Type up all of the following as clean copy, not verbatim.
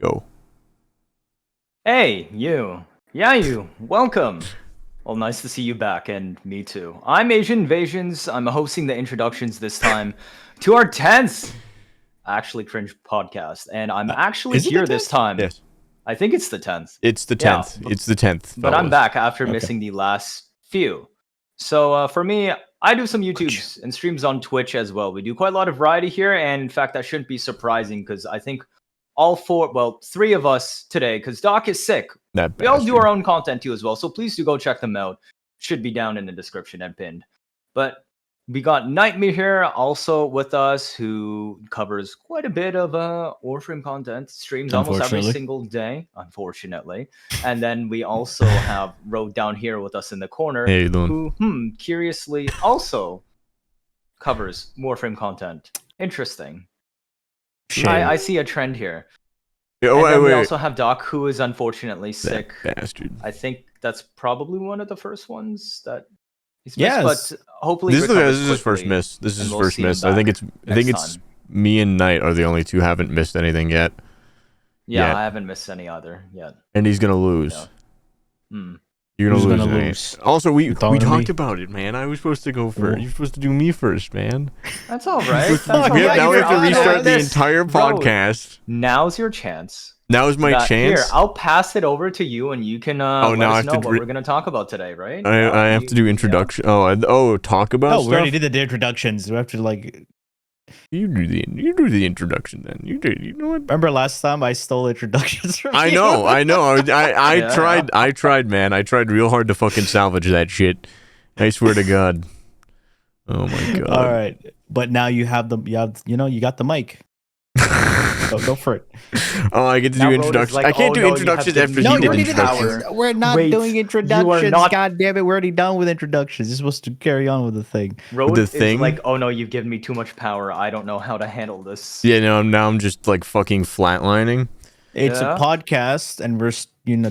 Go. Hey, you. Yeah, you. Welcome. Well, nice to see you back, and me too. I'm Asian Invasions. I'm hosting the introductions this time to our 10th actually Cringe podcast, and I'm actually here this time. Yes. I think it's the 10th. It's the 10th. Yeah, it's the 10th. But I'm back after missing the last few. So for me, I do some YouTubes and streams on Twitch as well. We do quite a lot of variety here, and in fact, that shouldn't be surprising because I think three of us today, because Doc is sick. We all do our own content too as well, so please do go check them out. Should be down in the description and pinned. But we got Nightmare here also with us, who covers quite a bit of WARFRAME content, streams almost every single day, unfortunately. And then we also have Road down here with us in the corner, who curiously also covers WARFRAME content. Interesting. I see a trend here. We also have Doc, who is unfortunately sick. That bastard. I think that's probably one of the first ones that he's missed, but hopefully this is his first miss. This is his first miss. I think it's me and Knight are the only two who haven't missed anything yet. Yeah, I haven't missed any either yet. And he's gonna lose. Yeah. You're gonna lose. Also, we talked about it, man. I was supposed to go first. You're supposed to do me first, man. That's all right. Now we have to restart the entire podcast. Now's your chance. Now's my chance. Here, I'll pass it over to you, and you can let us know what we're gonna talk about today, right? I have to do introduction. Yeah. Talk about. We already did the introductions. We have to like. You do the introduction then. You know what? Remember last time I stole introductions from you? I know. I tried, man. I tried real hard to fucking salvage that shit. I swear to God. Oh my God. All right, but now you have you got the mic. Go for it. Oh, I get to do introductions. I can't do introductions after he did introductions. We're not doing introductions. God damn it, we're already done with introductions. You're supposed to carry on with the thing. Road is like, oh no, you've given me too much power. I don't know how to handle this. Yeah, no, now I'm just like fucking flatlining. It's a podcast, and we're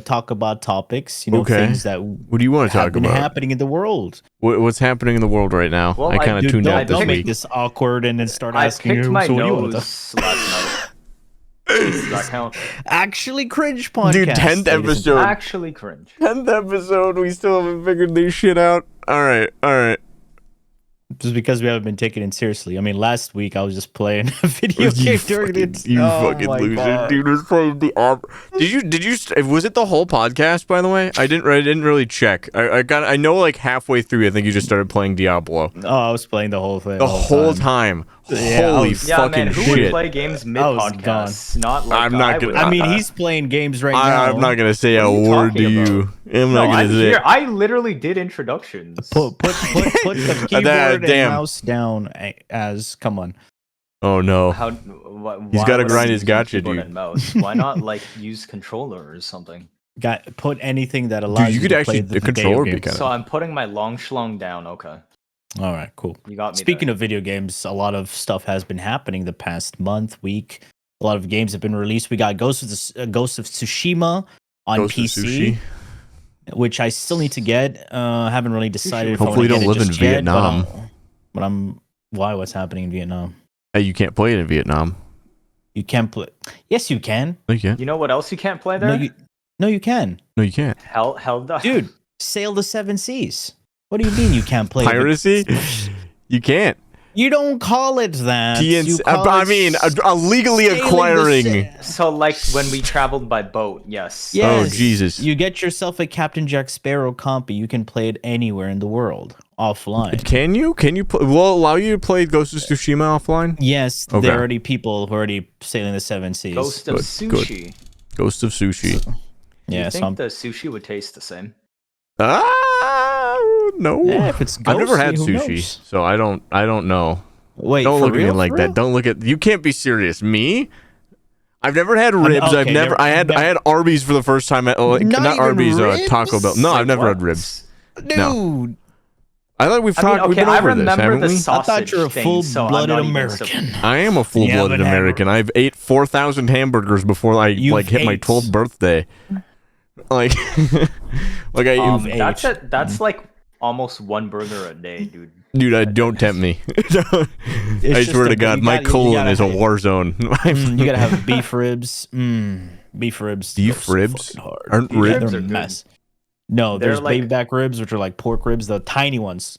talk about topics. Things that what do you want to talk about? Happening in the world. What's happening in the world right now? Well, I kind of tuned out this week. Don't make this awkward and then start asking you. I picked my nose last night. Does that count? Actually cringe podcast. Dude, 10th episode. Actually cringe. 10th episode. We still haven't figured this shit out. All right. Just because we haven't been taking it seriously. I mean, last week I was just playing a video game during it. You fucking loser, God. Dude. Was playing the Did you? Was it the whole podcast? By the way, I didn't really check. I know like halfway through. I think you just started playing Diablo. Oh, I was playing the whole thing. The whole time. Holy fucking man, who shit! Would play games mid podcast? Not like I'm not gonna. I mean, he's playing games right now. I'm not gonna say a word to you. I'm not gonna say. I literally did introductions. Put the keyboard and mouse down. Come on. Oh no. He's got to grind his gotcha, dude. And mouse. Why not like use controller or something? Put anything that allows you could actually the controller be kind of. So I'm putting my long schlong down. Okay. All right, cool. You got me. Speaking of video games, a lot of stuff has been happening the past week. A lot of games have been released. We got Ghost of Tsushima on PC, which I still need to get. Haven't really decided. Hopefully, you don't live in Vietnam. But why? What's happening in Vietnam? You can't play it in Vietnam. You can't play. Yes, you can. No, you can't. You know what else you can't play there? No, you can. No, you can't. Hell, dude, sail the 7 seas. What do you mean you can't play piracy? You can't. You don't call it that. Illegally acquiring. So, like when we traveled by boat, yes. Oh, Jesus. You get yourself a Captain Jack Sparrow compy. You can play it anywhere in the world offline. Can you? Will it allow you to play Ghost of Tsushima offline? Yes. Okay. There are already people who are already sailing the 7 seas. Ghost of Sushi. Ghost of Sushi. Yeah. Do you think the sushi would taste the same? No. Yeah, if it's ghosty, I've never had sushi, so I don't know. Wait, don't look at me like that. Don't look at. You can't be serious. Me? I've never had ribs. I had Arby's for the first time at not Arby's, Taco Bell. No, I've never had ribs. Dude. No. I thought we've talked. We've been over this, haven't we? I thought you're a full-blooded American. I am a full-blooded American. I've ate 4,000 hamburgers before I hit my 12th birthday. Like that's like almost one burger a day, dude. Dude, don't tempt me. I swear to God, my colon is a war zone. You gotta have beef ribs. Beef ribs. Beef go ribs so fucking hard. aren't Beef ribs. They're a are good. mess. No, They're there's like- baby back ribs, which are like pork ribs, the tiny ones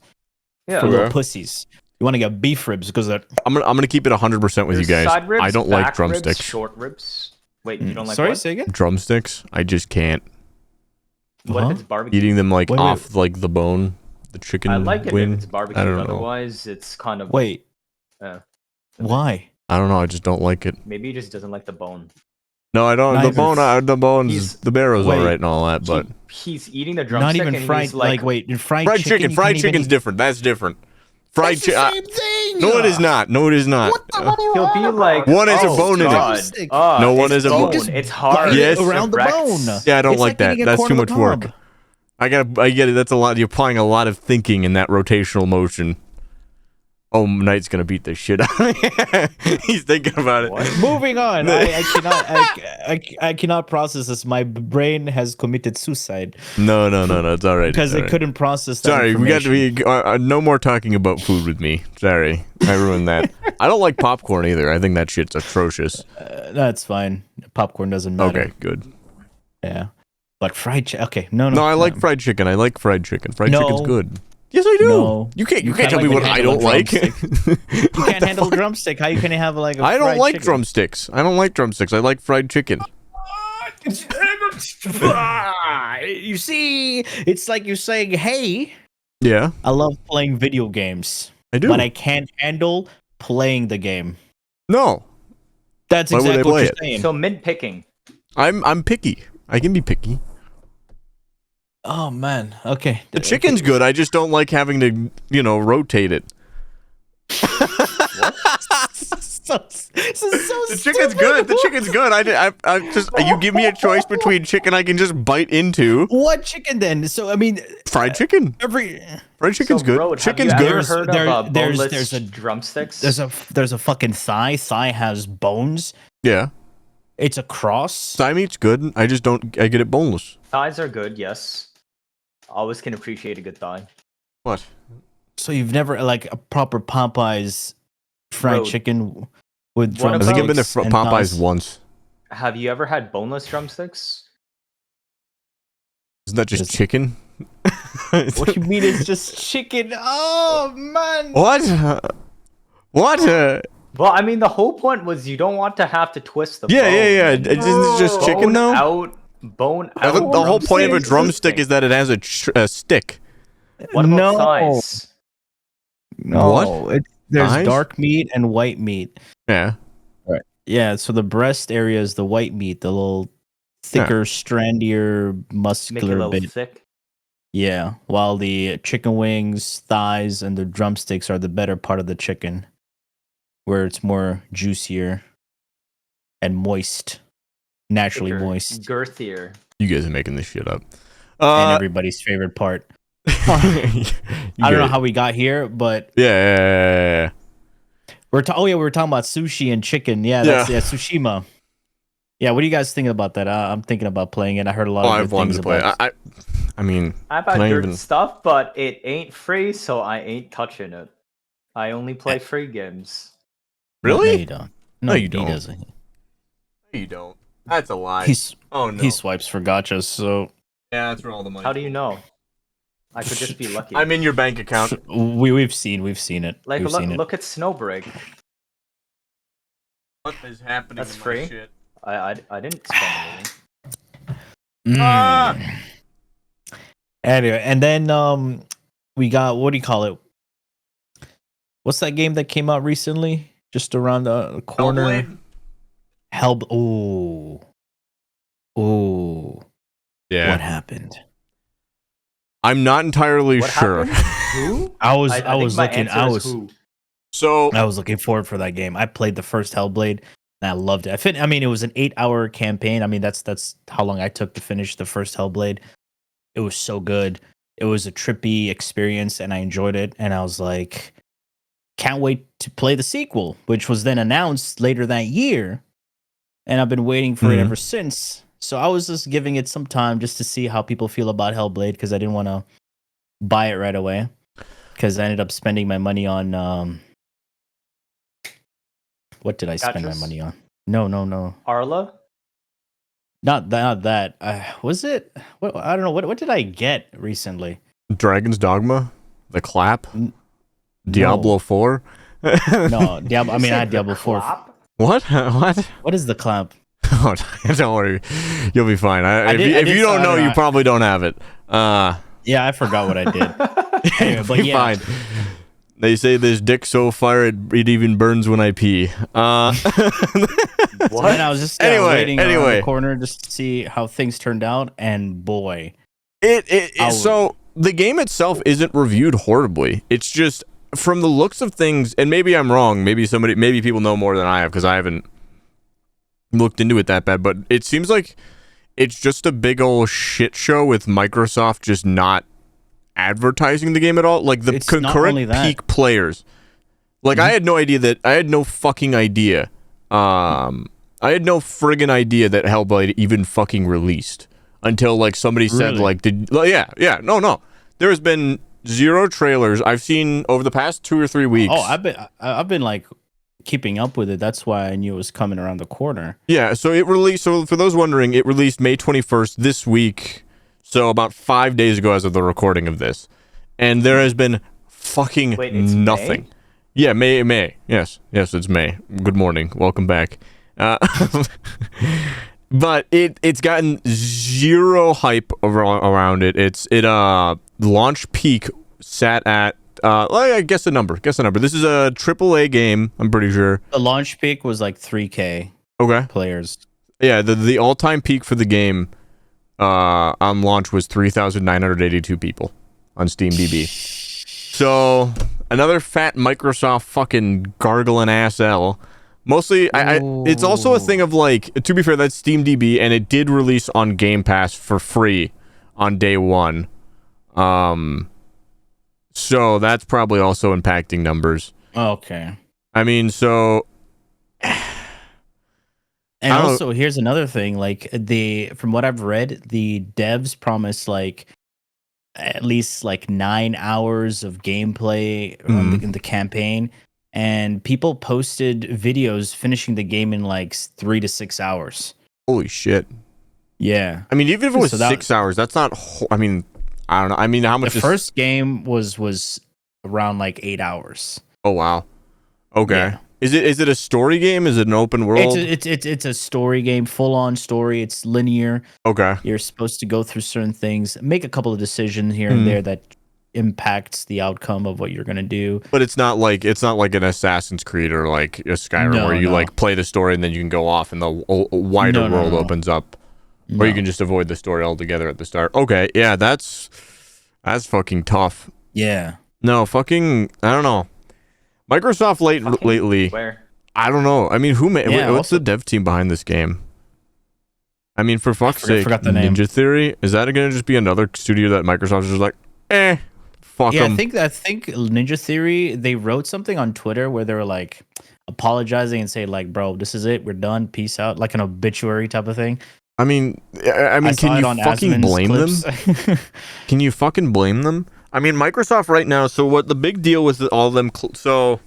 Yeah. for little Okay. pussies. You want to get beef ribs because they're. I'm gonna keep it 100% with you There's guys. side ribs, I don't like back drumsticks. Ribs, short ribs. Wait, you don't like Sorry, what? say again. Drumsticks, I just can't. What Huh? if it's barbecue? Eating them like Wait. off like the bone, the chicken I like it wing. if it's barbecue. I don't know. Otherwise, it's kind of Wait. Yeah. Why? I don't know. I just don't like it. maybe he just doesn't like the bone. No, I don't. Not The even- bone, the bones, He's- the barrel's Wait. alright and all that, but He's eating the drumstick Not even and fried. he's like, wait, in fried fried chicken. chicken. you Fried can't even chicken's eat- different. That's different. Fried It's the chicken. same thing. No, it is not. No, it is not. he'll be like, One has a oh, bone in it. God. Drumstick. No one it's has a bone. bone. It's hard. Yes. around the Direct. bone. Yeah, I don't It's like that. eating a That's corn too of a much work. cob. I get it. That's a lot. You're applying a lot of thinking in that rotational motion. Oh, Knight's gonna beat the shit out of me. He's thinking about it. What? Moving on. I cannot. I cannot process this. My brain has committed suicide No. It's all right. because it's all it right. couldn't process. That Sorry, we got to information. be no more talking about food with me. Sorry, I ruined that. I don't like popcorn either. I think that shit's atrocious. That's fine. Popcorn doesn't matter. Okay, good. Yeah. But fried chicken. Okay. No. No, I like fried chicken. I like fried chicken. Fried No. chicken's good. Yes, I do. No. You can't You tell can't me like what the I handle don't like. drumstick. You can't handle a drumstick. How you can have like a I don't fried like chicken? drumsticks. I don't like drumsticks. I like fried chicken. You see, it's like you're saying, "Hey, Yeah, I love playing video games, I do. but I can't handle playing the game." No, That's Why would I exactly what play you're it? saying. So mid picking. I'm picky. I can be picky. Oh man. Okay. The chicken's good. I just don't like having to, rotate it. This is so The chicken's good. The chicken's good. I just you give me a choice between chicken I can just bite into. What chicken then? So I mean, Fried chicken. every Fried chicken's So, good. Road, Chicken's have you good. ever heard There- of there's- boneless there's a- drumsticks? there's a fucking thigh. Thigh has bones. Yeah, It's a cross. thigh meat's good. I just don't. I get it boneless. Thighs are good, yes. Always can appreciate a good thigh. What? So you've never like a proper Popeyes fried Road. chicken with What I drumsticks. think I've been to and Popeyes thighs? once. Have you ever had boneless drumsticks? Isn't that just Is- chicken? What do you mean? It's just chicken? Oh man! What? What? Well, I mean, the whole point was you don't want to have to twist the Yeah, bone. yeah. Isn't it just chicken Bone though? out, bone out. The whole point of a drumstick drumstick is that it has a stick. What about No. thighs? No, What? there's Thighs? dark meat and white meat. Yeah. Yeah, so the breast area is the white meat, the little thicker, strandier, Make it a muscular little bit. thick. Yeah, while the chicken wings, thighs, and the drumsticks are the better part of the chicken, where it's more juicier and moist, naturally Thicker, moist, girthier. You guys are making this shit up. and everybody's favorite part. I don't know how we got here, but Yeah. we were talking about sushi and chicken. Yeah, that's Tsushima. Yeah, what do you guys think about that? I'm thinking about playing it. I heard a lot Oh, of I've good wanted things to play about it. I mean, I've had Can I dirt even- stuff, but it ain't free, so I ain't touching it. I only play free games. Really? No, you don't. No, you he don't. doesn't. you don't. That's a lie. He's Oh no. he swipes for gotchas, so Yeah, that's where all the money. How do you know? I could just be lucky. I'm in your bank account. we've seen it. Like, We've seen it. look at Snowbreak. What is happening? That's with my free. shit? I didn't spend anything. Ah! Anyway, and then we got, what do you call it? What's that game that came out recently? Just around the corner. Hellblade? Ooh. What Yeah. happened? I'm not entirely What sure. happened? Who? I was I think my looking. answer is who. So I was looking forward for that game. I played the first Hellblade and I loved it. I mean, it was an 8-hour campaign. I mean, that's how long I took to finish the first Hellblade. It was so good. It was a trippy experience and I enjoyed it. And I was like, can't wait to play the sequel, which was then announced later that year. And I've been waiting for it ever since. So I was just giving it some time just to see how people feel about Hellblade because I didn't want to buy it right away. Because I ended up spending my money on what did I spend my Gachas? money on? No. Arla? Not that. Was it? What, I don't know. What did I get recently? Dragon's Dogma, The Clap, No. Diablo 4. No, Diablo. I mean, I had Diablo 4. What? What? What is the clap? Oh, don't worry, you'll be fine. If you don't know, you probably don't have it. Yeah, I forgot what I did. Anyway, but yeah. Fine. They say this dick so fire it even burns when I pee. What? And I was just waiting around the anyway, corner just to see how things turned out, and boy, so the game itself isn't reviewed horribly. It's just from the looks of things, and maybe I'm wrong. Maybe people know more than I have because I haven't looked into it that bad. But it seems like it's just a big old shit show with Microsoft just not advertising the game at all. Like the concurrent peak players. Like I had no idea I had no fucking idea. I had no friggin' idea that Hellblade even fucking released until like somebody said like no. There has been 0 trailers I've seen over the past 2 or 3 weeks. Oh, I've been like keeping up with it. That's why I knew it was coming around the corner. Yeah, so it released. So for those wondering, it released May 21st this week. So about 5 days ago, as of the recording of this, and there has been fucking nothing. May? Yeah, May. Yes, it's May. Good morning. Welcome back. But it's gotten 0 hype around it. It launch peak sat at I guess a number. This is a AAA game, I'm pretty sure. The launch peak was like 3K players. Yeah, the all-time peak for the game on launch was 3,982 people on SteamDB. So another fat Microsoft fucking gargling ass L. Mostly, it's also a thing of like, to be fair, that's SteamDB, and it did release on Game Pass for free on day 1. So that's probably also impacting numbers. Okay. I mean, so... And also, here's another thing. Like, from what I've read, the devs promised like at least like 9 hours of gameplay in the campaign, and people posted videos finishing the game in like 3 to 6 hours. Holy shit. Yeah. I mean, even if it was 6 hours, that's not... I mean, I don't know. I mean, how much... The first game was around like 8 hours. Oh, wow. Okay. Yeah. Is it a story game? Is it an open world? It's a story game, full on story. It's linear. Okay. You're supposed to go through certain things, make a couple of decisions here and there that impacts the outcome of what you're gonna do. But it's not like an Assassin's Creed or like a Skyrim where you like play the story and then you can go off and the wider world opens up, or you can just avoid the story altogether at the start. Okay, yeah, that's fucking tough. Yeah. No, fucking, I don't know. Microsoft lately, I don't know. I mean, what's the dev team behind this game? I mean, for fuck's sake, forgot the name. Ninja Theory? Is that going to just be another studio that Microsoft is just like, fuck them? I think Ninja Theory, they wrote something on Twitter where they were like apologizing and say like, bro, this is it, we're done, peace out, like an obituary type of thing. I mean, can you fucking blame them? Can you fucking blame them? I mean, Microsoft right now, so what the big deal with all of them, so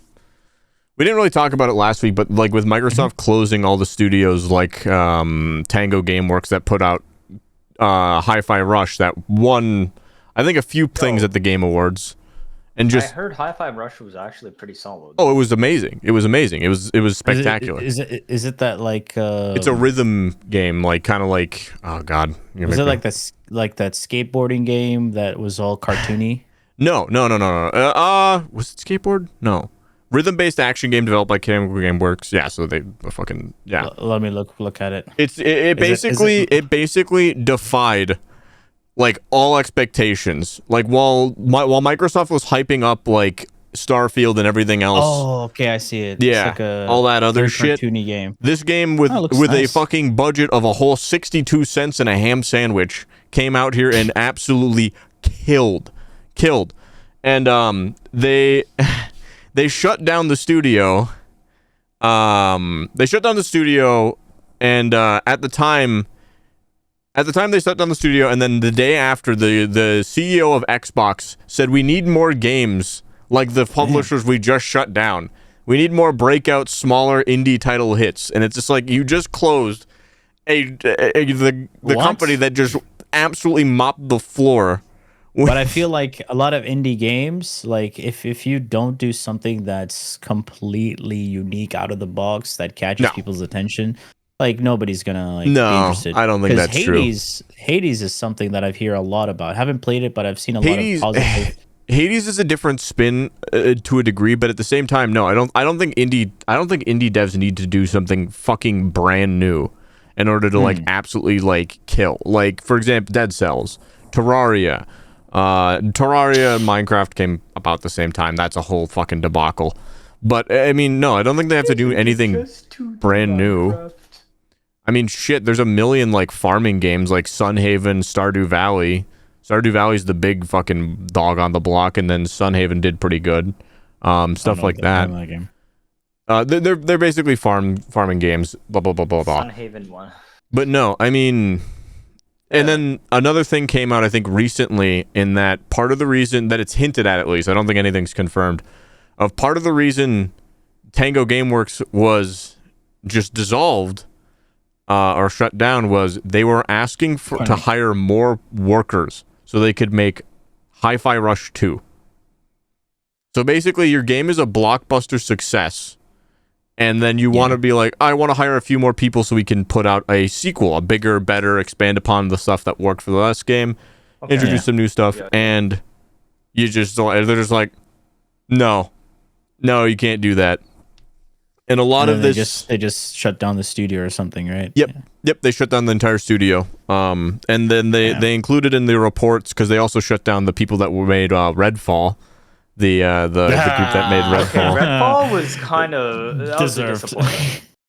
we didn't really talk about it last week, but like with Microsoft closing all the studios like Tango Gameworks that put out Hi-Fi Rush that won, I think, a few things at the Game Awards. And just, I heard Hi-Fi Rush was actually pretty solid. Oh, it was amazing. It was amazing. It was spectacular. Is it that like it's a rhythm game, like kind of like, oh god. Was it like that skateboarding game that was all cartoony? No. Was it skateboard? No. Rhythm-based action game developed by Gameworks. Yeah, so they fucking let me look at it. It basically defied like all expectations. Like while Microsoft was hyping up like Starfield and everything else. Oh, okay, I see it. Yeah, it's like all that other shit. Cartoony game. This game with nice. A fucking budget of a whole 62 cents and a ham sandwich came out here and absolutely killed. And they shut down the studio. And at the time they shut down the studio, and then the day after, the CEO of Xbox said, we need more games like the publishers we just shut down. We need more breakout, smaller indie title hits. And it's just like, you just closed the company that just absolutely mopped the floor. But I feel like a lot of indie games, like if you don't do something that's completely unique out of the box that catches people's attention, like nobody's gonna like be interested. I don't think that's Hades, true. Hades is something that I've heard a lot about. I haven't played it, but I've seen a lot of positive. Hades is a different spin to a degree, but at the same time, no, I don't think indie devs need to do something fucking brand new in order to like absolutely like kill. Like for example, Dead Cells, Terraria. Terraria and Minecraft came about the same time. That's a whole fucking debacle. But I mean, no, I don't think they have to do anything brand new. I mean, shit, there's a million like farming games like Sunhaven, Stardew Valley. Stardew Valley's the big fucking dog on the block, and then Sunhaven did pretty good. Stuff like that. They're basically farming games. Blah blah blah blah blah. Sunhaven one. But no, I mean. And then another thing came out, I think, recently in that part of the reason that it's hinted at least, I don't think anything's confirmed, of part of the reason Tango Gameworks was just dissolved or shut down was they were asking to hire more workers so they could make Hi-Fi Rush 2. So basically your game is a blockbuster success. And then you want to be like, I want to hire a few more people so we can put out a sequel, a bigger, better, expand upon the stuff that worked for the last game, introduce some new stuff, and you just don't. They're just like, no, you can't do that. And a lot of this, they just shut down the studio or something, right? Yep. They shut down the entire studio. And then they included in the reports because they also shut down the people that were made Redfall. The group that made Redfall. Redfall was kind of deserved.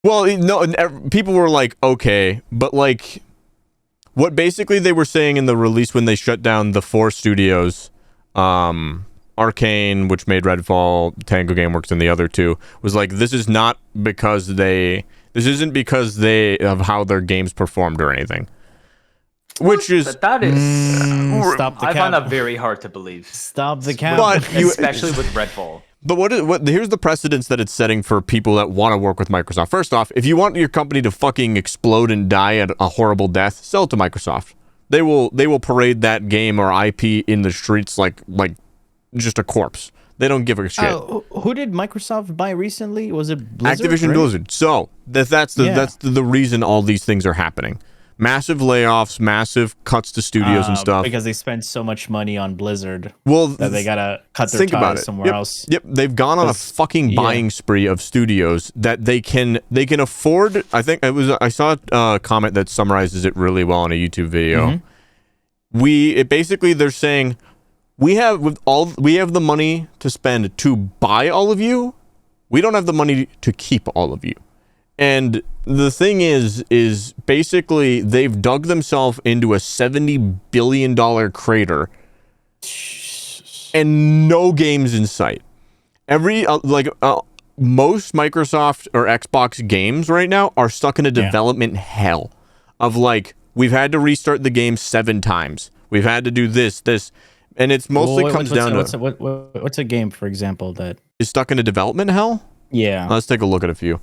Well, no, people were like, okay, but like, what basically they were saying in the release when they shut down the 4 studios, Arcane, which made Redfall, Tango Gameworks, and the other 2, was like, this isn't because of how their games performed or anything. Which is that is stop the I cap. find that very hard to believe. Stop the cap. Especially with Redfall. But here's the precedence that it's setting for people that want to work with Microsoft. First off, if you want your company to fucking explode and die at a horrible death, sell it to Microsoft. They will parade that game or IP in the streets like just a corpse. They don't give a shit. Who did Microsoft buy recently? Was it Blizzard? Activision Blizzard. So that's the reason all these things are happening. Massive layoffs, massive cuts to studios and stuff. Because they spent so much money on Blizzard that they gotta cut their ties somewhere else. Yep, they've gone on a fucking buying spree of studios that they can afford. I think I saw a comment that summarizes it really well in a YouTube video. Basically they're saying we have the money to spend to buy all of you. We don't have the money to keep all of you. And the thing is basically they've dug themselves into a $70 billion crater and no games in sight. Most Microsoft or Xbox games right now are stuck in a development hell of like, we've had to restart the game 7 times. We've had to do this, and it's mostly comes down to what's a game, for example, that is stuck in a development hell? Yeah. Let's take a look at a few.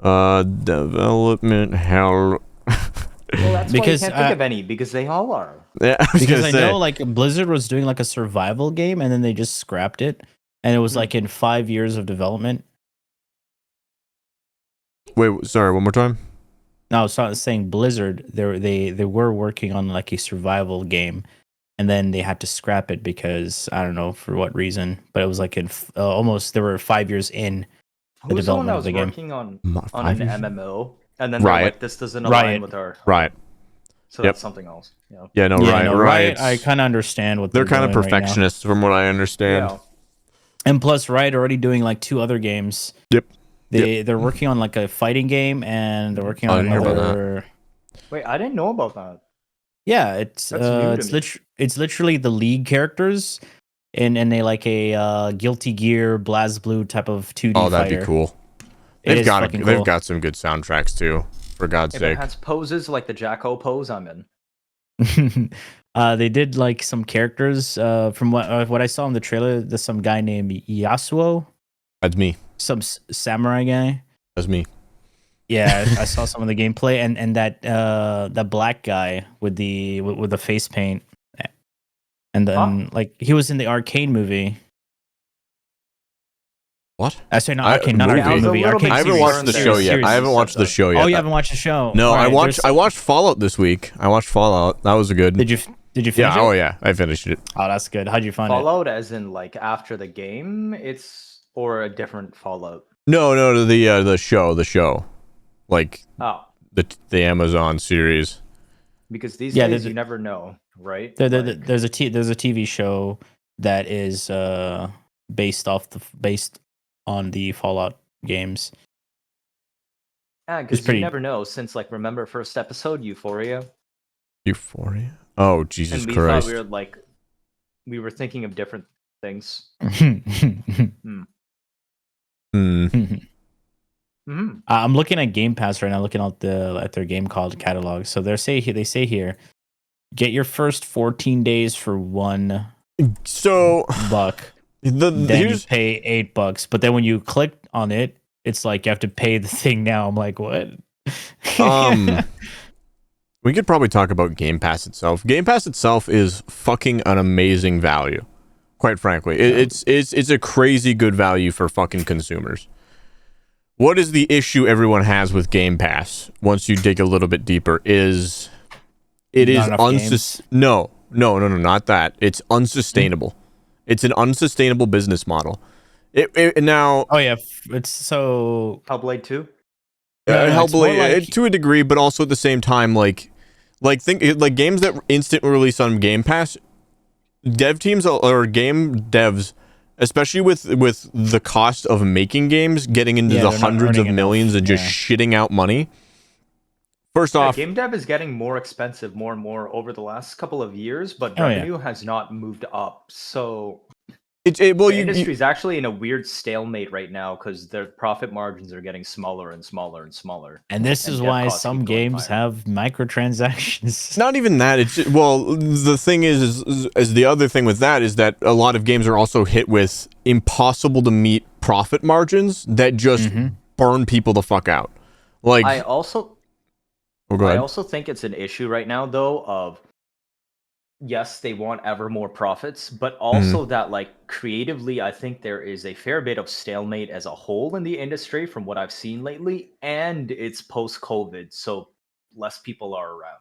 Development hell. Well, that's why you can't think of any, because they all are. Yeah, because I know like Blizzard was doing like a survival game and then they just scrapped it, and it was like in 5 years of development. Wait, sorry, one more time. No, I was saying Blizzard. They were working on like a survival game, and then they had to scrap it because I don't know for what reason, but it was like in almost they were 5 years in the development of the game. Working on an MMO, and then Riot. like, this doesn't align with our Riot. So that's something else. Riot. I kind of understand what they're kind of perfectionists, from what I understand. Yeah. And plus, Riot already doing like 2 other games. Yep. They're working on like a fighting game, and they're working on another. Wait, I didn't know about that. Yeah, it's literally the League characters, and they like a Guilty Gear, BlazBlue type of 2D. Oh, that'd fighter. be cool. They've got some good soundtracks too. For God's sake. It has poses like the Jacko pose I'm in. They did like some characters. From what I saw in the trailer, there's some guy named Yasuo. That's me. Some samurai guy. That's me. Yeah, I saw some of the gameplay and that black guy with the face paint, and then like he was in the Arcane movie. What? I say not Arcane, not movie? Arcane movie. Arcane I haven't series, watched the show yet. series. I haven't watched the show yet. Oh, you haven't watched the show? No, All I right, watched Fallout this week. I watched Fallout. That was good. Did you finish Yeah. it? Oh yeah, I finished it. Oh, that's good. How'd you find it? Fallout, as in like after the game, or a different Fallout. No, the show, like Oh, the Amazon series. because these Yeah, days you never know, right? There's a TV show that is based on the Fallout games. Yeah, because you never know. Since like, remember first episode, Euphoria? Euphoria? Oh, Jesus and we Christ. thought we were thinking of different things. I'm looking at Game Pass right now, looking at their game called catalog. So they say here, get your first 14 days for $1. Then you pay $8. But then when you click on it, it's like you have to pay the thing now. I'm like, what? We could probably talk about Game Pass itself. Game Pass itself is fucking an amazing value. Quite frankly, it's a crazy good value for fucking consumers. What is the issue everyone has with Game Pass? Once you dig a little bit deeper, is no, not that. It's unsustainable. It's an unsustainable business model. Now. Oh yeah, it's so. Hellblade 2. Hellblade to a degree, but also at the same time, like games that instant release on Game Pass, dev teams or game devs, especially with the cost of making games, getting into the hundreds of millions and just shitting out money. First off, game dev is getting more expensive more and more over the last couple of years, but revenue has not moved up. So the industry is actually in a weird stalemate right now because their profit margins are getting smaller and smaller and smaller. And this is why some games have microtransactions. Not even that. It's the thing is the other thing with that is that a lot of games are also hit with impossible to meet profit margins that just burn people the fuck out. Like I also think it's an issue right now though of yes, they want ever more profits, but also that like creatively, I think there is a fair bit of stalemate as a whole in the industry from what I've seen lately, and it's post-COVID, so less people are around.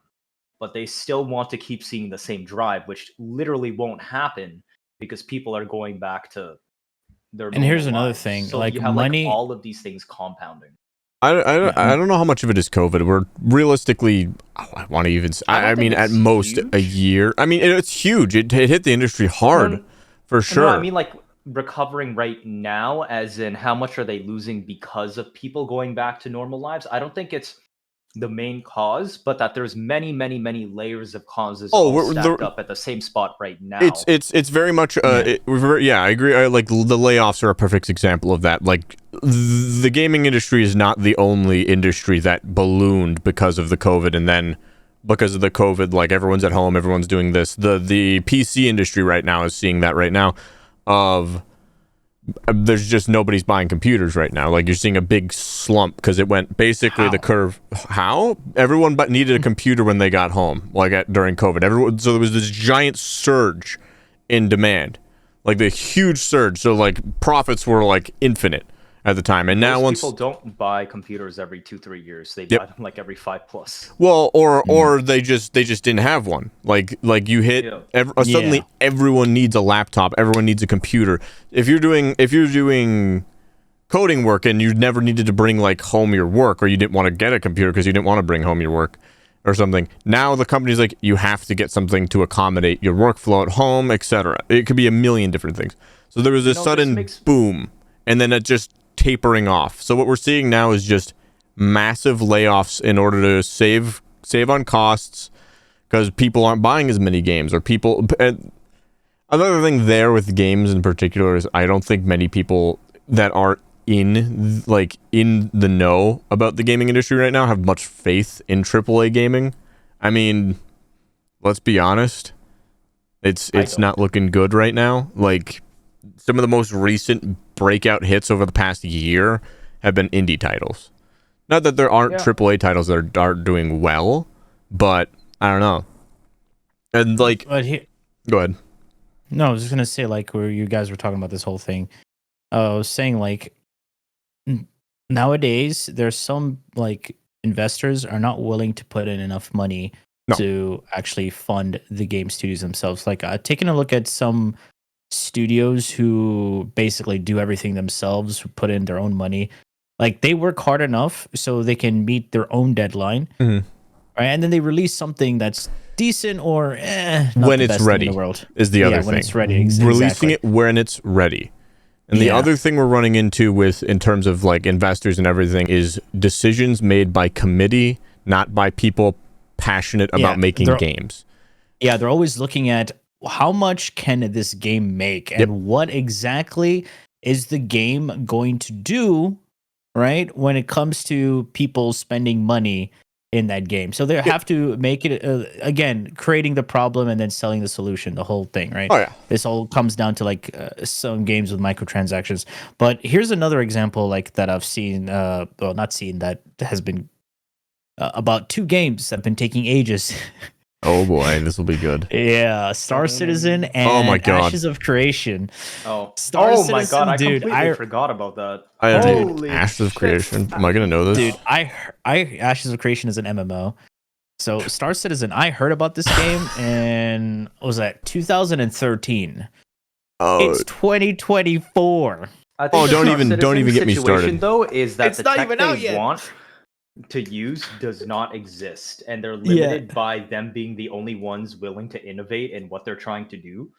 But they still want to keep seeing the same drive, which literally won't happen because people are going back to their. And here's another lives. thing, so like you have money, like all of these things compounding. I don't know how much of it is COVID. We're realistically, I want to even. I mean, at most a year. I mean, it's huge. It hit the industry hard, for sure. No, I mean, like recovering right now, as in how much are they losing because of people going back to normal lives? I don't think it's the main cause, but that there's many layers of causes stacked up at the same spot right now. It's very much I agree. Like the layoffs are a perfect example of that. Like the gaming industry is not the only industry that ballooned because of the COVID, and then because of the COVID, like everyone's at home, everyone's doing this. The PC industry right now is seeing that right now. There's just nobody's buying computers right now. Like you're seeing a big slump because it went basically the curve. How everyone needed a computer when they got home, like during COVID. So there was this giant surge in demand, like the huge surge. So like profits were like infinite at the time, and now people don't buy computers every 2-3 years. They buy them like every 5+. Well, or they just didn't have one. Like you hit suddenly everyone needs a laptop. Everyone needs a computer. If you're doing coding work and you never needed to bring like home your work, or you didn't want to get a computer because you didn't want to bring home your work or something, now the company's like, you have to get something to accommodate your workflow at home, etc. It could be a million different things. So there was this sudden boom, and then it just tapering off. So what we're seeing now is just massive layoffs in order to save on costs because people aren't buying as many games, or people. Another thing there with games in particular is I don't think many people that are in the know about the gaming industry right now have much faith in AAA gaming. I mean, let's be honest, it's not looking good right now. Like some of the most recent breakout hits over the past year have been indie titles. Not that there aren't Yeah. AAA titles that are doing well, but I don't know. And like, But here, go ahead. no, I was just gonna say like where you guys were talking about this whole thing. I was saying like nowadays there's some like investors are not willing to put in enough money No. to actually fund the game studios themselves. Like taking a look at some studios who basically do everything themselves, who put in their own money. Like they work hard enough so they can meet their own deadline, Mhm. right? And then they release something that's decent or not When the it's best thing ready in the world. is the other Yeah, thing. when it's ready, Releasing exactly. it when it's ready. And the Yeah. other thing we're running into with in terms of like investors and everything is decisions made by committee, not by people passionate Yeah, about making they're- games. Yeah, they're always looking at how much can this game make and Yep. what exactly is the game going to do, right? When it comes to people spending money in that game. So they have to make it again, creating the problem and then selling the solution, the whole thing, right? Oh yeah. This all comes down to like some games with microtransactions. But here's another example like that I've seen well, not seen, that has been about 2 games that have been taking ages. Oh boy, this will be good. Yeah, Star Citizen and Oh my God. Ashes of Creation. Oh, Star oh my Citizen, god! I dude, completely forgot about that. I have Holy Ashes of shit. Creation. Am I gonna know this? Dude, I Ashes of Creation is an MMO. So Star Citizen, I heard about this game in what was that 2013. Oh, It's 2024. I think Oh, the don't Star even- don't Citizen even get me situation, started. Though, is that It's the not tech even they out yet. want to use does not exist, and they're limited by them being the only ones willing to innovate in what they're trying to do.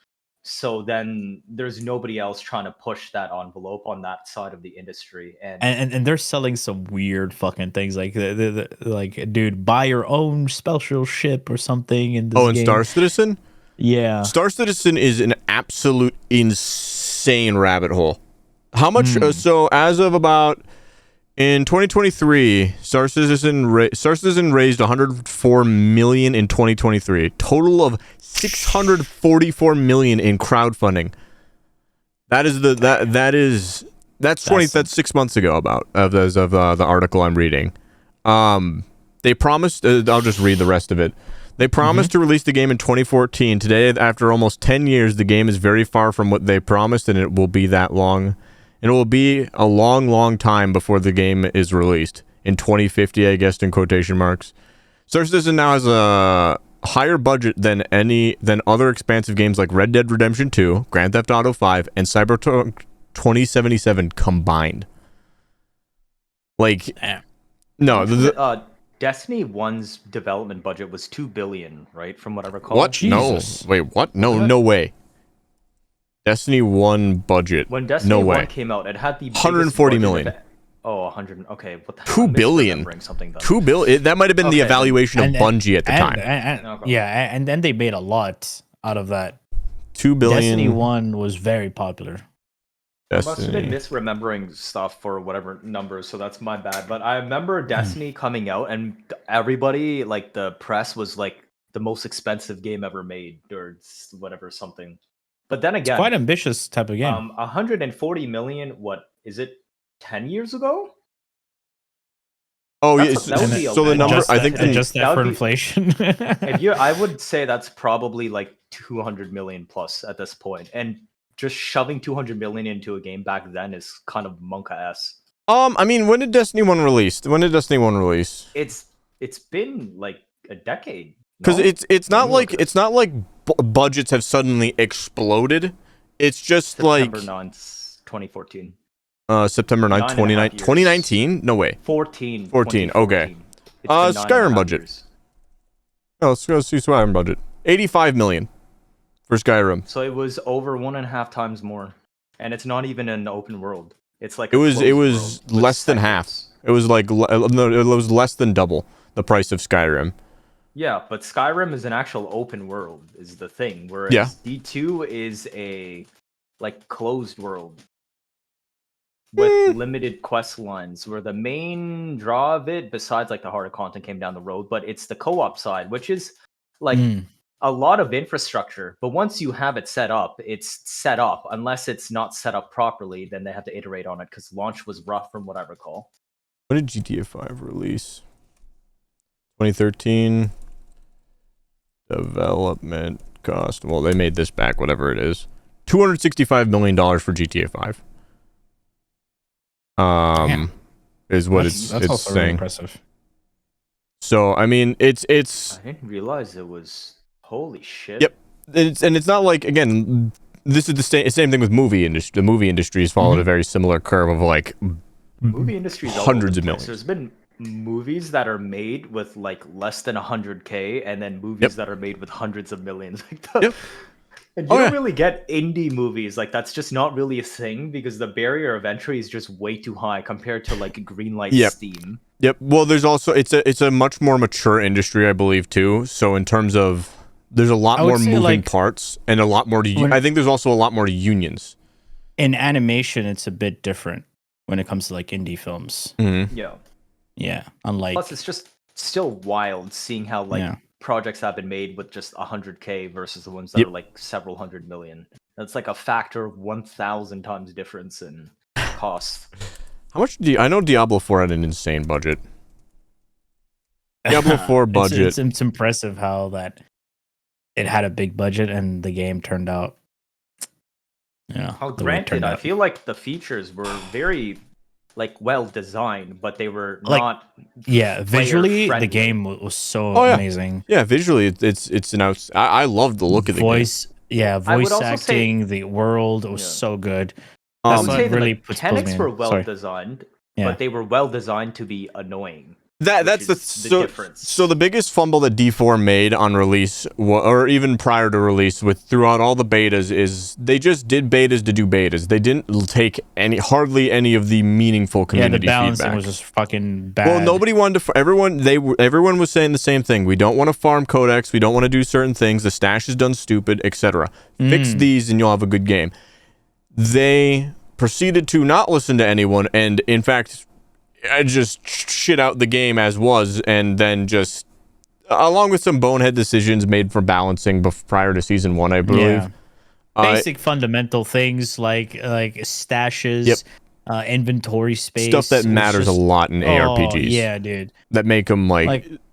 So then there's nobody else trying to push that envelope on that side of the industry. And they're selling some weird fucking things like like dude, buy your own special ship or something in this oh, and game. Star Citizen. Yeah. Star Citizen is an absolute insane rabbit hole. How much? So as of about in 2023, Star Citizen raised 104 million in 2023. Total of 644 million in crowdfunding. That's 6 months ago. As of the article I'm reading. They promised. I'll just read the rest of it. They promised to release the game in 2014. Today, after almost 10 years, the game is very far from what they promised, and it will be that long. And it will be a long, long time before the game is released. In 2050, I guess, in quotation marks. Star Citizen now has a higher budget than other expansive games like Red Dead Redemption 2, Grand Theft Auto 5, and Cyberpunk 2077 combined. Like, Damn. no, Destiny 1's development budget was $2 billion, right? From what I recall. what? Jesus. No, wait, what? No, Wasn't it? no way. Destiny 1 budget. When Destiny no 1 way. came out, it had the 140 biggest million. budget of 100. Okay, what the hell? 2 I'm billion. misremembering something then. 2 billion. That might have been the Okay. evaluation of Bungie at the time. Okay. Yeah, and then they made a lot out of that. 2 billion. Destiny 1 was very popular. I must have been Destiny. misremembering stuff for whatever numbers, so that's my bad. But I remember Destiny coming out, and everybody, like the press, was like the most expensive game ever made, or whatever something. But then It's again, quite ambitious type of game. 140 million. What is it? 10 years ago? Oh, That's yeah. that would be a So the lot. number, Adjust I that- think, adjust that that for would be- inflation. I would say that's probably like 200 million plus at this point, and just shoving 200 million into a game back then is kind of monka-esque. I mean, when did Destiny 1 release? It's been like a decade. Because no? it's not me like look at it's not like budgets have suddenly exploded. It's just September like 9th, 2014. September 9th, 9.5 years. 2019? No way. 14. 14, okay. 2014. It's been 9.5 Skyrim budget. years. Oh, let's go see Skyrim budget. 85 million for Skyrim. So it was over 1.5 times more, and it's not even an open world. It's like It a was closed world with less than half. segments. It was like no, it was less than double the price of Skyrim. Yeah, but Skyrim is an actual open world, is the thing. Whereas Yeah. D2 is a like closed world with limited quest lines. Where the main draw of it, besides like the harder content, came down the road, but it's the co-op side, which is like a lot of infrastructure. But once you have it set up, it's set up. Unless it's not set up properly, then they have to iterate on it because launch was rough, from what I recall. When did GTA 5 release? 2013. Development cost. Well, they made this back, whatever it is. $265 million for GTA 5. Is what That's it's also saying. really impressive. So I mean, it's I didn't realize it was. Holy shit. Yep. It's not like, again, this is the same thing with movie industry. The movie industry has followed a very similar curve of like Movie industry is hundreds of millions. millions. There's been movies that are made with like less than 100K, and then movies that are made with hundreds of millions. Like Yep. And you don't really get indie movies. Like that's just not really a thing because the barrier of entry is just way too high compared to like Greenlight, Steam. Yep. Well, there's also it's a much more mature industry, I believe, too. So in terms of there's a lot more moving parts and a lot more to. I think there's also a lot more unions. In animation, it's a bit different when it comes to like indie films. Yeah. Yeah. Unlike. Plus, it's just still wild seeing how like projects have been made with just 100K versus the ones that are like several hundred million. That's like a factor of 1,000 times difference in cost. How much do I know Diablo 4 had an insane budget. Diablo 4 budget. It's impressive how that it had a big budget and the game turned out. Yeah. How granted, I feel like the features were very like well designed, but they were like, not. Yeah, visually the game was so amazing. Yeah, visually it's an I love the look of the game. Yeah, voice acting, the world was so good. I would say really the mechanics were well designed, but they were well designed to be annoying. That's the difference. So the biggest fumble that D4 made on release, or even prior to release, with throughout all the betas, is they just did betas to do betas. They didn't take hardly any of the meaningful community feedback. Yeah, the balancing was just fucking bad. Well, nobody wanted to. Everyone was saying the same thing. We don't want to farm codex. We don't want to do certain things. The stash is done stupid, etc. Fix these, and you'll have a good game. They proceeded to not listen to anyone, and in fact, I just shit out the game as was, and then just, along with some bonehead decisions made for balancing prior to season 1, I believe. Basic fundamental things like stashes, inventory space, stuff that matters a lot in ARPGs. Yeah, dude. That make them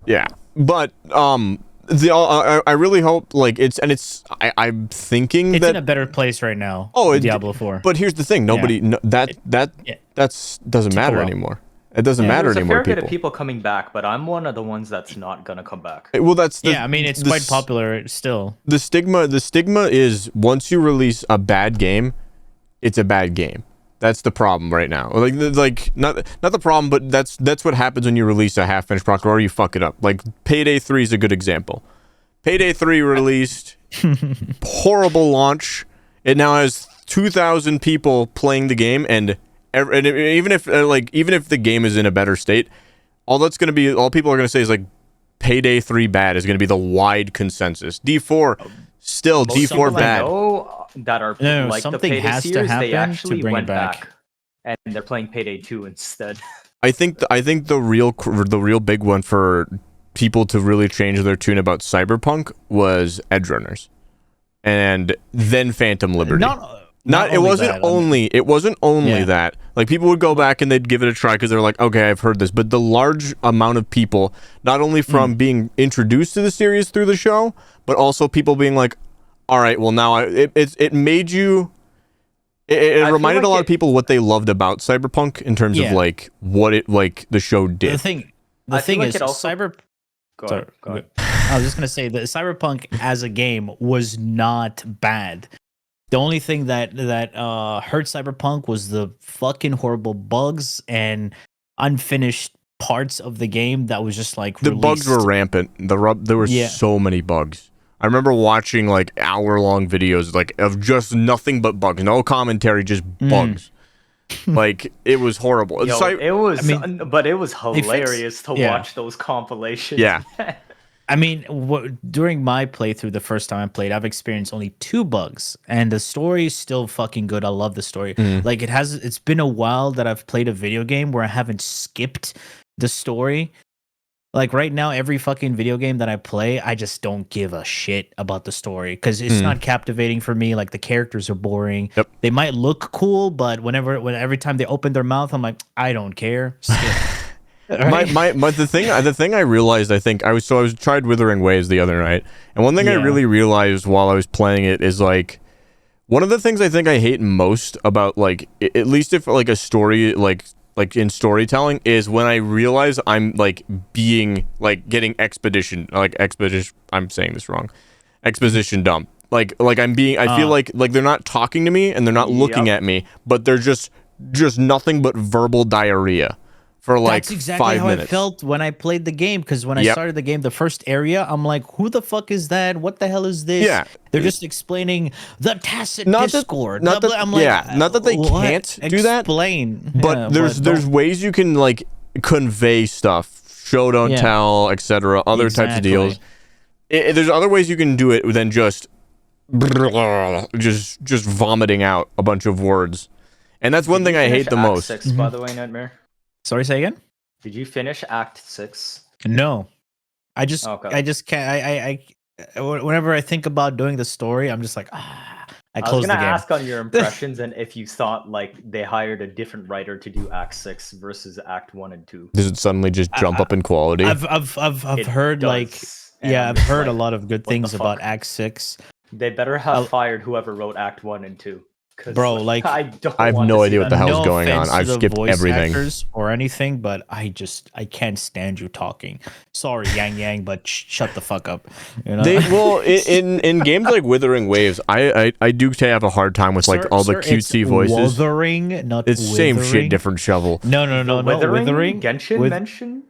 yeah. But I really hope I'm thinking it's that in a better place right now. Diablo 4. But here's the thing: nobody doesn't matter anymore. It doesn't matter anymore. There's a fair bit of people coming back, but I'm one of the ones that's not gonna come back. Well, that's I mean, it's quite popular still. The stigma is once you release a bad game, it's a bad game. That's the problem right now. Like not the problem, but that's what happens when you release a half-finished product or you fuck it up. Like Payday 3 is a good example. Payday 3 released, horrible launch. It now has 2,000 people playing the game, and even if the game is in a better state, all people are gonna say is like Payday 3 bad is gonna be the wide consensus. D4 still D4 bad. I know that are like the Payday series, they actually went back and they're playing Payday 2 instead. I think the real big one for people to really change their tune about Cyberpunk was Edgerunners, and then Phantom Liberty. It wasn't only that. Like, people would go back and they'd give it a try because they're like, okay, I've heard this. But the large amount of people, not only from being introduced to the series through the show, but also people being like, all right, well, now it made you. It reminded a lot of people what they loved about Cyberpunk in terms of like what the show did. The thing is, Cyberpunk. Go ahead. I was just gonna say that Cyberpunk as a game was not bad. The only thing that hurt Cyberpunk was the fucking horrible bugs and unfinished parts of the game that was just like the bugs were rampant. There were so many bugs. I remember watching like hour-long videos like of just nothing but bugs, no commentary, just bugs. Like, it was horrible. But it was hilarious to watch those compilations. Yeah. I mean, during my playthrough, the first time I played, I've experienced only 2 bugs, and the story is still fucking good. I love the story. Like, it's been a while that I've played a video game where I haven't skipped the story. Like, right now, every fucking video game that I play, I just don't give a shit about the story because it's not captivating for me. Like, the characters are boring. Yep. They might look cool, but every time they open their mouth, I'm like, I don't care. Skip. the thing I realized, I was tried Withering Waves the other night, and one thing I really realized while I was playing it is like one of the things I think I hate most about like at least if like a story like in storytelling is when I realize I'm like being like getting exposition I'm saying this wrong, exposition dump. Like I'm being I feel like they're not talking to me and they're not looking at me, but they're just nothing but verbal diarrhea for like That's exactly 5 how minutes. I felt when I played the game, because when I started the game, the first area, I'm like, who the fuck is that? What the hell is this? Yeah. They're just explaining the tacit Not that- discord. not that- I'm like, yeah, not that they what? can't do that, Explain. But Yeah, there's ways you can like convey stuff, show don't tell, etc. Other types of deals. There's other ways you can do it than just vomiting out a bunch of words, and that's one thing I hate the most. 6, by the way, Nightmare. Sorry, say again. Did you finish Act 6? No, I just Okay. I just can't. I whenever I think about doing the story, I'm just like, I close was the gonna game. ask on your impressions and if you thought like they hired a different writer to do Act 6 versus Act 1 and 2. Does it suddenly just jump up in quality? I've It heard does, like and I'm I've just heard a like, lot of good what the things about fuck? Act 6. They better have fired whoever wrote Act 1 and 2. 'Cause, Bro, like, I don't. I have want no to see idea what that the hell's No going on. offense to I've the skipped voice everything. actors or anything, but I can't stand you talking. Sorry, Yang Yang, but shut the fuck up. You know? In games like Withering Waves, I do have a hard time with like all the cutesy it's voices. Wuthering, not It's same shit, withering. different shovel. No. Withering. Genshin mention?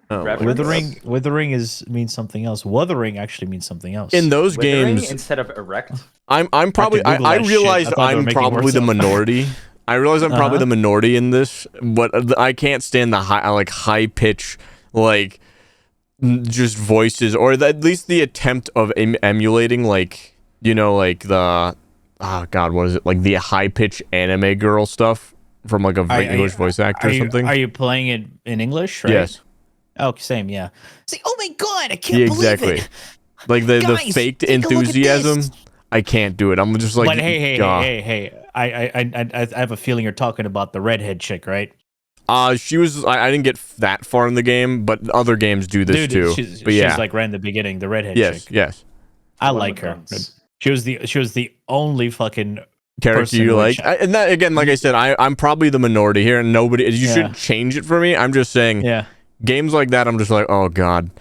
Withering means something else. Wuthering actually means something else. In those Withering games, instead of erect. I'm probably Google I that shit. realize I thought they were I'm making probably words the up. minority. I realize I'm probably the minority in this, but I can't stand the high pitch like just voices, or at least the attempt of emulating like like the what is it, like the high pitch anime girl stuff from like a English voice actor or something. Are you playing it in English? Right? Yes. Oh, same. Yeah. It's like, oh my god, I can't believe it. Like the Guys, faked take a look at enthusiasm. this. I can't do it. I'm just like, But hey, I have a feeling you're talking about the redhead chick, right? She was. I didn't get that far in the game, but other games do this too. She's like right in the beginning, the redhead chick. Yes. I like her. She was the only fucking Character person you like, which and that again, like I said, I'm probably the minority here, and nobody. You shouldn't change it for me. I'm just saying, games like that, I'm just like, oh god.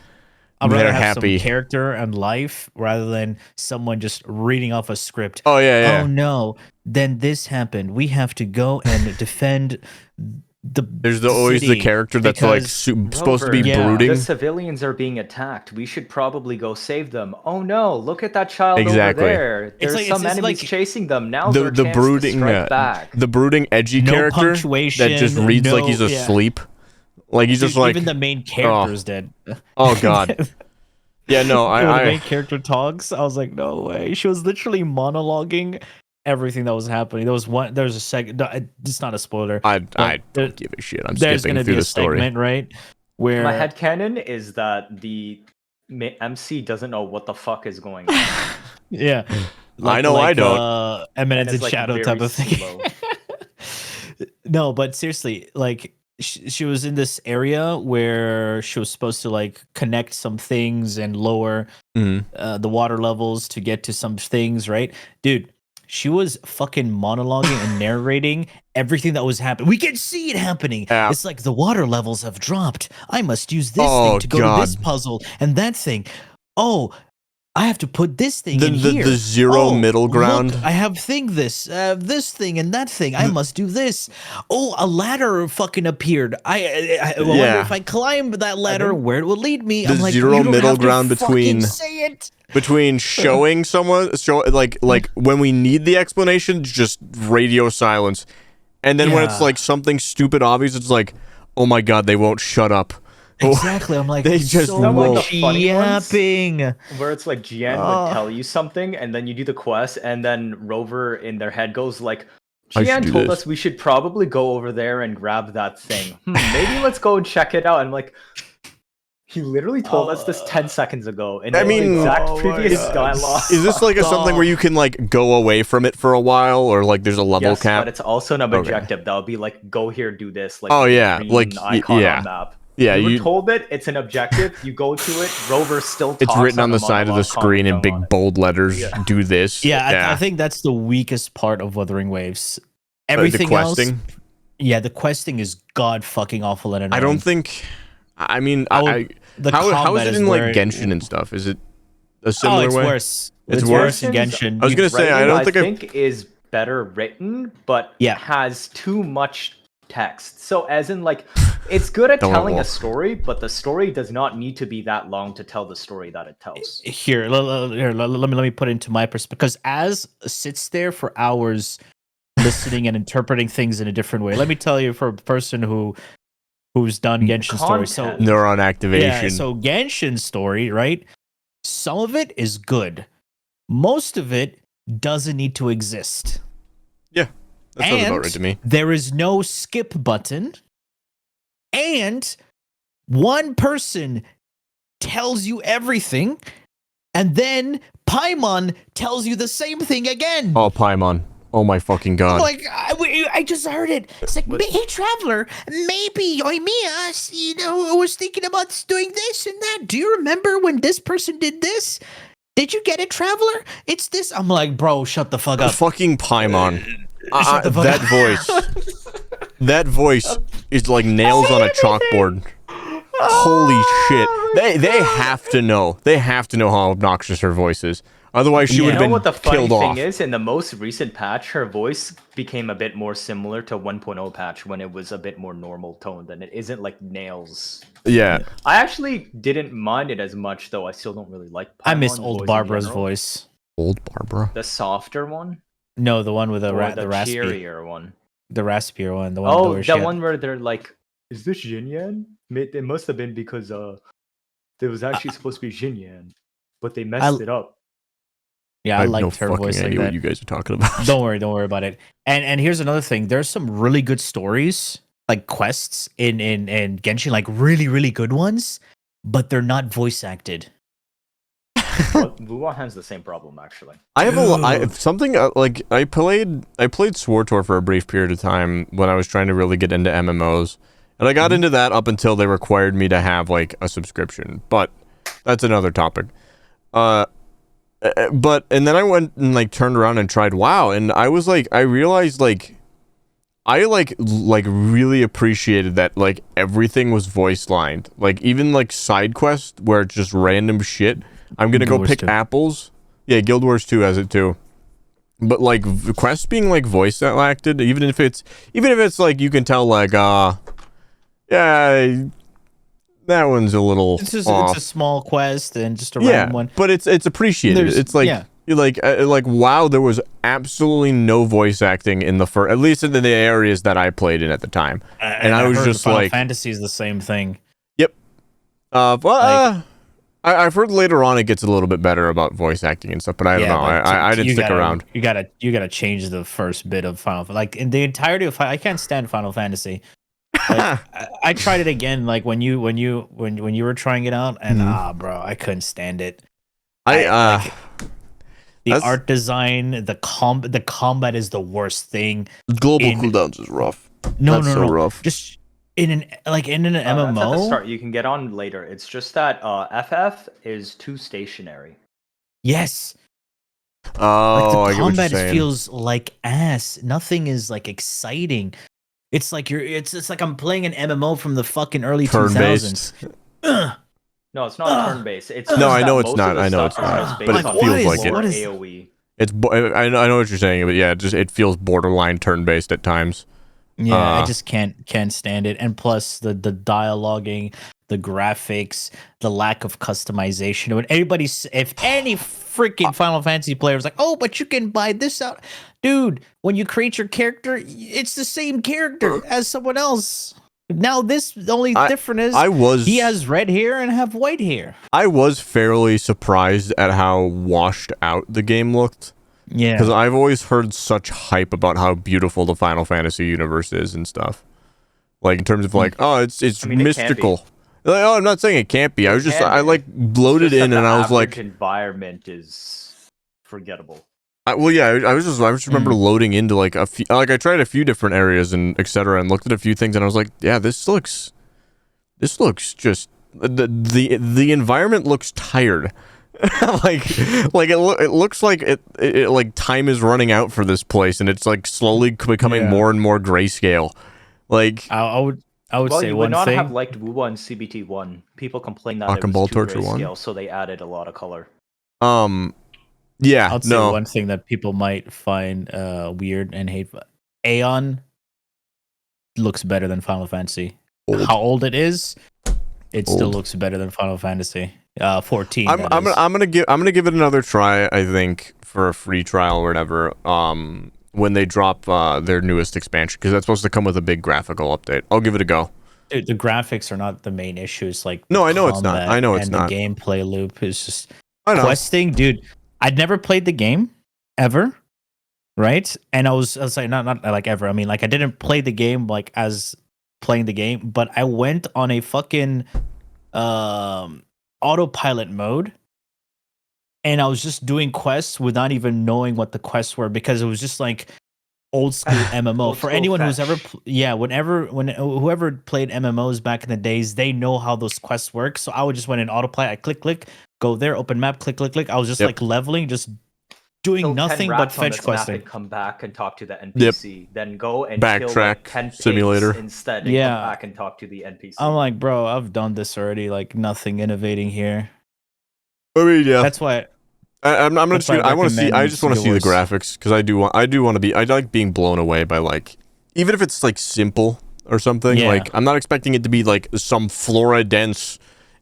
I'd rather They're have happy. some character and life rather than someone just reading off a script. Oh yeah. Oh no, then this happened. We have to go and defend the. There's always the character that's like supposed to be brooding. The civilians are being attacked. We should probably go save them. Oh no, look at that child Exactly. over there. There's some enemies chasing them. Now the brooding, back. The brooding edgy character that just reads like he's asleep. Like he's just like even the main character is dead. Oh god. Yeah, no, the main character talks. I was like, no way. She was literally monologuing everything that was happening. There's a second. It's not a spoiler. I don't give a shit. I'm there's skipping gonna through be a the story. segment, right? Where my headcanon is that the MC doesn't know what the fuck is going on. Yeah, I know I don't. Eminence and like Shadow type of thing. No, but seriously, like she was in this area where she was supposed to like connect some things and lower the water levels to get to some things, right? Dude, she was fucking monologuing and narrating everything that was happening. We can see it happening. Yeah. It's like the water levels have dropped. I must use this thing to go to this puzzle and that thing. Oh, I have to put this thing in here. The zero middle ground. Look, I have this thing and that thing. I must do this. Oh, a ladder fucking appeared. I wonder if I climb that ladder, where it will lead me. I'm like, zero you don't middle have to ground between say it. Between showing someone like when we need the explanation, just radio silence, and then when it's like something stupid obvious, it's like, oh my god, they won't shut up. Exactly. I'm like, they just won't. Yapping. Where it's like Jian would tell you something, and then you do the quest, and then Rover in their head goes like, Jian told us we should probably go over there and grab that thing. Maybe let's go and check it out. And I'm like, he literally told us this 10 seconds ago. And the exact previous dialogue. Is this like something where you can like go away from it for a while, or like there's a level cap? But it's also an objective. That'll be like, go here, do this. Like, like icon on map. Yeah, you were told it. It's an objective. You go to it. Rover still talks. It's written on the side of the screen in big bold letters. Yeah. Do this. Yeah, I think that's the weakest part of Wuthering Waves. Everything the questing? else. Yeah, the questing is god fucking awful and annoying. I don't think. I mean, how is it in like Genshin and stuff? Is it a similar way? Worse. It's worse in Genshin. I was gonna say I think is better written, but has too much text. So as in like it's good at telling a story, but the story does not need to be that long to tell the story that it tells. Here, let me put it into my perspective, because Az sits there for hours listening and interpreting things in a different way. Let me tell you, for a person who's done Genshin story, so neuron activation. Yeah, so Genshin story, right? Some of it is good. Most of it doesn't need to exist. Yeah, that sounds about right to me. There is no skip button. And one person tells you everything, and then Paimon tells you the same thing again. Oh, Paimon. Oh my fucking god. Like, I just heard it. It's like, hey, Traveler, maybe Oimiya, I was thinking about doing this and that. Do you remember when this person did this? Did you get it, Traveler? It's this. I'm like, bro, shut the fuck up. Fucking Paimon. That voice. That voice is like nails on a chalkboard. Holy shit. They have to know. They have to know how obnoxious her voice is. Otherwise, she would have been killed off. You know what the funny thing is? In the most recent patch, her voice became a bit more similar to 1.0 patch when it was a bit more normal toned, and it isn't like nails. Yeah. I actually didn't mind it as much, though. I still don't really like Paimon's I miss old Barbara's voice. Old Barbara? The softer one? No, the one with the raspy. Cheerier one. The raspier one. The one that one where they're like, is this Xinyan? It must have been because there was actually supposed to be Xinyan, but they messed it up. Yeah, I liked her voice like that. What you guys are talking about. Don't worry about it. And here's another thing. There's some really good stories, like quests in Genshin, like really, really good ones, but they're not voice acted. Wuhan has the same problem, actually. I have I played SWTOR for a brief period of time when I was trying to really get into MMOs, and I got into that up until they required me to have like a subscription, but that's another topic. And then I went and like turned around and tried WoW, and I realized I really appreciated that like everything was voice lined, like even like side quests where it's just random shit. I'm gonna go pick apples. Yeah, Guild Wars 2 has it too. But like quests being like voice acted, even if it's like you can tell like yeah, that one's a little off. It's a small quest and just a random one. But it's appreciated. It's like like wow, there was absolutely no voice acting in the first, at least in the areas that I played in at the time. And I was just Final like, Fantasy is the same thing. Yep. I've heard later on it gets a little bit better about voice acting and stuff, but I don't know. I didn't stick around. You gotta change the first bit of Final, like in the entirety of. I can't stand Final Fantasy. Like, I tried it again, like when you were trying it out, and bro, I couldn't stand it. The art design, the combat is the worst thing. Global cooldowns is rough. No, rough. Just in an MMO. That's at the start. You can get on later. It's just that FF is too stationary. Yes. Oh, like the combat feels like ass. Nothing is like exciting. It's like it's like I'm playing an MMO from the fucking early 2000s. No, it's not turn-based. I know it's not. But it feels like it. What is AoE? I know what you're saying, but yeah, it feels borderline turn-based at times. Yeah, I just can't stand it. And plus the dialoguing, the graphics, the lack of customization. When if any freaking Final Fantasy player was like, oh, but you can buy this out. Dude, when you create your character, it's the same character as someone else. Now the only difference is he has red hair and have white hair. I was fairly surprised at how washed out the game looked. Yeah, because I've always heard such hype about how beautiful the Final Fantasy universe is and stuff. Like in terms of like, oh, it's mystical. Like, oh, I'm not saying it can't be. I like loaded in and I was like, environment is forgettable. I just remember loading into like a few, like I tried a few different areas and etc. and looked at a few things and I was like, yeah, this looks this looks just the environment looks tired. It looks like it like time is running out for this place, and it's like slowly becoming more and more grayscale. Like I would say you one would not thing. have liked Wuwa and CBT1. People complained that Rock it and was Ball too Torture grayscale, 1? so they added a lot of color. Yeah, I'd say one thing that people might find weird and hateful. Aeon looks better than Final Fantasy. How old it is, it still looks better than Final Fantasy 14. I'm gonna give it another try. I think for a free trial or whatever. When they drop their newest expansion, because that's supposed to come with a big graphical update. I'll give it a go. Dude, the graphics are not the main issue. It's like no, I know it's not. I know it's not. The gameplay loop is just I know. questing, dude. I'd never played the game ever, right? And I was like, not like ever. I mean, like I didn't play the game like as playing the game, but I went on a fucking autopilot mode, and I was just doing quests without even knowing what the quests were, because it was just like old school MMO. For anyone who's ever whoever played MMOs back in the days, they know how those quests work. So I would just went in autopilot, I click, go there, open map, click. I was just like leveling, just doing nothing but fetch questing. Come back and talk to the NPC, then go and backtrack kill like 10 simulator instead, and come back and talk to the NPC. I'm like, bro, I've done this already. Like nothing innovating here. I mean, yeah. That's why. I'm gonna. I want to see. I just want to see the graphics, because I do want to be. I like being blown away by, like, even if it's like simple or something. Yeah. Like, I'm not expecting it to be like some flora dense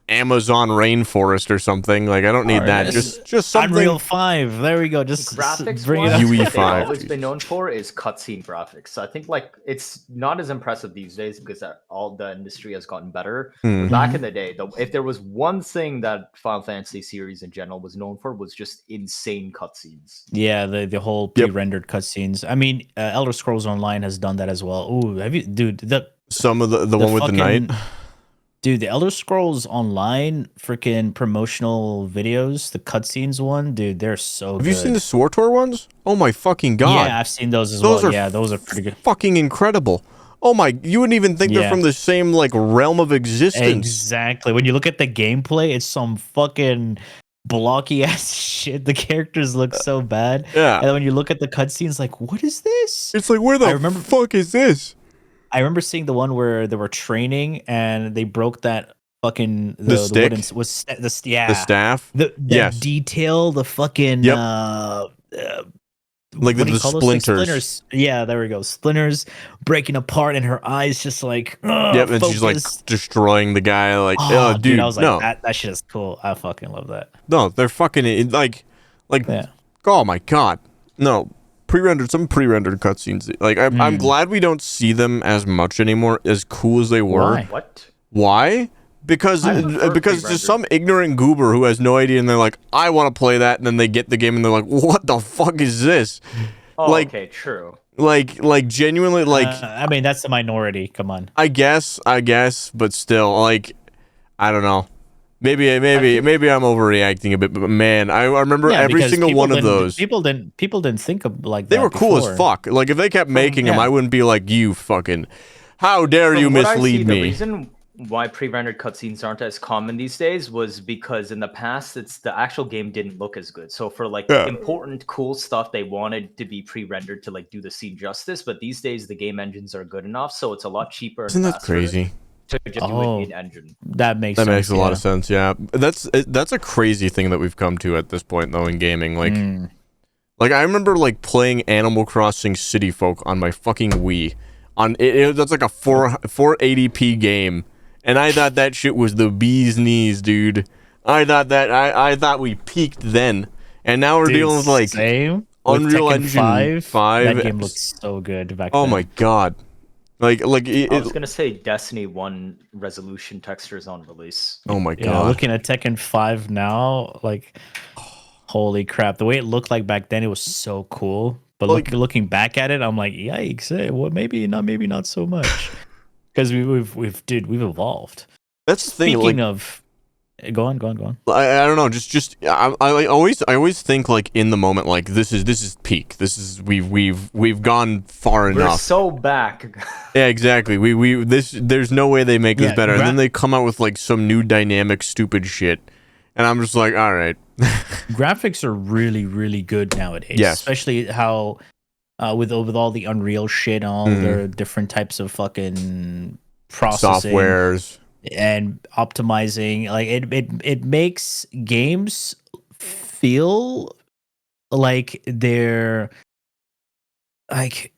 Amazon rainforest or something. Like, I don't need that. Just something. Unreal 5. There we go. Just graphics bring it wise, up. UE5. what they've always been known for is cutscene graphics. So I think like it's not as impressive these days because all the industry has gotten better. But back in the day, if there was one thing that Final Fantasy series in general was known for, was just insane cutscenes. Yeah, the whole pre-rendered cutscenes. I mean, Elder Scrolls Online has done that as well. Ooh, have you, dude? Some of the one with the knight. Dude, the Elder Scrolls Online freaking promotional videos, the cutscenes one, dude, they're so good. Have you seen the SWTOR ones? Oh my fucking god. Yeah, I've seen those as well. Yeah, those are pretty good. Fucking incredible. Oh my, you wouldn't even think they're from the same like realm of existence. Exactly. When you look at the gameplay, it's some fucking blocky ass shit. The characters look so bad. Yeah. And then when you look at the cutscenes, like, what is this? It's like, where the fuck is this? I remember seeing the one where they were training and they broke that fucking the stick? the staff. The detail, the fucking like the splinters. Yeah, there we go. Splinters breaking apart, and her eyes just like and she's like destroying the guy. Like, oh, dude, I was like, that shit is cool. I fucking love that. No, they're fucking like, oh my god, no. Some pre-rendered cutscenes. Like, I'm glad we don't see them as much anymore, as cool as they were. Why? What? Why? Because there's some ignorant goober who has no idea, and they're like, I want to play that, and then they get the game, and they're like, what the fuck is this? Oh, like, okay, true. Like genuinely, like. I mean, that's the minority. Come on. I guess, but still, like, I don't know. Maybe I'm overreacting a bit, but man, I remember every single one of those. People didn't think of like they that were cool before. as fuck. Like, if they kept making them, I wouldn't be like, you fucking, how dare you mislead me? The reason why pre-rendered cutscenes aren't as common these days was because in the past, the actual game didn't look as good. So for like important, cool stuff, they wanted to be pre-rendered to like do the scene justice. But these days, the game engines are good enough, so it's a lot cheaper. Isn't that crazy? To just do it in engine. That makes a lot of sense. Yeah, that's a crazy thing that we've come to at this point, though, in gaming. Like I remember like playing Animal Crossing City Folk on my fucking Wii. That's like a 480p game, and I thought that shit was the bee's knees, dude. I thought we peaked then, and now we're dealing with like Unreal Engine 5. That game looks so good back then. then. Oh my god. Like I was gonna say Destiny 1 resolution textures on release. Oh my god! Yeah, looking at Tekken 5 now, like, holy crap! The way it looked like back then, it was so cool. But looking back at it, I'm like, yikes! Well, maybe not so much, because we've evolved. That's the thing. Speaking of Go on. I don't know. I always think like in the moment, like this is peak. This is we've gone far enough. We're so back. Yeah, exactly. There's no way they make this better. And then they come out with like some new dynamic stupid shit. And I'm just like, all right. Graphics are really, really good nowadays. Yes. Especially how with all the Unreal shit, all the different types of fucking processing softwares and optimizing. Like it makes games feel like they're like,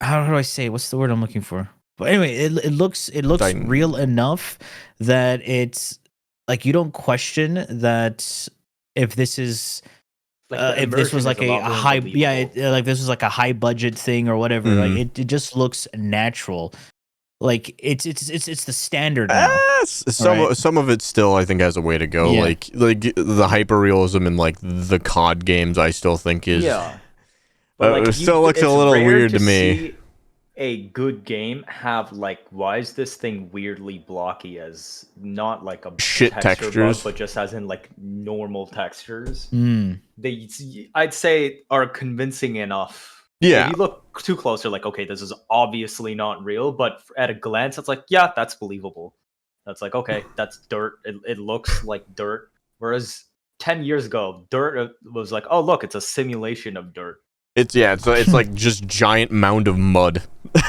how do I say? What's the word I'm looking for? But anyway, it looks real enough that it's like you don't question that if this is if this was like a high like this was like a high budget thing or whatever. Like it just looks natural. Like it's the standard now. Some of it still I think has a way to go. Like the hyperrealism in like the COD games I still think is but it still looks a little weird to me. A good game have like, why is this thing weirdly blocky as not like a shit textures bug, but just as in like normal textures? They I'd say are convincing enough. Yeah, if you look too close, you're like, okay, this is obviously not real, but at a glance it's like, yeah, that's believable. That's like, okay, that's dirt. It looks like dirt. Whereas 10 years ago, dirt was like, oh look, it's a simulation of dirt. It's like just giant mound of mud.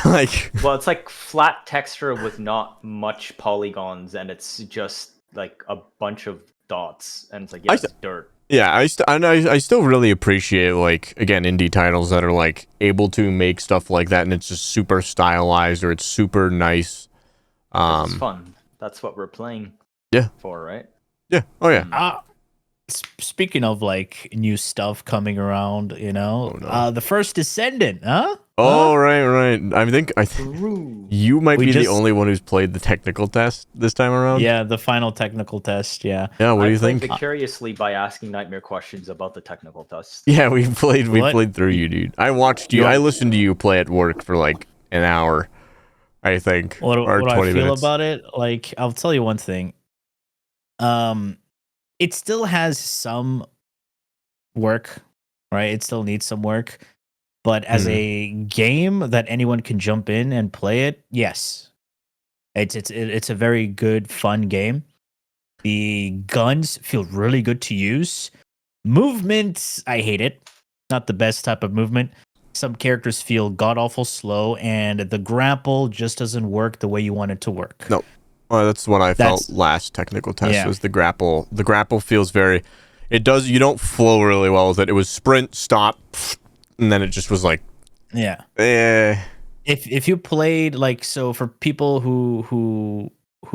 Like, well, it's like flat texture with not much polygons, and it's just like a bunch of dots, and it's like, yeah, it's dirt. Yeah, I still really appreciate, like, again, indie titles that are like able to make stuff like that, and it's just super stylized or it's super nice. It's fun. That's what we're playing. For, right? Yeah. Oh yeah. Speaking of like new stuff coming around, you know, the first Descendant, huh? Oh, right. I think you might be the only one who's played the technical test this time around. Yeah, the final technical test. Yeah. Yeah. What do you think? Vicariously by asking Nightmare questions about the technical test. Yeah, we played through you, dude. I watched you. I listened to you play at work for like an hour, I think. What I feel minutes. About it? Like, I'll tell you one thing. It still has some work, right? It still needs some work. But as a game that anyone can jump in and play it, yes. It's a very good, fun game. The guns feel really good to use. Movement, I hate it. Not the best type of movement. Some characters feel god-awful slow, and the grapple just doesn't work the way you want it to work. No. Well, that's what I felt last technical test was the grapple. The grapple feels very... You don't flow really well with it. It was sprint, stop, and then it just was like... Yeah. If you played, like, so for people who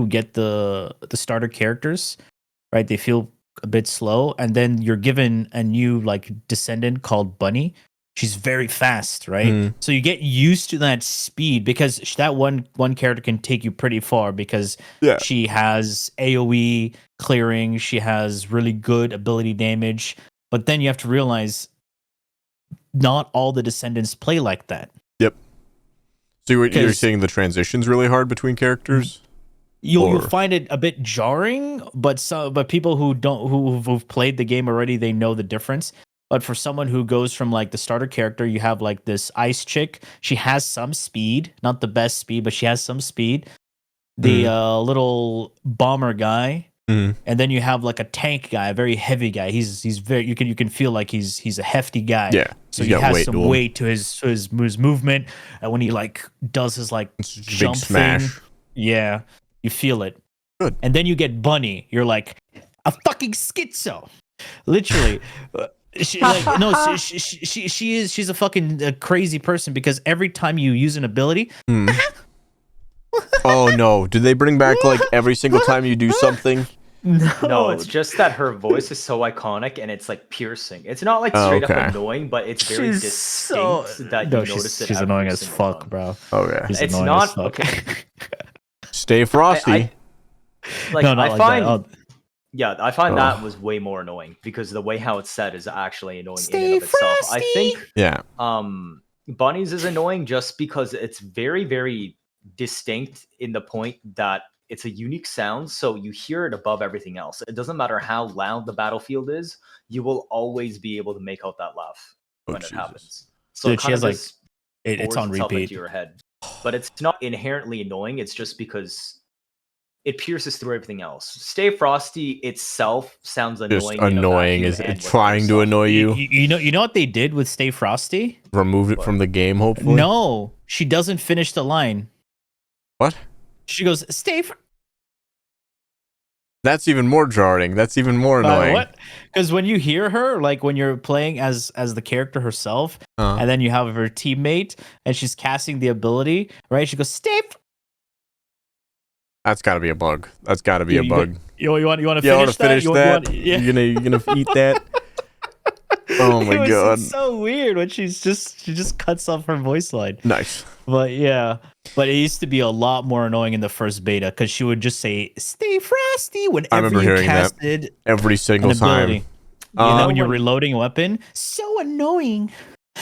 get the starter characters, right, they feel a bit slow, and then you're given a new, like, Descendant called Bunny. She's very fast, right? So you get used to that speed because that one character can take you pretty far because she has AoE clearing, she has really good ability damage, but then you have to realize not all the Descendants play like that. Yep. So you're saying the transition's really hard between characters? You'll find it a bit jarring, but people who've played the game already, they know the difference. But for someone who goes from like the starter character, you have like this ice chick. She has some speed, not the best speed, but she has some speed. The little bomber guy, and then you have like a tank guy, a very heavy guy. He's very you can feel like he's a hefty guy. Yeah, so he has some weight to his movement, and when he like does his like jump thing, yeah, you feel it. Good. And then you get Bunny. You're like a fucking schizo, literally. She's a fucking crazy person because every time you use an ability, oh no, do they bring back like every single time you do something? No, it's just that her voice is so iconic and it's like piercing. It's not like straight up annoying, but it's very distinct that you notice it. She's annoying as fuck, bro. Oh yeah, it's not okay. Stay frosty. I find that was way more annoying because the way how it's said is actually annoying in and of itself. I think Bunny's is annoying just because it's very, very distinct in the point that it's a unique sound, so you hear it above everything else. It doesn't matter how loud the battlefield is, you will always be able to make out that laugh when it happens. So Dude, it kind of like it's on repeat into your head. But it's not inherently annoying. It's just because it pierces through everything else. Stay Frosty itself sounds annoying. Just annoying. Is it trying to annoy you? You know what they did with Stay Frosty? Remove it from the game, hopefully. No, she doesn't finish the line. What? She goes, That's even more jarring. That's even more annoying. What? Because when you hear her, like when you're playing as the character herself, and then you have her teammate, and she's casting the ability, right? She goes, That's got to be a bug. That's got to be a bug. You want to finish that? You're gonna eat that? Oh my god! It's so weird when she just cuts off her voice line. Nice. But yeah, but it used to be a lot more annoying in the first beta because she would just say "Stay Frosty" whenever you casted that every single time. You know, when you're reloading a weapon, so annoying.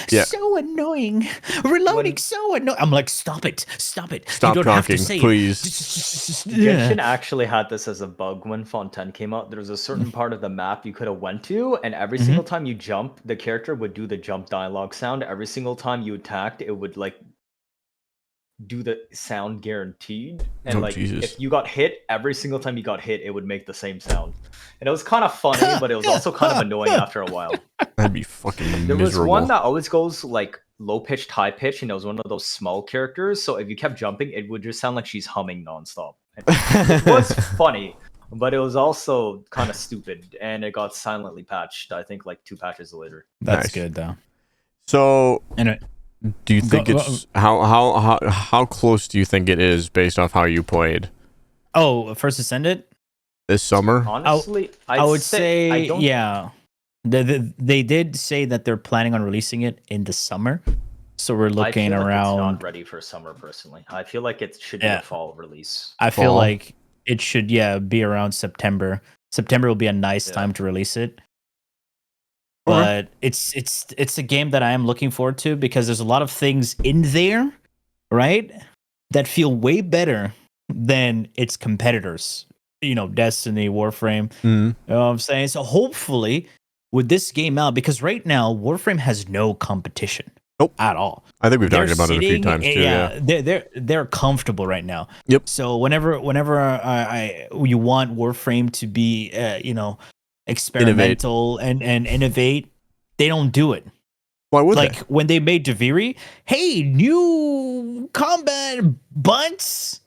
Yeah. So annoying. Reloading so annoying. I'm like, stop it. Stop you don't talking, have to say please. Genshin actually had this as a bug when Fontaine came out. There was a certain part of the map you could have went to, and every single time you jump, the character would do the jump dialogue sound. Every single time you attacked, it would like do the sound guaranteed. And if you got hit, every single time you got hit, it would make the same sound. And it was kind of funny, but it was also kind of annoying after a while. That'd be fucking miserable. There was one that always goes like low pitched, high pitched, and it was one of those small characters. So if you kept jumping, it would just sound like she's humming nonstop. It was funny, but it was also kind of stupid, and it got silently patched. I think like 2 patches later. That's good though. So, do you think how close do you think it is based off how you played? Oh, First Ascendant this summer. Honestly, I would say yeah. They did say that they're planning on releasing it in the summer, so we're looking around. It's not ready for summer, personally. I feel like it should be a fall release. I feel like it should be around September. September will be a nice time to release it. But it's a game that I am looking forward to because there's a lot of things in there, right, that feel way better than its competitors. You know, Destiny, Warframe. You know what I'm saying? So hopefully, with this game out, because right now Warframe has no competition at all. I think we've talked about it a few times too. Yeah, they're comfortable right now. Yep. So whenever you want Warframe to be experimental and innovate, they don't do it. Why would they? When they made Deviri, hey, new combat bunts.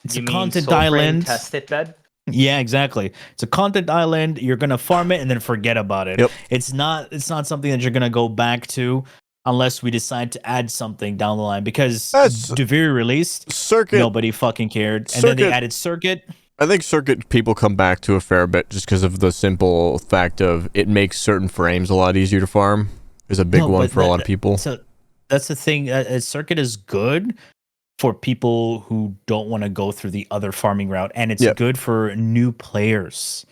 It's a content island. Test it bed. Yeah, exactly. It's a content island. You're gonna farm it and then forget about it. Yep. It's not something that you're gonna go back to unless we decide to add something down the line. Because Deviri released, Circuit, nobody fucking cared, and then they added Circuit. I think Circuit people come back to a fair bit just because of the simple fact of it makes certain frames a lot easier to farm. Is a big one for a lot of people. So that's the thing. Circuit is good for people who don't want to go through the other farming route, and it's good for new players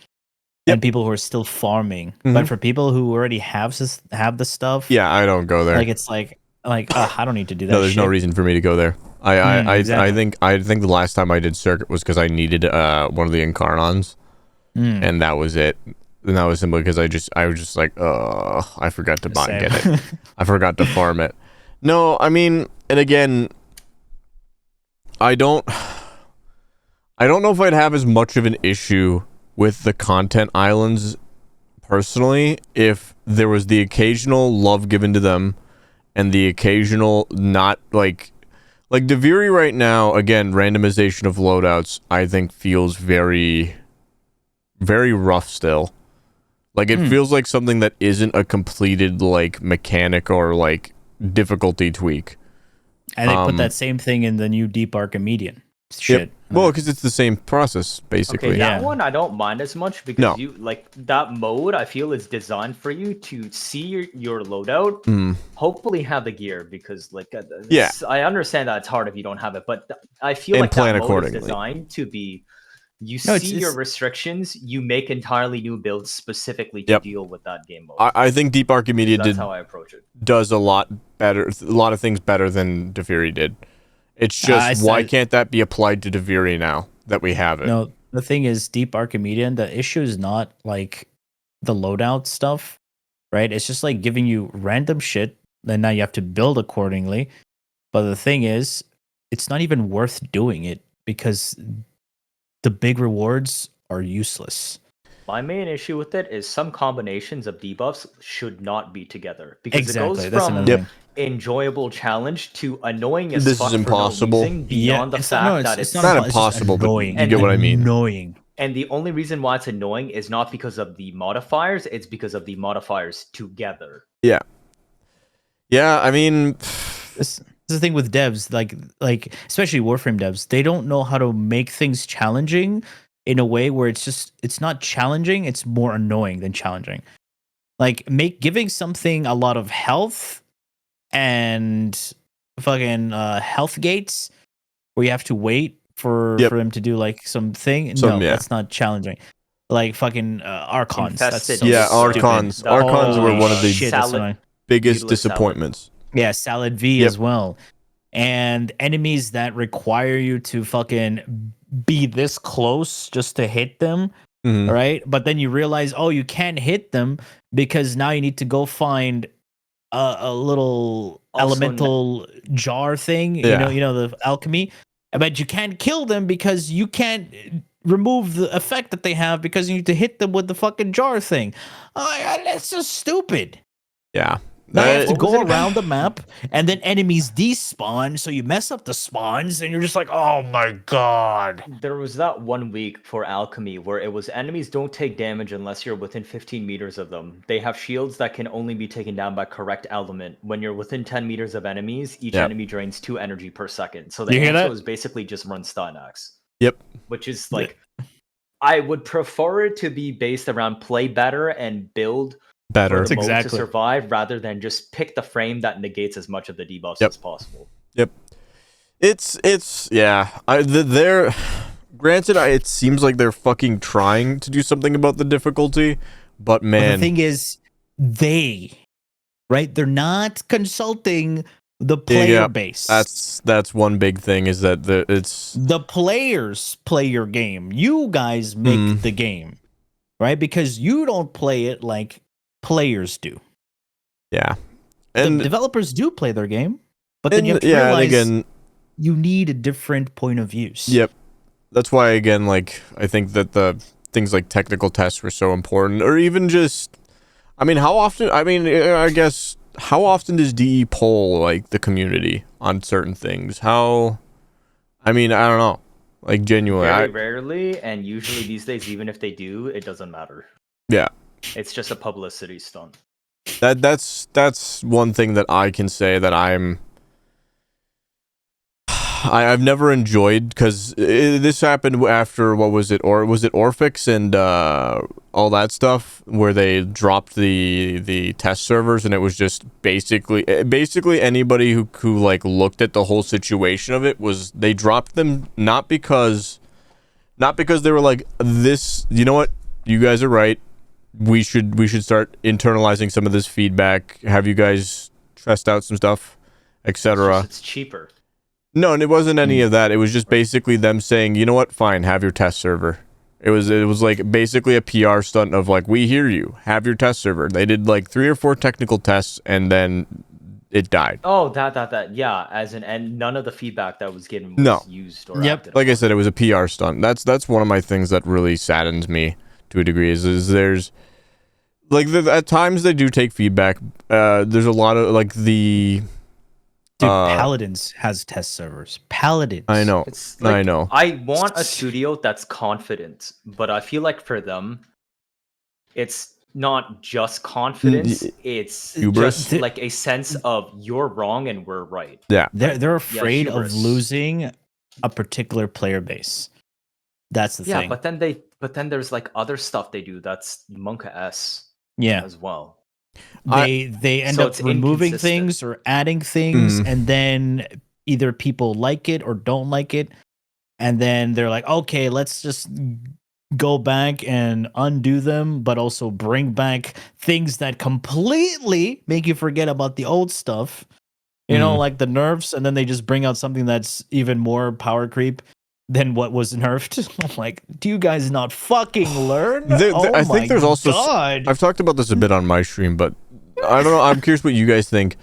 and people who are still farming. But for people who already have the stuff, I don't go there. Like it's like I don't need to do that. No, there's no reason for me to go there. Exactly. I think the last time I did Circuit was because I needed one of the Incarnons, and that was it. And that was simply because I was just like, I forgot to get it. I forgot to farm it. No, I mean, and again, I don't know if I'd have as much of an issue with the content islands personally if there was the occasional love given to them and the occasional not like Deviri right now, again, randomization of loadouts I think feels very, very rough still. Like it feels like something that isn't a completed like mechanic or like difficulty tweak. And they put that same thing in the new Deep Archimedean shit. Yep. Well, because it's the same process, basically. Okay, that one I don't mind as much because you like that mode. I feel is designed for you to see your loadout, hopefully have the gear because like I understand that it's hard if you don't have it, but I feel like that mode is designed to be. You see your restrictions, you make entirely new builds specifically to deal with that game mode. I think Deep Archimedia That's how I approach it. Does a lot better, a lot of things better than Deviri did. It's just why can't that be applied to Deviri now that we have it? No, the thing is, Deep Archimedean, the issue is not like the loadout stuff, right? It's just like giving you random shit, and now you have to build accordingly. But the thing is, it's not even worth doing it because the big rewards are useless. My main issue with it is some combinations of debuffs should not be together because Exactly. it That's goes from another thing. enjoyable challenge to annoying as This fuck is for no impossible. reason, beyond the fact that it's not impossible, but annoying. you get what I mean. Annoying. And the only reason why it's annoying is not because of the modifiers, it's because of the modifiers together. Yeah. Yeah, I mean, This is the thing with devs, like especially Warframe devs, they don't know how to make things challenging in a way where it's not challenging, it's more annoying than challenging. Like giving something a lot of health and fucking health gates where you have to wait for them to do like something. No, that's not challenging. Like fucking Archons. Infested. That's so Archons. stupid. Archons were one of the biggest Useless disappointments. Yeah, Salad V as well. And enemies that require you to fucking be this close just to hit them, right? But then you realize, oh, you can't hit them because now you need to go find a little elemental jar thing, you know, the alchemy. But you can't kill them because you can't remove the effect that they have because you need to hit them with the fucking jar thing. Oh, that's just stupid. Yeah. Now you have to go around the map, and then enemies despawn, so you mess up the spawns, and you're just like, oh my god. There was that 1 week for alchemy where it was enemies don't take damage unless you're within 15 meters of them. They have shields that can only be taken down by correct element. When you're within 10 meters of enemies, each enemy drains 2 energy per second. So the answer is basically just run stun axe. Yep. Which is like, I would prefer it to be based around play better and build better to survive rather than just pick the frame that negates as much of the debuffs as possible. Yep. It's yeah. They're granted. It seems like they're fucking trying to do something about the difficulty, but man, the thing is, they're not consulting the player base. That's one big thing is that the players play your game. You guys make the game, right? Because you don't play it like players do. Yeah. And the developers do play their game, but then you have to realize you need a different point of use. Yep. That's why, again, like, I think that the things like technical tests were so important, or even just, I mean, how often does DE poll, like, the community on certain things? I don't know. Like, genuinely. Very rarely, and usually these days, even if they do, it doesn't matter. Yeah. It's just a publicity stunt. That's one thing that I can say that I've never enjoyed, because this happened after, what was it, or was it Orphix and all that stuff, where they dropped the test servers, and it was just basically anybody who like looked at the whole situation of it was, they dropped them not because they were like, this, you know what, you guys are right, we should start internalizing some of this feedback, have you guys test out some stuff, etc. It's cheaper. No, and it wasn't any of that. It was just basically them saying, you know what, fine, have your test server. It was like basically a PR stunt of like, we hear you, have your test server. They did like 3 or 4 technical tests, and then it died. Oh, that, yeah. And none of the feedback that was given was used or acted Like upon. I said, it was a PR stunt. That's one of my things that really saddens me to a degree. Is there's like at times they do take feedback. There's a lot of like the. Dude, Paladins has test servers. Paladins. I know. I know. I want a studio that's confident, but I feel like for them, it's not just confidence. It's hubris. just like a sense of you're wrong and we're right. Yeah. They're afraid of hubris. losing a particular player base. That's the thing. Yeah, but then there's like other stuff they do that's Monka-S as well. They end up removing things or adding things, and then either people like it or don't like it, and then they're like, okay, let's just go back and undo them, but also bring back things that completely make you forget about the old stuff. You know, like the nerfs, and then they just bring out something that's even more power creep than what was nerfed. I'm like, do you guys not fucking learn? I think there's also God. I've talked about this a bit on my stream, but I don't know. I'm curious what you guys think.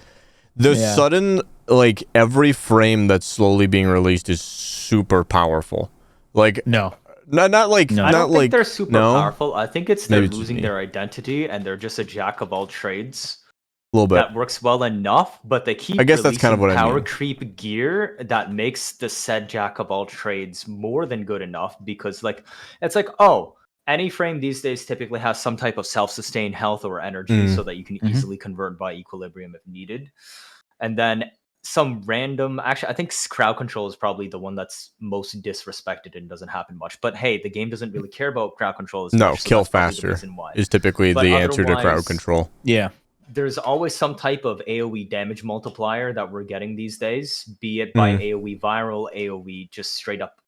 The sudden, like, every frame that's slowly being released is super powerful. Like, no. Not like I not don't like think they're super powerful. I think it's they're Maybe it's losing me. their identity and they're just a jack of all trades. a little bit. That works well enough, but they keep I guess that's kind of what I power mean. creep gear that makes the said jack of all trades more than good enough because like it's like, oh, any frame these days typically has some type of self-sustained health or energy so that you can easily convert by equilibrium if needed. And then some random, actually, I think crowd control is probably the one that's most disrespected and doesn't happen much. But hey, the game doesn't really care about crowd control as much. So kill that's probably the faster reason why. is typically But the answer to crowd otherwise, control. Yeah. There's always some type of AoE damage multiplier that we're getting these days, be it by AoE viral, AoE just straight up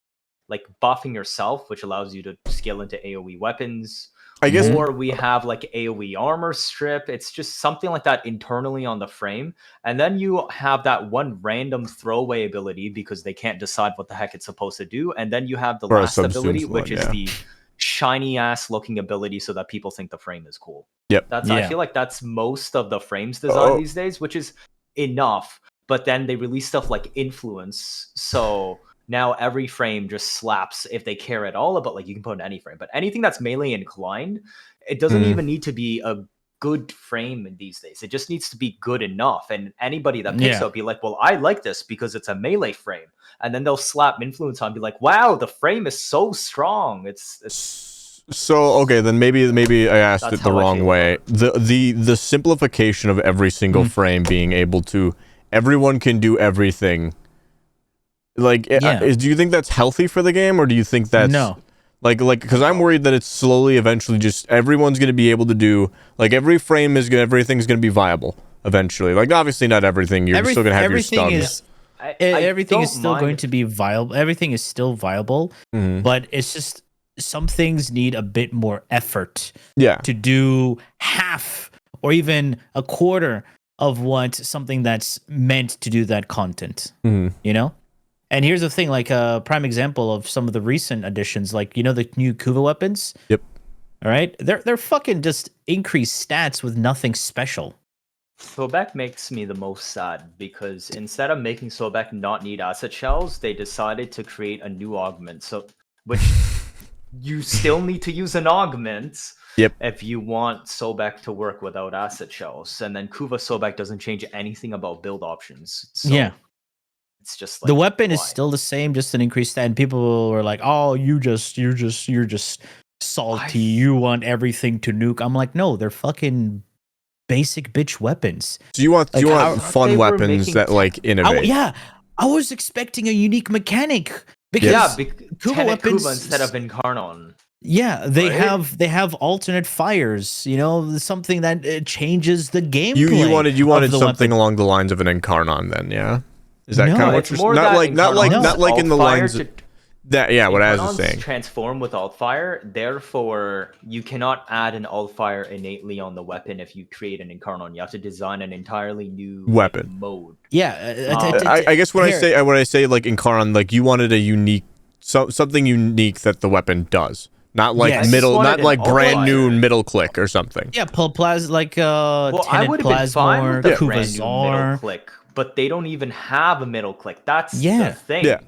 like buffing yourself, which allows you to scale into AoE weapons. I guess, or we have like AoE armor strip. It's just something like that internally on the frame. And then you have that one random throwaway ability because they can't decide what the heck it's supposed to do. And then you have the Or a last ability, subsumes which one, is the shiny ass looking ability so that people think the frame is cool. Yep. I feel like that's most of the frames design these days, which is enough. But then they release stuff like influence. So now every frame just slaps if they care at all about, like, you can put in any frame, but anything that's melee inclined, it doesn't even need to be a good frame in these days. It just needs to be good enough. And anybody that picks up be like, well, I like this because it's a melee frame. And then they'll slap influence on and be like, wow, the frame is so strong. It's so okay, then maybe I asked it the wrong way. The simplification of every single frame being able to, everyone can do everything. Like, do you think that's healthy for the game, or do you think that's like because I'm worried that it's slowly, eventually, just everyone's going to be able to do, like, every frame is everything's going to be viable eventually. Like, obviously not everything. You're still going to have your stuns. Everything is still going to be viable. Everything is still viable, but it's just some things need a bit more effort. To do half or even a quarter of what something that's meant to do that content. You know. And here's the thing, like a prime example of some of the recent additions, like, you know, the new Kuva weapons. Yep. All right, they're fucking just increased stats with nothing special. Sobek makes me the most sad because instead of making Sobek not need asset shells, they decided to create a new augment. So, which you still need to use an augment. If you want Sobek to work without asset shells, and then Kuva Sobek doesn't change anything about build options. So it's just like, the weapon is still the same, just an increased stat. And people were like, "Oh, you're just salty. You want everything to nuke." I'm like, no, they're fucking basic bitch weapons. So you want fun weapons that like innovate? I was expecting a unique mechanic because Kuva weapons instead of Incarnon. Yeah, they have alternate fires. You know, something that changes the gameplay. You wanted something along the lines of an Incarnon, then? Yeah. Is that kind of what you're saying? Not like in the lines of that. Yeah, what I was saying. Transform with alt fire. Therefore, you cannot add an alt fire innately on the weapon if you create an Incarnon. You have to design an entirely new weapon mode. Yeah, I guess when I say like Incarnon, like you wanted a unique something unique that the weapon does. Not like not like brand new middle click or something. Yeah, plasma like I would have been fine with the brand new middle click. But they don't even have a middle click. That's the thing. Yeah.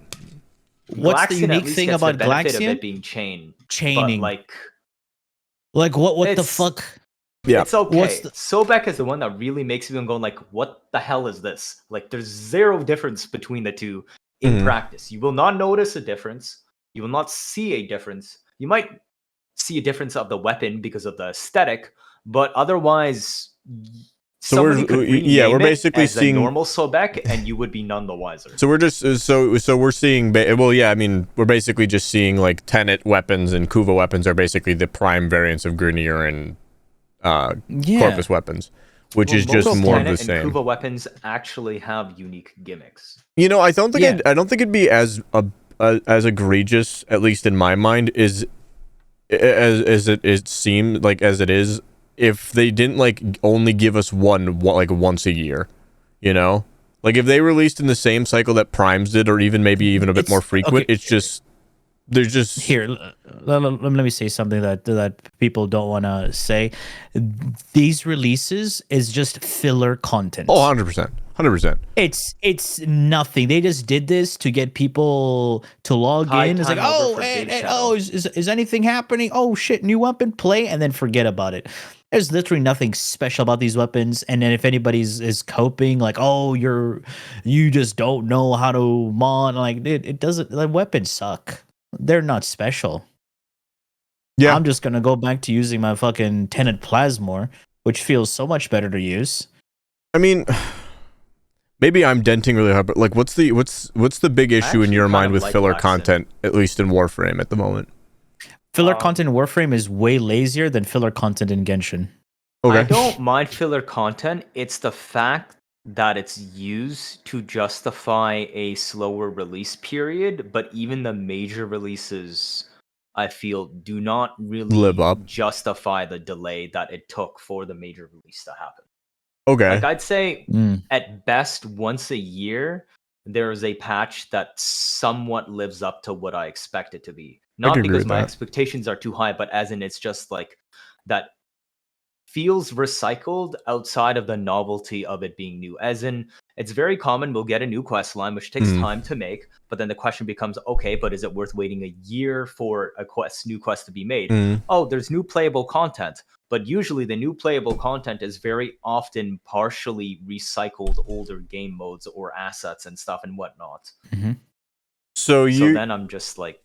What's the unique thing about Glaxian? Of it being chaining. But like what the fuck? Yeah. It's okay. Sobek is the one that really makes me go like, what the hell is this? Like, there's zero difference between the two in practice. You will not notice a difference. You will not see a difference. You might see a difference of the weapon because of the aesthetic, but otherwise, so we're basically seeing normal Sobek, and you would be none the wiser. So we're just so we're seeing I mean, we're basically just seeing like Tenet weapons and Kuva weapons are basically the prime variants of Grineer and Corpus weapons, which is just more of the same. And Kuva weapons actually have unique gimmicks. You know, I don't think it'd be as egregious, at least in my mind, as it seemed like as it is, if they didn't like only give us one like once a year, you know, Like if they released in the same cycle that Primes did, or even maybe even a bit more frequent, it's just there's just here. Let me say something that people don't want to say. These releases is just filler content. Oh, 100%. 100%. It's nothing. They just did this to get people to log in. It's like, is anything happening? Oh shit, new weapon, play, and then forget about it. There's literally nothing special about these weapons. And then if anybody's is coping, like, oh, you just don't know how to mod, like it doesn't. The weapons suck. They're not special. Yeah, I'm just gonna go back to using my fucking Tenet Plasmor, which feels so much better to use. I mean, maybe I'm denting really hard, but like, what's the big issue in your mind with filler content, at least in Warframe at the moment? Filler content in Warframe is way lazier than filler content in Genshin. Okay. I don't mind filler content. It's the fact that it's used to justify a slower release period, but even the major releases, I feel, do not really live up, justify the delay that it took for the major release to happen. Okay. Like I'd say at best once a year, there is a patch that somewhat lives up to what I expect it to be. Not because my expectations are too high, but as in it's just like that feels recycled outside of the novelty of it being new. As in, it's very common we'll get a new quest line, which takes time to make, but then the question becomes, okay, but is it worth waiting a year for a new quest to be made? Oh, there's new playable content. But usually the new playable content is very often partially recycled older game modes or assets and stuff and whatnot. So then I'm just like,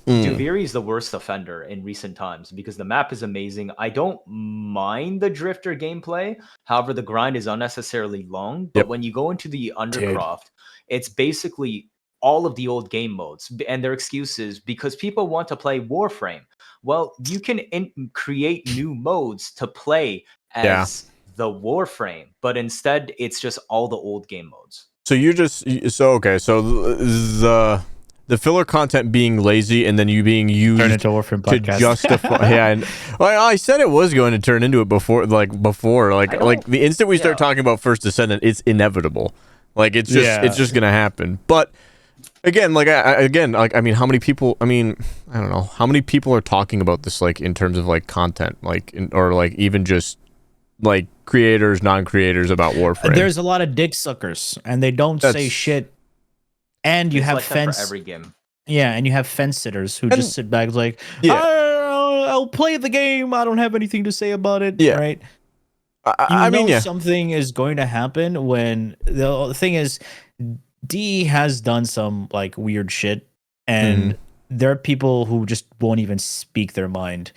Duviri is the worst offender in recent times because the map is amazing. I don't mind the Drifter gameplay. However, the grind is unnecessarily long. But when you go into the Undercroft, it's basically all of the old game modes. And their excuses because people want to play Warframe. Well, you can create new modes to play as the Warframe. But instead, it's just all the old game modes. So the filler content being lazy and then you being used to justify and I said it was going to turn into it before the instant we start talking about First Descendant, it's inevitable. Like it's just gonna happen. But again, I mean, how many people? I mean, I don't know how many people are talking about this, like in terms of like content, or like even just like creators, non-creators about Warframe. There's a lot of dick suckers, and they don't say shit. And you have for every game. Yeah, and you have fence sitters who just sit back like, I'll play the game. I don't have anything to say about it. Yeah. Right. I mean, something is going to happen when the thing is, D has done some like weird shit, and there are people who just won't even speak their mind.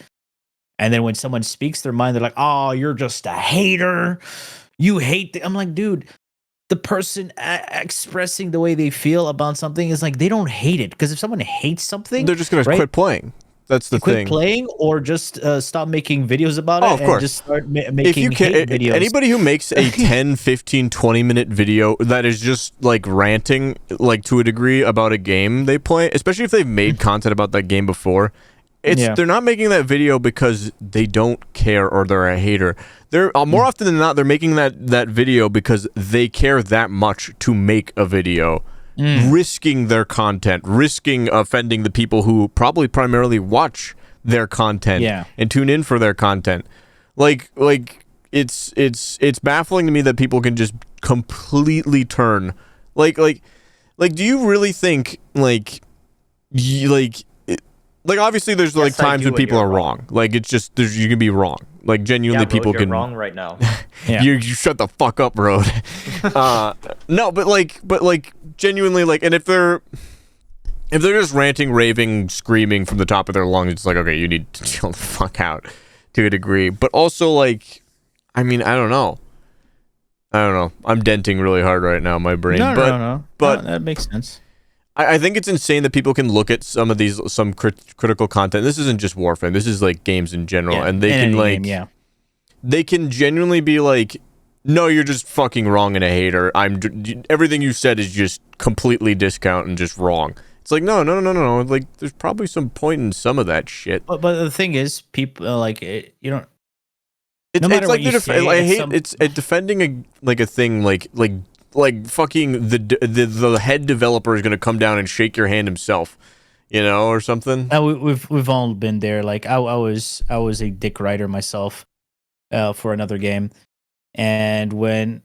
And then when someone speaks their mind, they're like, "Oh, you're just a hater. You hate." I'm like, dude. The person expressing the way they feel about something is like they don't hate it, because if someone hates something, they're just gonna quit playing. That's the thing. Quit playing or just stop making videos about it. Of course. And just start making hate videos. Anybody who makes a 10, 15, 20-minute video that is just like ranting, like to a degree, about a game they play, especially if they've made content about that game before, they're not making that video because they don't care or they're a hater. They're more often than not, they're making that video because they care that much to make a video, risking their content, risking offending the people who probably primarily watch their content and tune in for their content. Like it's baffling to me that people can just completely turn like do you really think like obviously there's like times when people are wrong. Like it's just you can be wrong. Like genuinely people you're wrong right now. you shut the fuck up, Road. No, but like genuinely, like, and if they're just ranting, raving, screaming from the top of their lungs, it's like, okay, you need to chill the fuck out to a degree. But also, like, I mean, I don't know. I'm denting really hard right now, my brain. No, that makes sense. I think it's insane that people can look at some of these critical content. This isn't just Warframe. This is like games in general, and they can like they can genuinely be like, no, you're just fucking wrong and a hater. Everything you said is just completely discount and just wrong. It's like no. Like there's probably some point in some of that shit. But the thing is, people like you know. It's like defending a thing like like fucking the head developer is gonna come down and shake your hand himself, you know, or something. We've all been there. Like I was a dick writer myself for another game, and when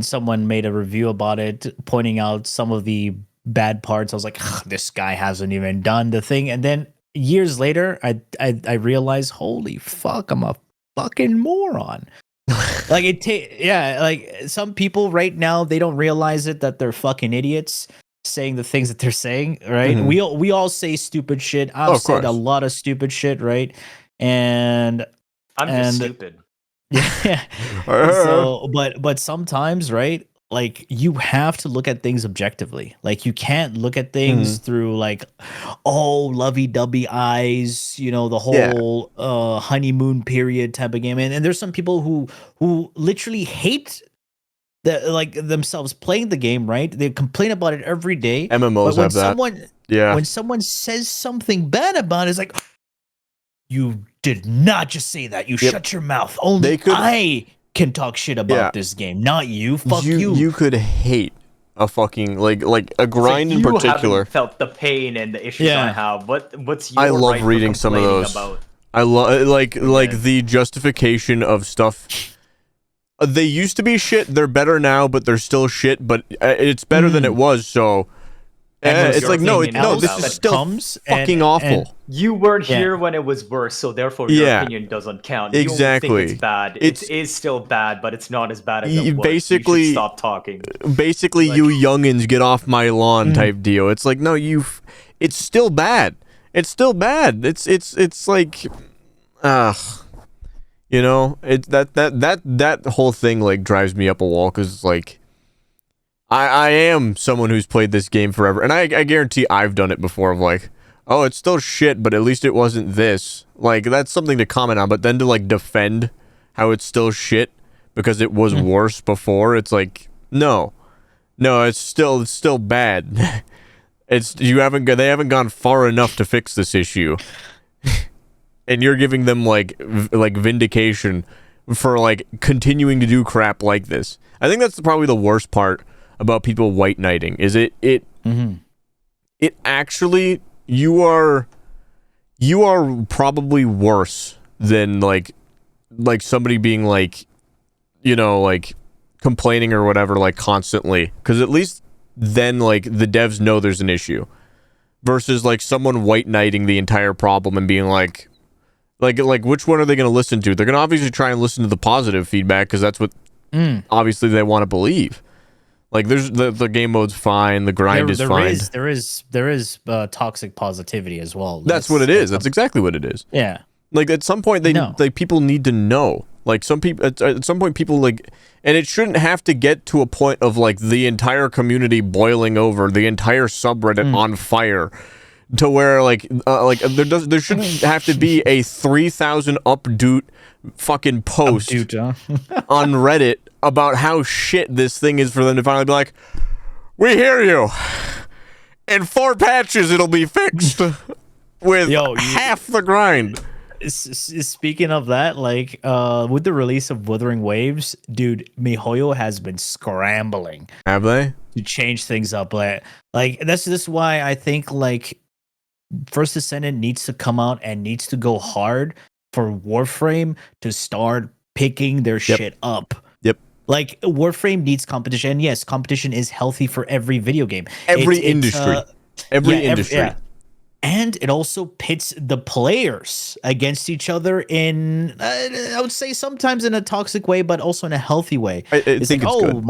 someone made a review about it, pointing out some of the bad parts, I was like, this guy hasn't even done the thing. And then years later, I realized, holy fuck, I'm a fucking moron. Like like some people right now, they don't realize it, that they're fucking idiots saying the things that they're saying, right? We all say stupid shit. I've said a lot of stupid shit, right? And I'm just stupid. Yeah. So, but sometimes, right? Like you have to look at things objectively. Like you can't look at things through like, oh, lovey-dovey eyes, you know, the whole honeymoon period type of game. And there's some people who literally hate like themselves playing the game, right? They complain about it every day. MMOs have that. When someone says something bad about it, it's like, you did not just say that. You shut your mouth. Only I can talk shit about this game, not you. Fuck you. You could hate a fucking like a grind in particular. You haven't felt the pain and the issues I have. What's your I love right reading some of those. About? I love like the justification of stuff. They used to be shit. They're better now, but they're still shit. But it's better than it was. So. It's like no, this is still fucking awful. And you weren't here when it was worse, so therefore your opinion doesn't count. Exactly. You think it's bad. It is still bad, but it's not as bad as it was. Basically, you should stop talking. Basically, like, you youngins get off my lawn type deal. It's like no, it's still bad. It's still bad. It's like, you know, that whole thing like drives me up a wall because it's like. I am someone who's played this game forever, and I guarantee I've done it before of like, oh, it's still shit, but at least it wasn't this. Like, that's something to comment on, but then to, like, defend how it's still shit because it was worse before, it's like, no, it's still bad. They haven't gone far enough to fix this issue. And you're giving them, like vindication for, like, continuing to do crap like this. I think that's probably the worst part about people white knighting is it actually you are probably worse than like somebody being like, you know, like complaining or whatever like constantly, because at least then like the devs know there's an issue versus like someone white knighting the entire problem and being like which one are they going to listen to? They're going to obviously try and listen to the positive feedback because that's what obviously they want to believe. Like there's the game mode's fine, the grind is fine. There is toxic positivity as well. That's what it is. That's exactly what it is. Yeah. Like at some point people need to know. Like at some point people like, and it shouldn't have to get to a point of like the entire community boiling over, the entire subreddit on fire, to where like there shouldn't have to be a 3,000 update fucking post on Reddit about how shit this thing is for them to finally be like, we hear you. In 4 patches it'll be fixed with half the grind. Speaking of that, like with the release of Wuthering Waves, dude, MiHoYo has been scrambling. Have they? To change things up. Like this is why I think like First Descendant needs to come out and needs to go hard for Warframe to start picking their shit up. Yep. Like Warframe needs competition. And yes, competition is healthy for every video game. Every industry. And it also pits the players against each other in, I would say sometimes in a toxic way, but also in a healthy way. It's like, good.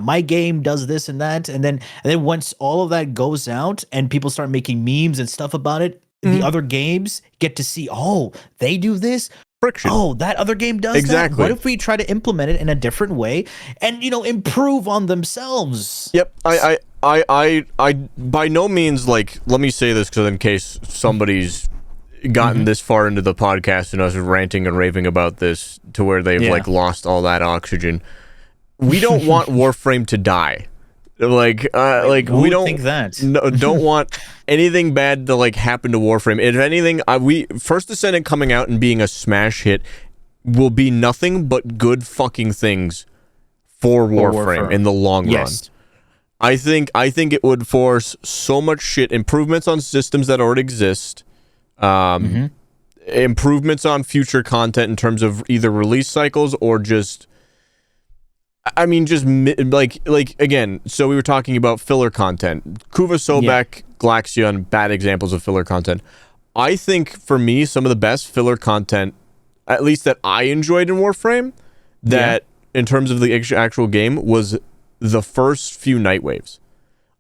My game does this and that. And then once all of that goes out and people start making memes and stuff about it, the other games get to see, oh, they do this. Friction. Oh, that other game does that. What if we try to implement it in a different way and, you know, improve on themselves? Yep. I by no means, like, let me say this because in case somebody's gotten this far into the podcast and us ranting and raving about this to where they've like lost all that oxygen. We don't want Warframe to die. Like we don't think that. Don't want anything bad to like happen to Warframe. If anything, First Descendant coming out and being a smash hit will be nothing but good fucking things for Warframe in the long run. I think it would force so much shit, improvements on systems that already exist, improvements on future content in terms of either release cycles or just, I mean, just like again. So we were talking about filler content. Kuva Sobek, Glaxion, bad examples of filler content. I think for me, some of the best filler content, at least that I enjoyed in Warframe, that in terms of the actual game, was the first few night waves.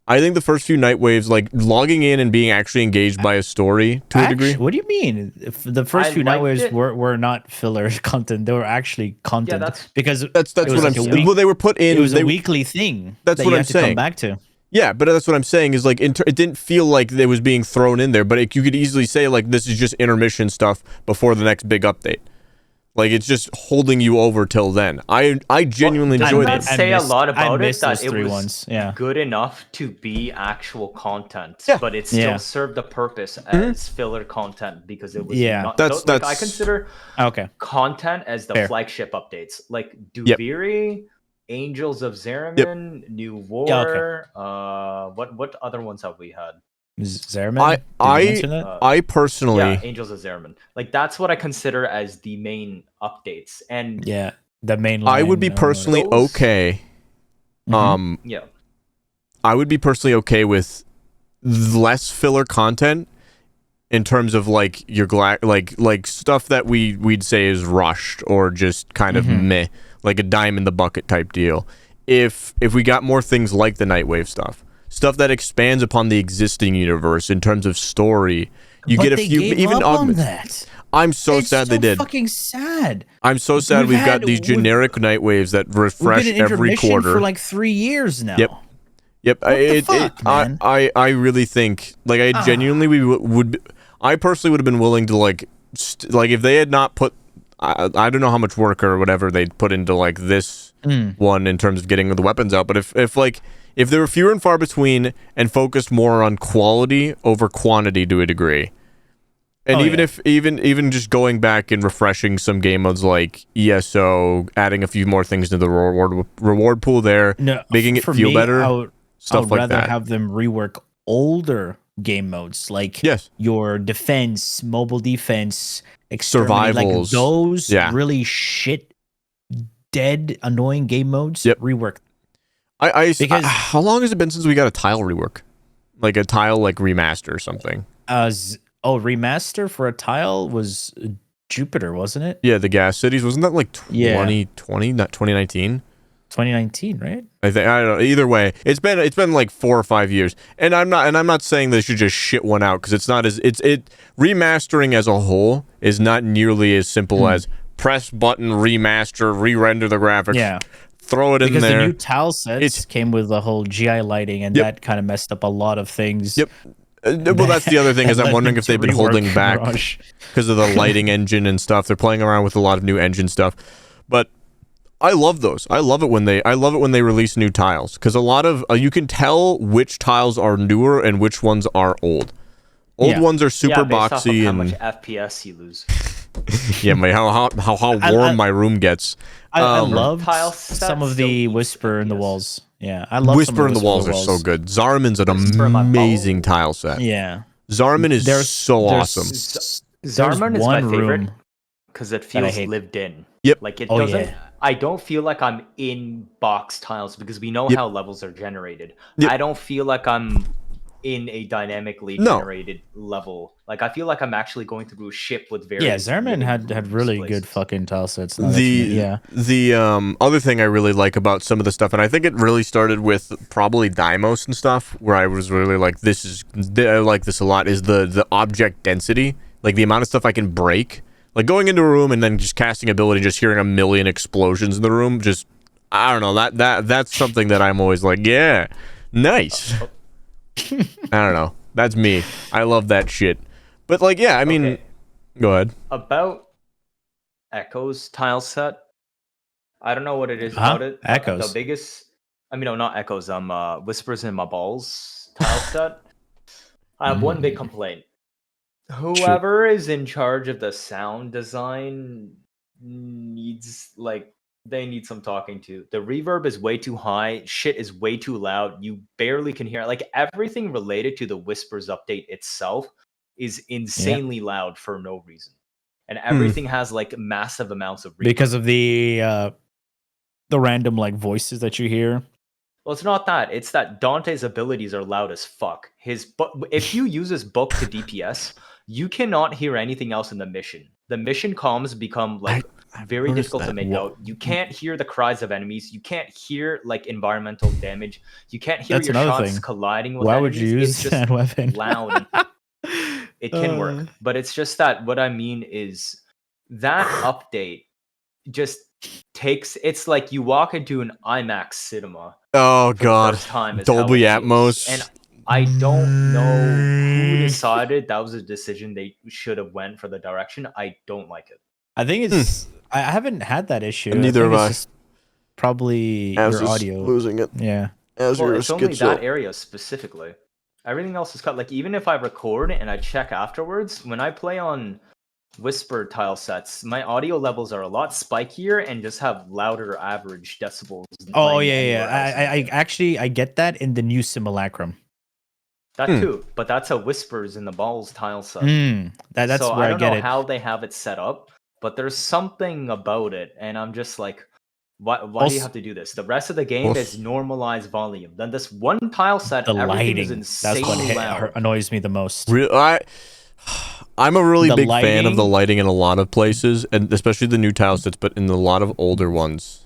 I think the first few night waves, like logging in and being actually engaged by a story to a degree. What do you mean? If the first few night waves were not filler content; they were actually content. Yeah, because that's what I'm saying. Well, they were put in. It was a weekly thing. That's what I'm saying. To come back to. Yeah, but that's what I'm saying is like it didn't feel like it was being thrown in there, but you could easily say like this is just intermission stuff before the next big update. Like it's just holding you over till then. I genuinely enjoyed it. Say a lot about it that it was ones. good enough to be actual content, but it still served a purpose as filler content because it was not, that's I consider content as the flagship updates, like Duviri, Angels of Zariman, New War. What other ones have we had? Zariman? I personally Angels of Zariman. Like that's what I consider as the main updates. And the main line, I would be personally okay. I would be personally okay with less filler content in terms of like your like stuff that we'd say is rushed or just kind of meh, like a dime in the bucket type deal. If we got more things like the Nightwave stuff that expands upon the existing universe in terms of story, you get a few even augments. I'm so sad they did. Fucking sad. I'm so sad we've got these generic Nightwaves that refresh every quarter for like 3 years now. Yep. Man? I really think like I genuinely I personally would have been willing to like if they had not put I don't know how much work or whatever they'd put into like this one in terms of getting the weapons out, but if they were fewer and far between and focused more on quality over quantity to a degree, and even just going back and refreshing some game modes like ESO, adding a few more things to the reward pool there, making it feel better, stuff like that. I'd rather have them rework older game modes like your defense, mobile defense, survivals, like those really shit, dead, annoying game modes. Rework. Because how long has it been since we got a tile rework, like a tile like remaster or something? Remaster for a tile was Jupiter, wasn't it? Yeah, the gas cities, wasn't that like 2020, not 2019? 2019, right? I don't know. Either way, it's been like 4 or 5 years, and I'm not saying they should just shit one out because it's not as remastering as a whole is not nearly as simple as press button remaster, re-render the graphics, throw it in there. Because the new tile sets came with the whole GI lighting, and that kind of messed up a lot of things. Well, that's the other thing is I'm wondering if they've been holding back because of the lighting engine and stuff. They're playing around with a lot of new engine stuff, but I love those. I love it when they release new tiles because a lot of you can tell which tiles are newer and which ones are old. Old ones are super boxy and how much FPS you lose. How warm my room gets. I love some of the whisper in the walls. Yeah, I love Whisper in the Walls are so good. Zariman's an amazing tile set. Yeah, Zariman is so awesome. Zariman is my favorite because it feels lived in. Like it doesn't. I don't feel like I'm in box tiles because we know how levels are generated. I don't feel like I'm in a dynamically generated level. Like I feel like I'm actually going through a ship with various. Zariman had really good fucking tile sets. The other thing I really like about some of the stuff, and I think it really started with probably Deimos and stuff, where I was really like, I like this a lot, is the object density, like the amount of stuff I can break. Like going into a room and then just casting ability, just hearing a million explosions in the room, just I don't know, that's something that I'm always like, yeah, nice. I don't know. That's me. I love that shit. But like, yeah, I mean, go ahead. About Echo's tile set, I don't know what it is about it. Echoes. The biggest, no, not Echoes. Whispers in My Balls tile set. I have one big complaint. Whoever is in charge of the sound design needs like they need some talking to. The reverb is way too high. Shit is way too loud. You barely can hear it. Like everything related to the Whispers update itself is insanely loud for no reason. And everything has like massive amounts of reverb. Because of the random like voices that you hear. Well, it's not that. It's that Dante's abilities are loud as fuck. If you use his book to DPS, you cannot hear anything else in the mission. The mission comms become like very difficult to make out. You can't hear the cries of enemies. You can't hear like environmental damage. You can't hear your shots colliding with Why enemies. would you use that weapon? Loud. It can work, but it's just that what I mean is that update just takes. It's like you walk into an IMAX cinema. Oh god, Dolby Atmos. And I don't know who decided that was a decision they should have went for the direction. I don't like it. I think it's. I haven't had that issue. Neither have I. Probably your audio losing it. Yeah. It's only that area specifically. Everything else is cut. Like even if I record and I check afterwards, when I play on Whisper tile sets, my audio levels are a lot spikier and just have louder average decibels. Oh yeah. I actually get that in the new Simulacrum. That too, but that's a Whispers in the Balls tile set. That's so where I don't know it. how they have it set up, but there's something about it, and I'm just like, why do you have to do this? The rest of the game is normalized volume. Then this one tile set, everything lighting, is insanely loud. Annoys me the most. I'm a really big fan of the lighting in a lot of places, and especially the new tile sets, but in a lot of older ones.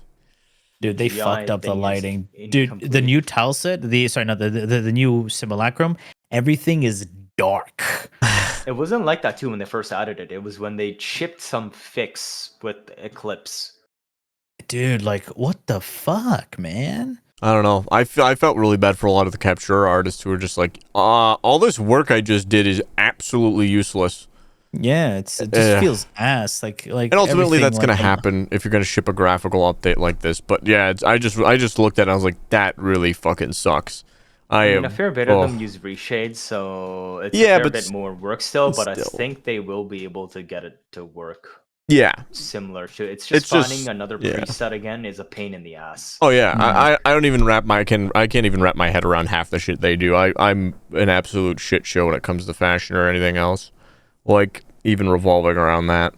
Dude, they fucked up the lighting. Dude, the new tile set, the new Simulacrum, everything is dark. It wasn't like that too when they first added it. It was when they chipped some fix with Eclipse. Dude, like, what the fuck, man? I don't know. I felt really bad for a lot of the capture artists who were just like, all this work I just did is absolutely useless. Yeah, it just feels ass. Like, and ultimately that's gonna happen if you're gonna ship a graphical update like this. But yeah, I just looked at it and I was like, that really fucking sucks. I mean, a fair bit of them use reshades, so it's a fair bit more work still. But I think they will be able to get it to work. Yeah, similar to it's just finding another preset again is a pain in the ass. Oh yeah, I don't even I can't even wrap my head around half the shit they do. I'm an absolute shit show when it comes to fashion or anything else, like even revolving around that.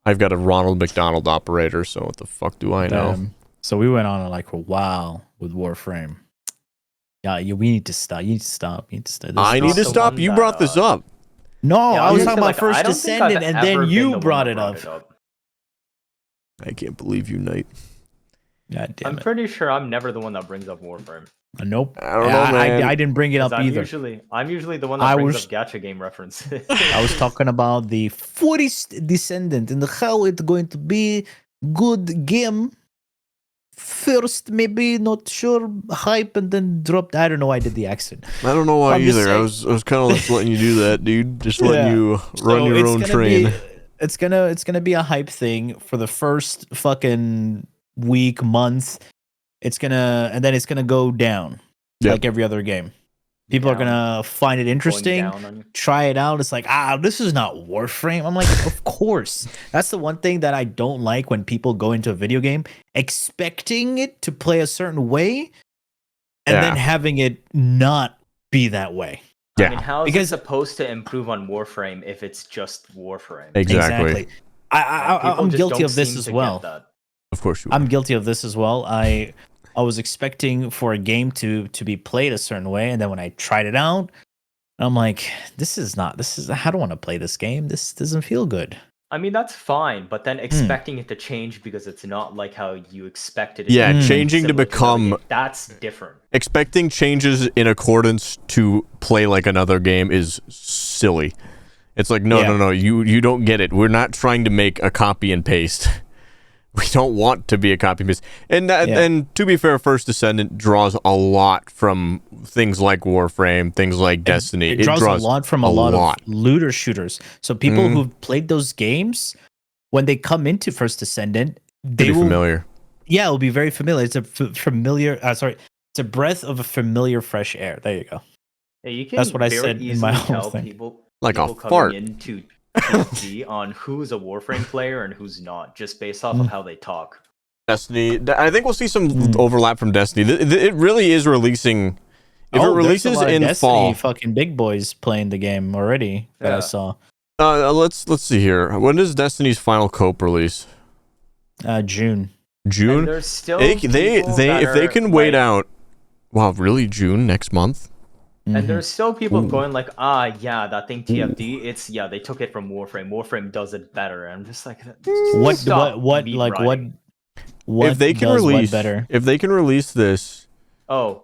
I've got a Ronald McDonald operator, so what the fuck do I know? So we went on like a while with Warframe. Yeah, we need to stop. You need to stop. I need to stop. You brought this up. No, I was talking about First Descendant, and then you brought it up. I can't believe you, Knight. God damn I'm pretty sure I'm never the one that brings up Warframe. Nope. I don't know, man. I didn't bring it up either. I'm usually the one that brings up gacha game references. I was talking about the First Descendant and how it's going to be good game. First, maybe not sure, hype, and then dropped. I don't know why I did the accent. I don't know why either. I was kind of just letting you do that, dude. Just letting you run your own train. It's gonna be a hype thing for the first fucking week, month. And then it's gonna go down like every other game. People are gonna find it interesting, try it out. It's like, this is not Warframe. I'm like, of course. That's the one thing that I don't like when people go into a video game expecting it to play a certain way and then having it not be that way. Yeah. I mean, how is it supposed to improve on Warframe if it's just Warframe? Exactly. I'm guilty of this as well. Of course you are. I'm guilty of this as well. I was expecting for a game to be played a certain way, and then when I tried it out, I'm like, I don't want to play this game. This doesn't feel good. I mean, that's fine, but then expecting it to change because it's not like how you expected it. Yeah, changing to become that's different. Expecting changes in accordance to play like another game is silly. It's like no, you don't get it. We're not trying to make a copy and paste. We don't want to be a copy paste. And to be fair, First Descendant draws a lot from things like Warframe, things like Destiny. It draws a lot from a lot of looter shooters. So people who've played those games, when they come into First Descendant, they will be familiar. Yeah, it'll be very familiar. It's a familiar. It's a breath of a familiar fresh air. There you go. Yeah, you can That's what I said in my whole thing. People like a fart. Into TFT on who's a Warframe player and who's not, just based off of how they talk. Destiny. I think we'll see some overlap from Destiny. It really is releasing. If it releases in Destiny, fall, fucking big boys playing the game already that I saw. Let's see here. When does Destiny's final cope release? June. June. And there's still If they can wait out. Wow, really? June next month? And there's still people going like, yeah, that thing TFD, they took it from Warframe. Warframe does it better. And I'm just like, what if they can does release what better? If they can release this, their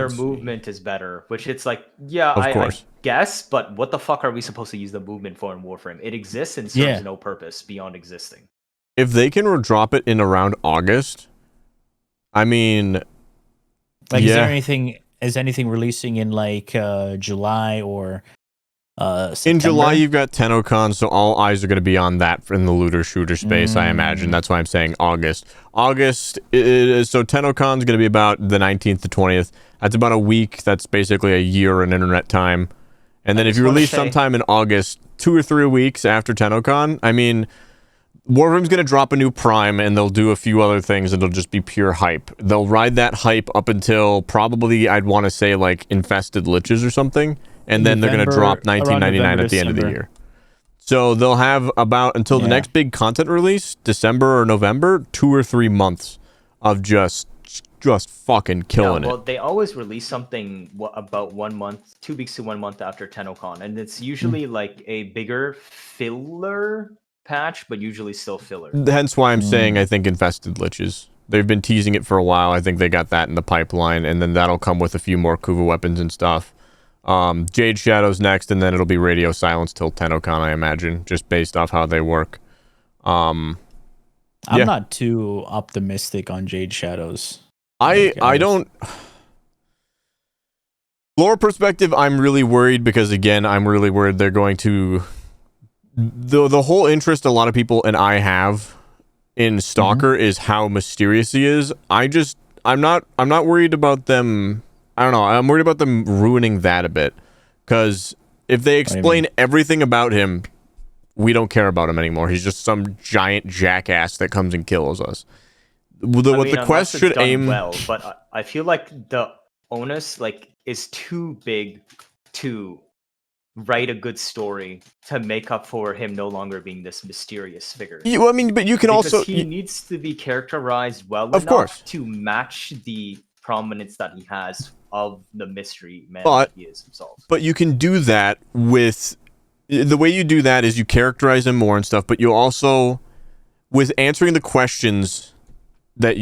movement is better, which it's like, I guess, but what the fuck are we supposed to use the movement for in Warframe? It exists and serves no purpose beyond existing. If they can drop it in around August, I mean, is anything releasing in like July or September? In July you've got TennoCon, so all eyes are going to be on that in the looter shooter space, I imagine. That's why I'm saying August. So TennoCon is going to be about the 19th to 20th. That's about a week. That's basically a year in internet time. And then if you release sometime in August, 2 or 3 weeks after TennoCon, I mean, Warframe's going to drop a new Prime, and they'll do a few other things, and it'll just be pure hype. They'll ride that hype up until probably, I'd want to say, like, Infested Liches or something, and then they're going to drop $19.99 at the end of the year. So they'll have about, until the next big content release, December or November, 2 or 3 months of just fucking killing it. Well, they always release something about 1 month, 2 weeks to 1 month after TennoCon, and it's usually like a bigger filler patch, but usually still filler. Hence why I'm saying I think Infested Liches. They've been teasing it for a while. I think they got that in the pipeline, and then that'll come with a few more Kuva weapons and stuff. Jade Shadow's next, and then it'll be Radio Silence till TennoCon, I imagine, just based off how they work. I'm not too optimistic on Jade Shadows. I don't... Lore perspective, I'm really worried because, again, I'm really worried they're going to... The whole interest a lot of people and I have in Stalker is how mysterious he is. I'm not worried about them. I don't know. I'm worried about them ruining that a bit, because if they explain everything about him, we don't care about him anymore. He's just some giant jackass that comes and kills us. The quest should aim well, but I feel like the onus is too big to write a good story to make up for him no longer being this mysterious figure. But you can also... He needs to be characterized well enough to match the prominence that he has of the mystery man that he is himself. But you can do that with... The way you do that is you characterize him more and stuff, but you also... With answering the questions with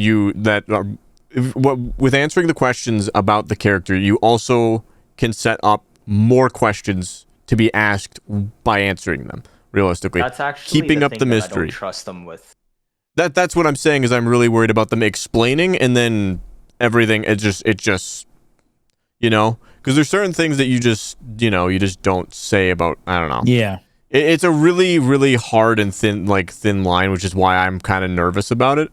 answering the questions about the character, you also can set up more questions to be asked by answering them, realistically. That's actually keeping up the mystery. I don't trust them with. That's what I'm saying, is I'm really worried about them explaining and then everything, it just because there's certain things that you just don't say about, I don't know. Yeah. It's a really, really hard and thin line, which is why I'm kind of nervous about it.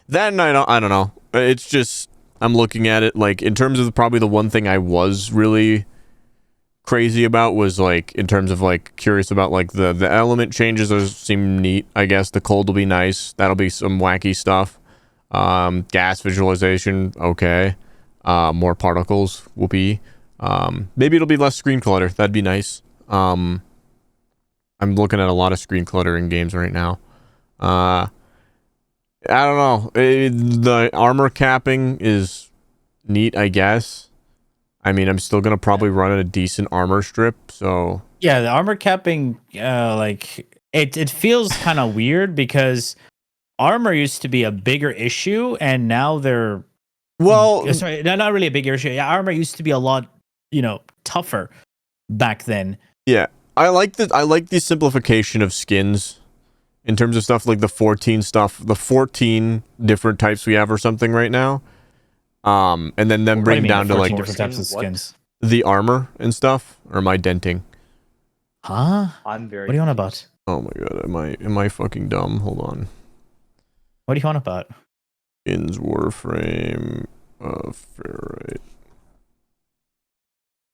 That and I don't know. It's just, I'm looking at it, in terms of probably the one thing I was really crazy about was in terms of curious about the element changes. Those seem neat. I guess the cold will be nice. That'll be some wacky stuff. Gas visualization, okay. More particles, whoopee. Maybe it'll be less screen clutter. That'd be nice. I'm looking at a lot of screen clutter in games right now. I don't know. The armor capping is neat, I guess. I mean, I'm still gonna probably run a decent armor strip, so... Yeah, the armor capping, it feels kind of weird, because armor used to be a bigger issue, and now they're... Well... Sorry, not really a bigger issue. Yeah, armor used to be a lot, tougher back then. Yeah, I like the simplification of skins in terms of stuff like the 14 stuff, the 14 different types we have or something right now. And then them bring down to different types of skins. The armor and stuff, or am I denting? Huh? I'm very... What are you on about? Oh my god, am I fucking dumb? Hold on. What are you on about? Skins, Warframe, Ferrite.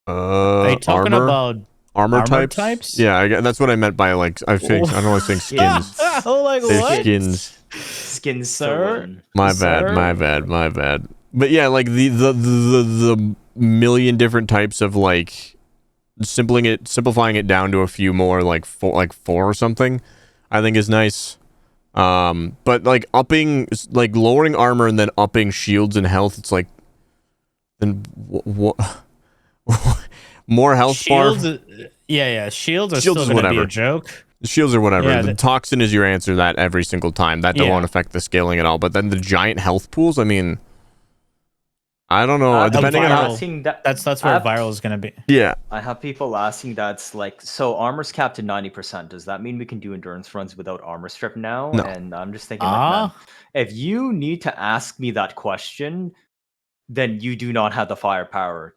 Are you talking armor? about Armor types? Yeah, that's what I meant by like. I don't know. I was saying skins. Oh, like what? Skins. Skins, sir. My bad. But yeah, like the million different types of like simplifying it down to a few more, like four or something, I think is nice. But like lowering armor and then upping shields and health, it's like, then what? More health Shields, bar. yeah. Shields are Shields still is gonna be whatever. a joke. Shields or whatever. Yeah, the toxin is your answer that every single time. That won't affect the scaling at all. But then the giant health pools, I mean, I don't know. Depending on how... That's where viral is gonna be. Yeah. I have people asking that's like, so armor's capped at 90%. Does that mean we can do endurance runs without armor strip now? No. And I'm just thinking, like, man, if you need to ask me that question, then you do not have the firepower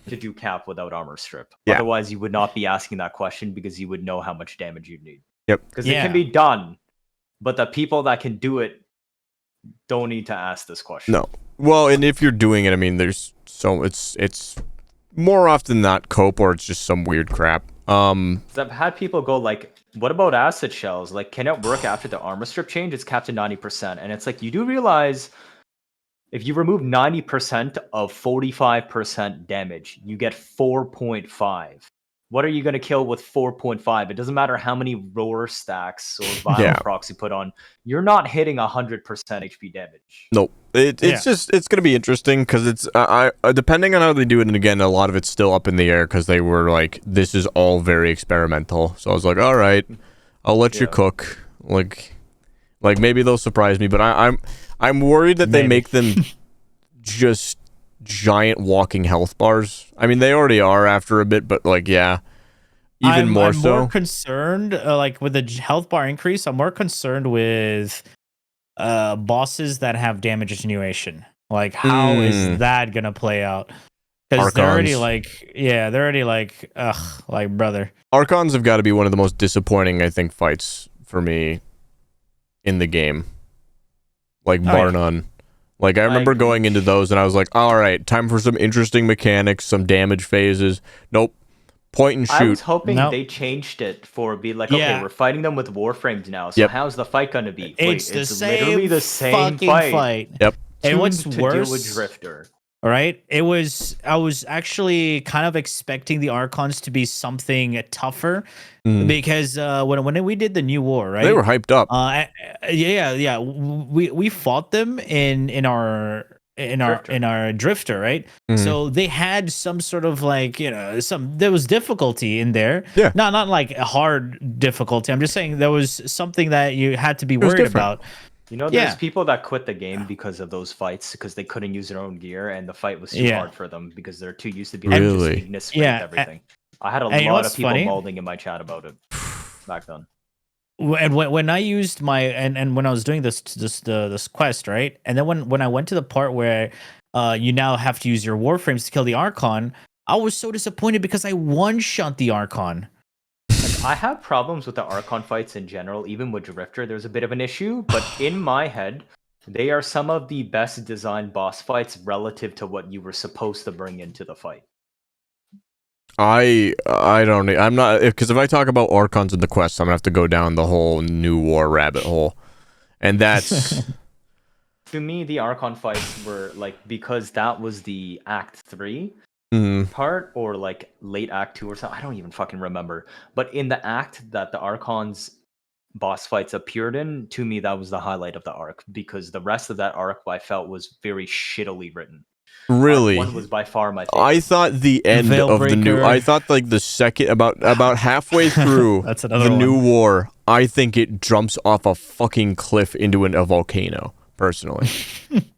to do cap without armor strip. Yeah. Otherwise, you would not be asking that question because you would know how much damage you'd need. Yep. Because it can be done, but the people that can do it don't need to ask this question. No. Well, and if you're doing it, I mean, there's it's more often not cope or it's just some weird crap. I've had people go like, what about acid shells? Like, can it work after the armor strip change? It's capped to 90%. And it's like, you do realize if you remove 90% of 45% damage, you get 4.5. What are you going to kill with 4.5? It doesn't matter how many roar stacks or violent procs you put on. You're not hitting 100% HP damage. Nope. It's going to be interesting because it's depending on how they do it. And again, a lot of it's still up in the air because they were like, this is all very experimental. So I was like, all right, I'll let you cook. Like maybe they'll surprise me, but I'm worried that they make them just giant walking health bars. I mean, they already are after a bit, but like, I'm more concerned, like with the health bar increase. I'm more concerned with bosses that have damage attenuation. Like, how is that gonna play out? Because they're already like, ugh, like, brother. Archons have got to be one of the most disappointing, I think, fights for me in the game. Like, bar none. Like, I remember going into those and I was like, all right, time for some interesting mechanics, some damage phases. Nope. Point and shoot. I was hoping they changed it for be like, okay, we're fighting them with Warframes now. So how's the fight going to be? It's literally the same fight. Yep. And what's worse, deal with Drifter. Right? I was actually kind of expecting the Archons to be something tougher because when we did the new war, right? They were hyped up. Yeah. We fought them in our Drifter, right? So they had some sort of like, there was difficulty in there. Yeah. Not like a hard difficulty. I'm just saying there was something that you had to be worried about. There's people that quit the game because of those fights because they couldn't use their own gear and the fight was too hard for them because they're too used to being just everything. I had a lot of people molding in my chat about it back then. And when I used my and when I was doing this quest, right? And then when I went to the part where you now have to use your Warframes to kill the Archon, I was so disappointed because I one-shot the Archon. I have problems with the Archon fights in general. Even with Drifter, there's a bit of an issue. But in my head, they are some of the best designed boss fights relative to what you were supposed to bring into the fight. I'm not, because if I talk about Archons in the quest, I'm gonna have to go down the whole new war rabbit hole, and that's to me the Archon fights were like, because that was the Act 3 part or like late Act 2 or something. I don't even fucking remember. But in the act that the Archons boss fights appeared in, to me that was the highlight of the arc because the rest of that arc I felt was very shittily written. Really, one was by far my favorite. I thought the end of the new. I thought like the second, about halfway through the new war. I think it jumps off a fucking cliff into a volcano. Personally,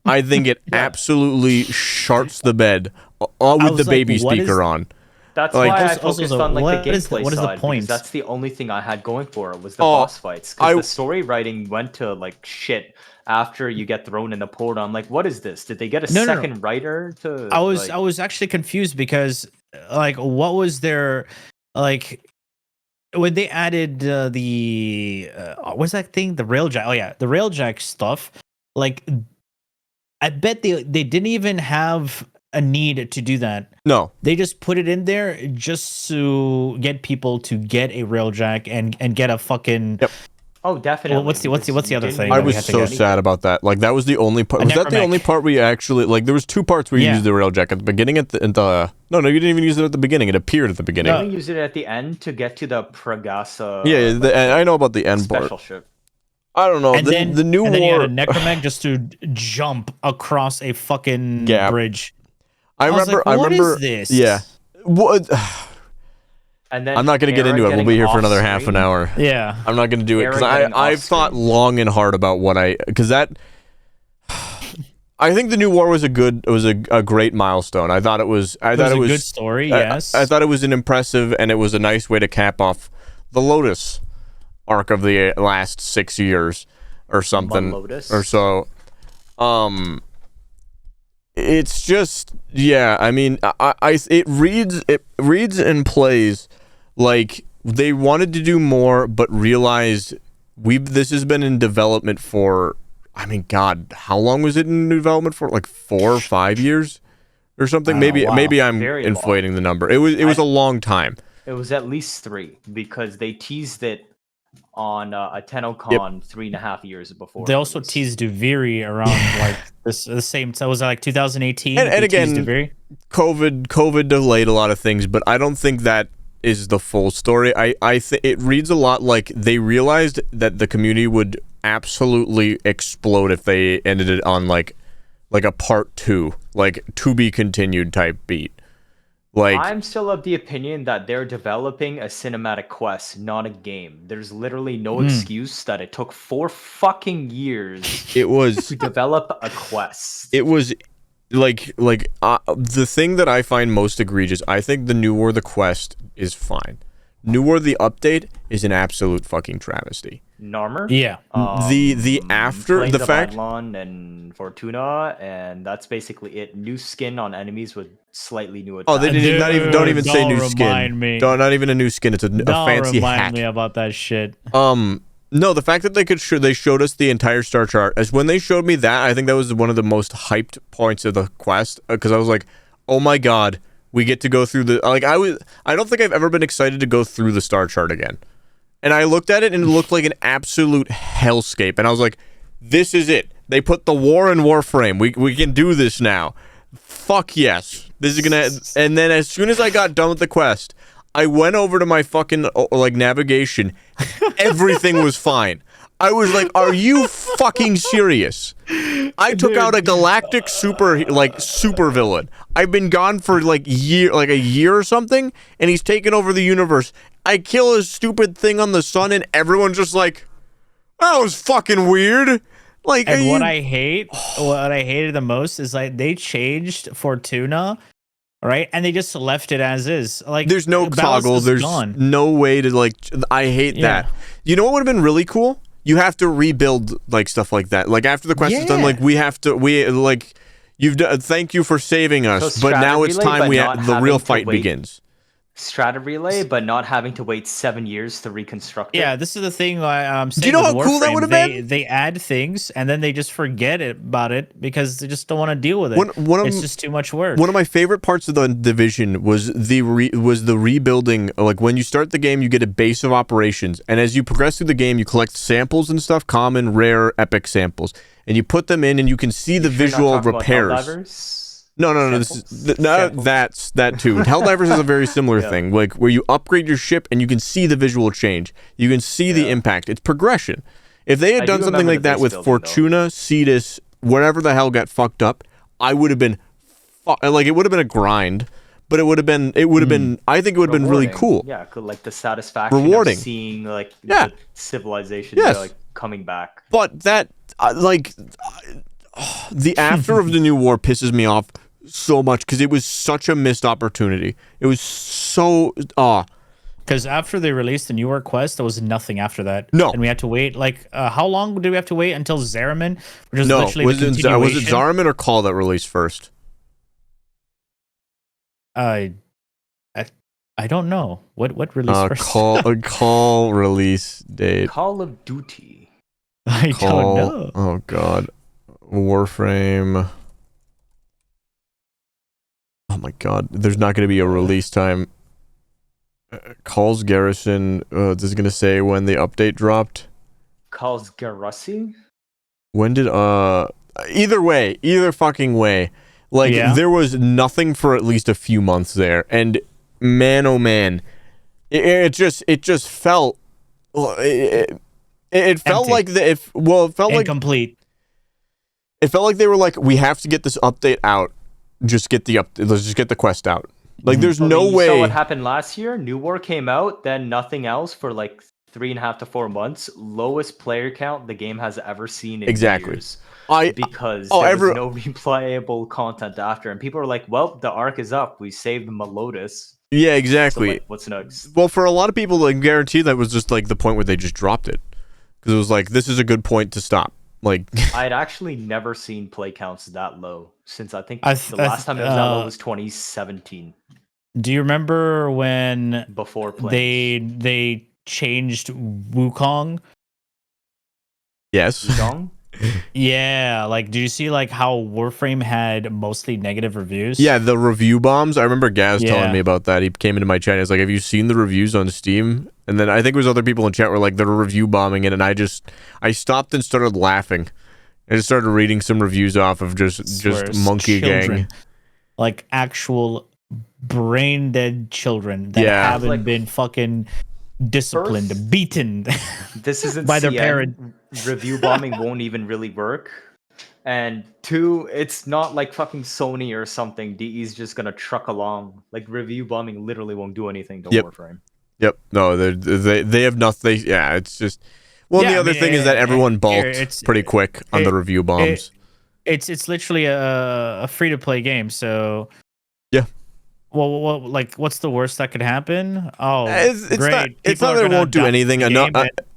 I think it absolutely sharts the bed with the baby speaker on. That's like, why I focused on like the gameplay what is the side, point? Because that's the only thing I had going for it was the boss fights. Because the story writing went to like shit after you get thrown in the portal. I'm like, what is this? Did they get a second writer to? I was actually confused because like, what was their like when they added the what's that thing? The railjack. Oh yeah, the railjack stuff. Like, I bet they didn't even have a need to do that. No, they just put it in there just to get people to get a railjack and get a fucking. Yep. Oh, definitely. Well, what's the other thing? I that we was had to so get? sad about that. Like that was the only part. A Was that the necromech. only part we actually like? There was 2 parts where you used the railjack at the beginning. No, you didn't even use it at the beginning. It appeared at the beginning. You only used it at the end to get to the Pragasa. Yeah, I know about the end part. Special ship. I don't know. And the new and then war. you had a necromech just to jump across a fucking Gap. bridge. I remember. Like, what is this? Yeah. What? And then I'm not going to get into it. We'll be here for another half an hour. Yeah. I'm not going to do it because Era I've thought long and hard about what because that. I think the new war was a great milestone. I thought it was. I thought it was a good story. Yes. I thought it was an impressive and it was a nice way to cap off the Lotus arc of the last 6 years or something or so. It's just I mean it reads and plays like they wanted to do more but realized this has been in development for, I mean, God, how long was it in development for? Like 4 or 5 years or something? Maybe I'm Very inflating long. the number. It was a long time. It was at least 3 because they teased it on a TennoCon 3.5 years before. They also teased Duviri around like the same. So it was like 2018. And again, COVID delayed a lot of things, but I don't think that is the full story. I think it reads a lot like they realized that the community would absolutely explode if they ended it on like a part 2, like to be continued type beat. Like, I'm still of the opinion that they're developing a cinematic quest, not a game. There's literally no excuse that it took 4 fucking years to develop a quest. It was the thing that I find most egregious. I think the New War the quest is fine. New War the update is an absolute fucking travesty. Narmer? Yeah. The after the fact Badlon and Fortuna, and that's basically it. New skin on enemies with slightly new attacks. Oh, they didn't don't even say new skin. Not even a new skin. It's a fancy hat. Remind me about that shit. No, the fact that they showed us the entire star chart, as when they showed me that, I think that was one of the most hyped points of the quest, because I was like, oh my god, we get to go through the, like, I don't think I've ever been excited to go through the star chart again. And I looked at it and it looked like an absolute hellscape, and I was like, this is it. They put the war in Warframe. We can do this now. Fuck yes. This is gonna, and then as soon as I got done with the quest, I went over to my fucking like navigation. Everything was fine. I was like, "Are you fucking serious?" I took out a galactic super villain. I've been gone for like a year or something, and he's taken over the universe. I kill a stupid thing on the sun, and everyone's just like, "That was fucking weird." Like, and what I hated the most is like they changed Fortuna. Right, and they just left it as is. Like, there's no toggle. There's no way to like. I hate that. You know what would have been really cool? You have to rebuild like stuff like that. Like after the quest is done, like you've done. Thank you for saving us, but now it's time the real fight begins. Strata relay, but not having to wait 7 years to reconstruct it. Yeah, this is the thing I'm saying. Do you know how Warframe, cool that would have been? They add things and then they just forget about it because they just don't want to deal with it. It's just too much work. One of my favorite parts of the Division was the rebuilding. Like when you start the game, you get a base of operations, and as you progress through the game, you collect samples and stuff, common, rare, epic samples, and you put them in, and you can see the visual repairs. No. That's that too. Helldivers is a very similar thing, like where you upgrade your ship and you can see the visual change. You can see the impact. It's progression. If they had done something like that with Fortuna, Cetus, whatever the hell got fucked up, I would have been like, it would have been a grind, but it would have been. I think it would have been really cool. Yeah, like the satisfaction of seeing like the civilization like coming back. But that the after of the new war pisses me off so much because it was such a missed opportunity. It was so because after they released the New York quest, there was nothing after that. No, and we had to wait. Like, how long did we have to wait until Zariman? Which is literally was it Zariman or Call that released first? I don't know what released first. Call release date. Call of Duty. I don't know. Oh god. Warframe. my god, there's not going to be a release time. Calls Garrison. This is going to say when the update dropped. Calls Garrison? When did either fucking way. Like there was nothing for at least a few months there, and man, oh man, it just felt it felt like it felt like incomplete. It felt like they were like, we have to get this update out. Just get the let's just get the quest out. Like there's no way. You saw what happened last year? New War came out, then nothing else for like 3.5 to 4 months. Lowest player count the game has ever seen in years. Because there was no replayable content after, and people were like, well, the arc is up, we saved Melodus. Yeah, exactly. So, like, what's next? Well, for a lot of people, like, guarantee that was just like the point where they just dropped it, because it was like, this is a good point to stop. Like I'd actually never seen play counts that low since I think the last time it was that low was 2017. Do you remember when before playing they changed Wukong? Yes. Wukong? Yeah, like, do you see like how Warframe had mostly negative reviews? Yeah, the review bombs. I remember Gaz telling me about that. He came into my chat. He's like, "Have you seen the reviews on Steam?" And then I think it was other people in chat were like, "They're review bombing it," and I stopped and started laughing. I just started reading some reviews off of just Monkey Gang, like actual brain dead children that haven't been fucking disciplined, beaten. This isn't by their parent. Review bombing won't even really work. And 2, it's not like fucking Sony or something. DE's just gonna truck along. Like review bombing literally won't do anything to Warframe. Yep. No, they have nothing. Yeah, it's just. Well, the other thing is that everyone balked pretty quick on the review bombs. It's literally a free to play game, so. Yeah. Well, like, what's the worst that could happen? Oh, it's great. It's not that it won't do anything.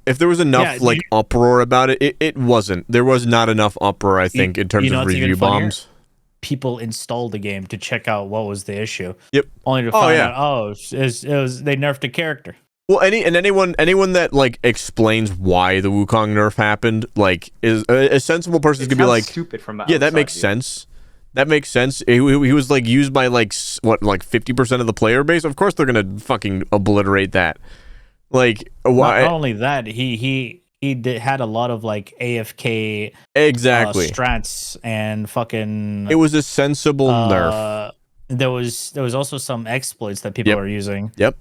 If there was enough uproar about it, it wasn't. There was not enough uproar, I think, in terms of review bombs. People installed the game to check out what was the issue. Yep. Only to find out, it was they nerfed a character. Well, anyone that like explains why the Wukong nerf happened, like, is a sensible person is gonna be like, stupid from outside, that makes sense. That makes sense. He was like used by like 50% of the player base. Of course they're gonna fucking obliterate that. Like, why? Not only that, he had a lot of like AFK strats and fucking. It was a sensible nerf. There was also some exploits that people are using. Yep.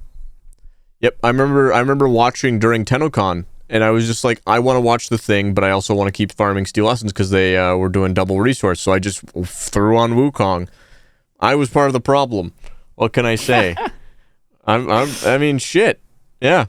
I remember watching during TennoCon. And I was just like, I want to watch the thing, but I also want to keep farming Steel Essence because they were doing double resource. So I just threw on Wukong. I was part of the problem. What can I say? I mean, shit. Yeah.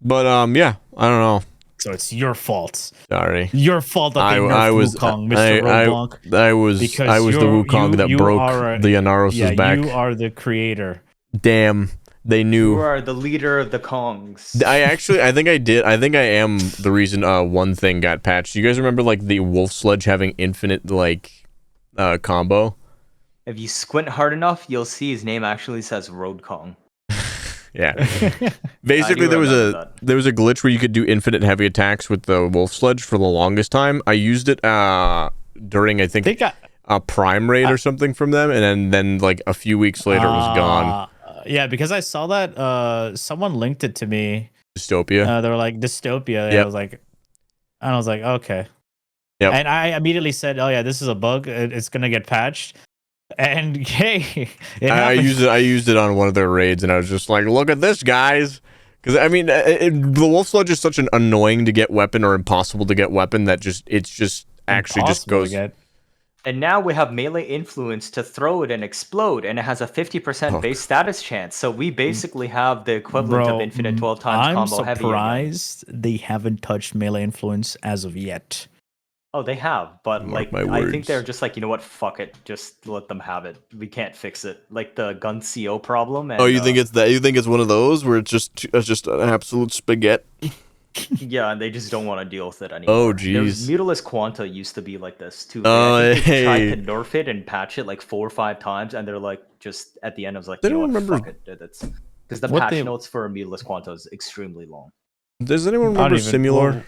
But yeah, I don't know. So it's your fault. Sorry. Your fault that they nerfed Wukong, Mr. Roadblock. I was the Wukong that broke the Anaros' back. You are the creator. Damn. They knew. You are the leader of the Kongs. I think I did. I think I am the reason one thing got patched. You guys remember like the Wolf Sledge having infinite like combo? If you squint hard enough, you'll see his name actually says Road Kong. Yeah. Basically there was a glitch where you could do infinite heavy attacks with the Wolf Sledge for the longest time. I used it during I think a prime raid or something from them, and then like a few weeks later it was gone. Yeah, because I saw that someone linked it to me. Dystopia. They were like Dystopia. Yep. I was like, okay. Yep. And I immediately said, oh yeah, this is a bug. It's gonna get patched. And hey, I used it on one of their raids, and I was just like, look at this, guys. Because I mean, the Wolf Sledge is such an annoying to get weapon or impossible to get weapon that it's just actually just goes. And now we have melee influence to throw it and explode, and it has a 50% base status chance. So we basically have the equivalent of infinite 12 times combo heavy. I'm surprised they haven't touched melee influence as of yet. Oh, they have, but like I think they're just like, you know what, fuck it, just let them have it. We can't fix it, like the gun CO problem. And, you think it's that? You think it's one of those where it's just an absolute spaghetti? Yeah, and they just don't want to deal with it anymore. Oh, jeez. Mutilus Quanta used to be like this too. They tried to nerf it and patch it like 4 or 5 times, and they're like, just at the end, I was like, you know what, fuck it. That's because the patch notes for Mutilus Quanta is extremely long. Does anyone remember Simulor?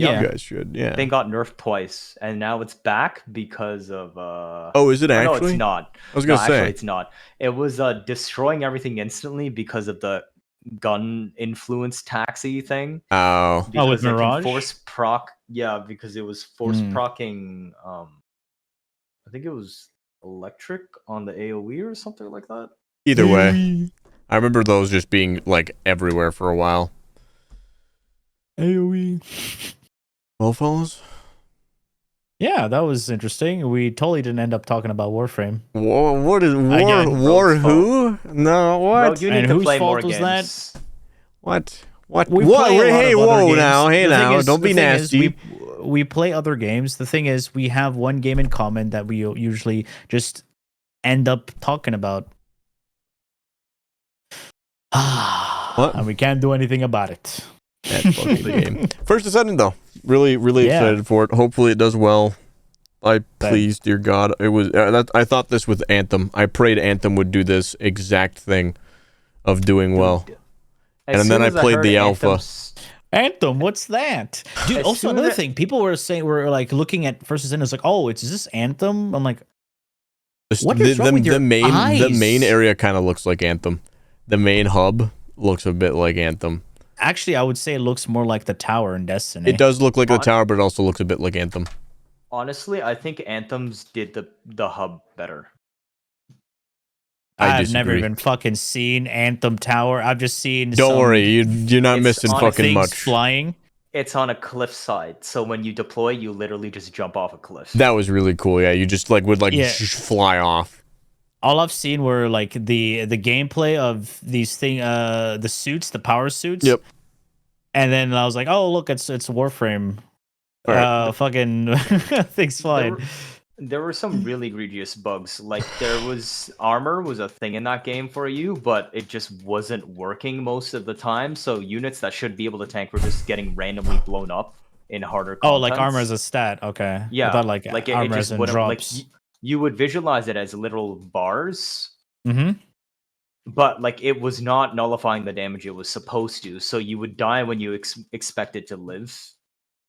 Yeah. You guys should. Yeah. They got nerfed twice, and now it's back because of. Oh, is it actually? No, it's not. I was gonna say. Actually, it's not. It was destroying everything instantly because of the gun influence taxi thing. Oh. Oh, with Because it can Mirage? force proc. Yeah, because it was force procking. I think it was electric on the AOE or something like that. Either way, I remember those just being like everywhere for a while. AOE. Well, fellas. Yeah, that was interesting. We totally didn't end up talking about Warframe. What is war? Again, War Rogue's who? No, what? Bro, you need And to whose play more fault was games. What? What? We What? play a lot Hey, of other whoa games. now. Hey The thing now. is- Don't be the thing is, nasty. we play other games. The thing is, we have one game in common that we usually just end up talking about. What? And we can't do anything about it. That's fucking the game. First Ascendant though. Really, really Yeah. excited for it. Hopefully it does well. Please, dear God. It was. I thought this with Anthem. I prayed Anthem would do this exact thing of doing well. As And then soon I as played heard the alpha. Anthem's- Anthem, what's that? Dude, As also soon another as- thing, people were saying, we're like looking at First Ascendant, it's like, oh, is this Anthem? I'm like, what is wrong with your the eyes? main area kind of looks like Anthem. The main hub looks a bit like Anthem. actually, I would say it looks more like the tower in Destiny. It does look like the tower, but it also looks a bit like Anthem. Honestly, I think Anthems did the hub better. I I've never disagree. even fucking seen Anthem Tower. I've just seen. Don't some worry, you're not It's missing on fucking things much. flying. It's on a cliffside, so when you deploy, you literally just jump off a cliff. That was really cool. Yeah, you just like would like Yeah. fly off. All I've seen were like the gameplay of these the suits, the power suits. Yep. And then I was like, oh look, it's Warframe. Alright. Fucking things flying. There were some really egregious bugs. Like there was armor was a thing in that game for you, but it just wasn't working most of the time. So units that should be able to tank were just getting randomly blown up in harder. Oh, like contents. armor as a stat. Okay. Yeah, I thought like it armor just as in wouldn't drops. like you would visualize it as literal bars, Mm-hmm. but like it was not nullifying the damage it was supposed to. So you would die when you expected to live.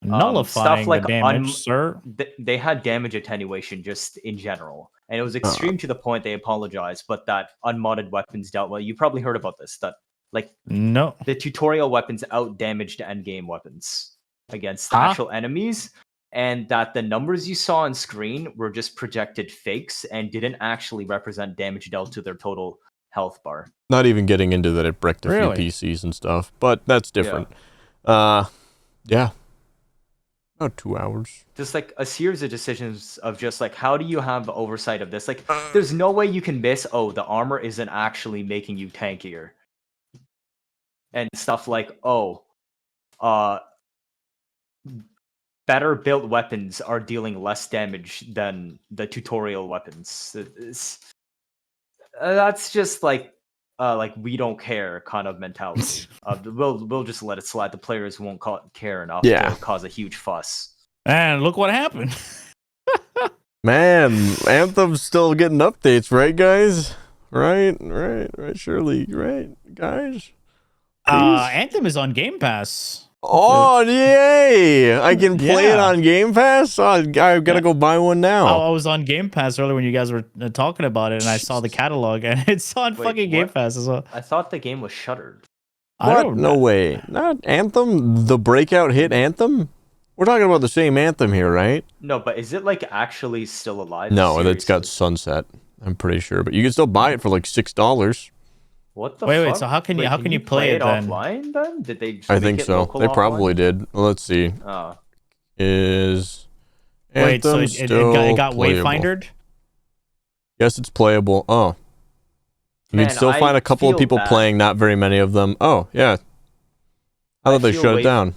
Nullifying like the damage, sir. They had damage attenuation just in general, and it was extreme to the point they apologized. But that unmodded weapons dealt well. You probably heard about this. That like No. the tutorial weapons out damaged endgame weapons against the Huh? actual enemies, and that the numbers you saw on screen were just projected fakes and didn't actually represent damage dealt to their total health bar. Not even getting into that it bricked a Really? few PCs and stuff, but that's different. Yeah. About 2 hours. Just like a series of decisions of just like, how do you have oversight of this? Like, there's no way you can miss, oh, the armor isn't actually making you tankier. And stuff like, oh, better built weapons are dealing less damage than the tutorial weapons. That's just like we don't care kind of mentality. We'll just let it slide. The players won't care enough to cause a huge fuss. And look what happened. Man, Anthem's still getting updates, right, guys? Right, surely, right, guys? Anthem is on Game Pass. Oh, yay! I can play it Yeah. on Game Pass? Oh, I gotta go buy one now. I was on Game Pass earlier when you guys were talking about it, and I saw the catalog, and it's on Wait, fucking Game what? Pass as well. I thought the game was shuttered. I What? don't No way. Not Anthem? The breakout hit Anthem? We're talking about the same Anthem here, right? No, but is it like actually still alive? No, it's got Seriously? sunset. I'm pretty sure, but you can still buy it for like $6. What the Wait, fuck? so how can you- how can you play play it then? offline then? Did they just I make think it so. local They offline? probably did. Let's see. Oh. Is Wait, so Anthem it still got playable? wayfindered? Yes, it's playable. Oh. You Man, can still I find a couple of feel people bad. playing, not very many of them. Oh, yeah. I I thought they feel shut it Wayf- down.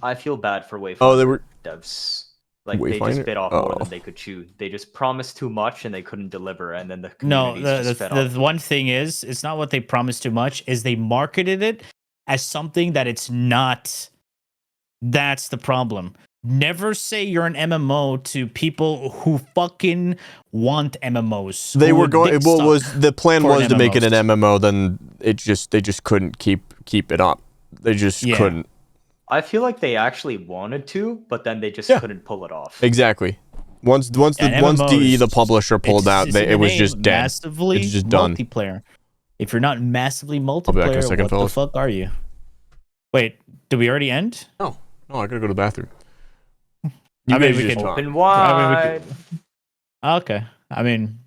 I feel bad for Wayfinder Oh, they were... devs. Like they Wayfinder? just bit off more Oh. than they could chew. They just promised too much and they couldn't deliver, and then the No, communities just fed off. the one thing is, it's not what they promised too much, is they marketed it as something that it's not. That's the problem. Never say you're an MMO to people who fucking want MMOs. They who were would going. dick Well, suck was the plan for was to make it an MMOs. MMO? Then they just couldn't keep it up. They just Yeah. couldn't. I feel like they actually wanted to, but then they just Yeah. couldn't pull it off. Exactly. Once DE, the publisher, pulled out, it was just dead. Massively It's just done. multiplayer. If you're not massively be back in a multiplayer, second, what fellas. the fuck are you? Wait, did we already end? No, I gotta go to the bathroom. I mean, guys we just could talk. Open wide. Okay. I mean,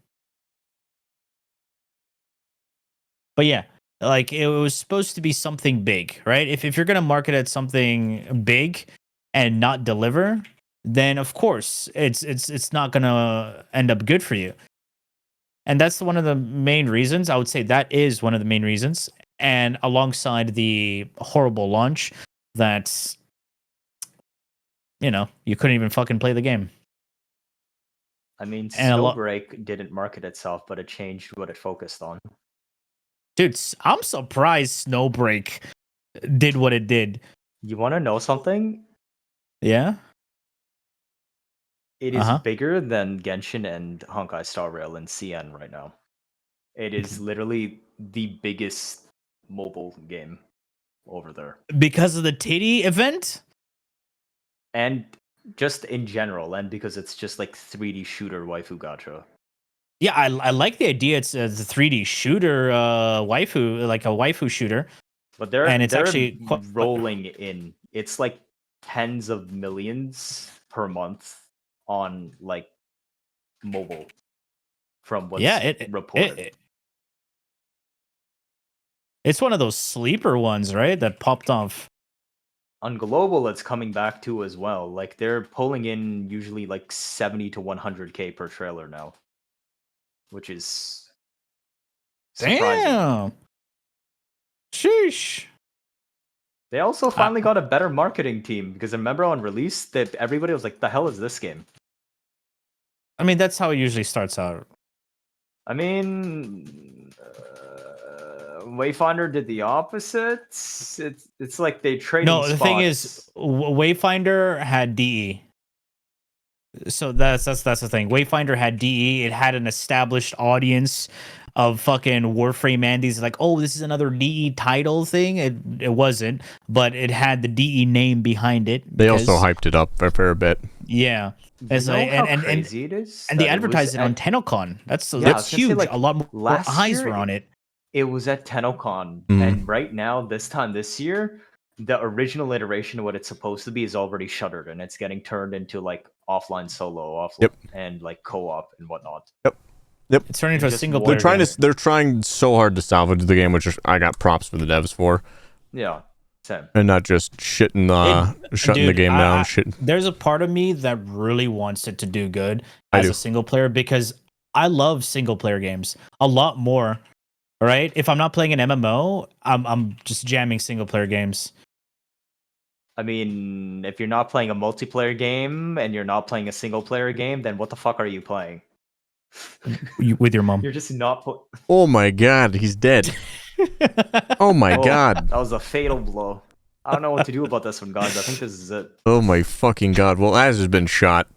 but yeah, like it was supposed to be something big, right? If you're gonna market at something big and not deliver, then of course it's not gonna end up good for you. And that's one of the main reasons. I would say that is one of the main reasons. And alongside the horrible launch that, you know, you couldn't even fucking play the game. I mean, And Snowbreak didn't market itself, but it changed what it focused on. Dude, I'm surprised Snowbreak did what it did. You want to know something? Yeah? It is bigger than Genshin and Honkai Star Rail and CN right now. It is literally the biggest mobile game over there. Because of the titty event? And just in general, and because it's just like 3D shooter waifu gacha. Yeah, I like the idea. It's a 3D shooter waifu, like a waifu shooter. But they're actually rolling in. It's like tens of millions per month on like mobile from what's reported. It's one of those sleeper ones, right? That popped off. On global, it's coming back too as well. Like they're pulling in usually like 70 to 100K per trailer now, which is surprising. Damn. Sheesh. They also finally got a better marketing team because remember on release that everybody was like, "The hell is this game?" I mean, that's how it usually starts out. I mean, Wayfinder did the opposite. It's like they traded. No, the thing is, Wayfinder had DE. So that's the thing. Wayfinder had DE. It had an established audience of fucking Warframe Andes. Like, oh, this is another DE title thing. It wasn't, but it had the DE name behind it. They also hyped it up a fair bit. Yeah. And crazy it is. And they advertised it on TennoCon. That's huge. Like, a lot more eyes were on it. It was at TennoCon, and right now, this year, the original iteration of what it's supposed to be is already shuttered, and it's getting turned into like offline solo, and like co-op and whatnot. Yep. It's turning into a single player. They're trying so hard to salvage the game, which I got props for the devs for. Yeah. Same. And not just shutting the game down. There's a part of me that really wants it to do good as a single player because I love single player games a lot more. Right? If I'm not playing an MMO, I'm just jamming single player games. I mean, if you're not playing a multiplayer game and you're not playing a single player game, then what the fuck are you playing? With your mom. You're just not. Oh my god, he's dead. Oh my god. That was a fatal blow. I don't know what to do about this one, guys. I think this is it. Oh my fucking god. Well, Az has been shot.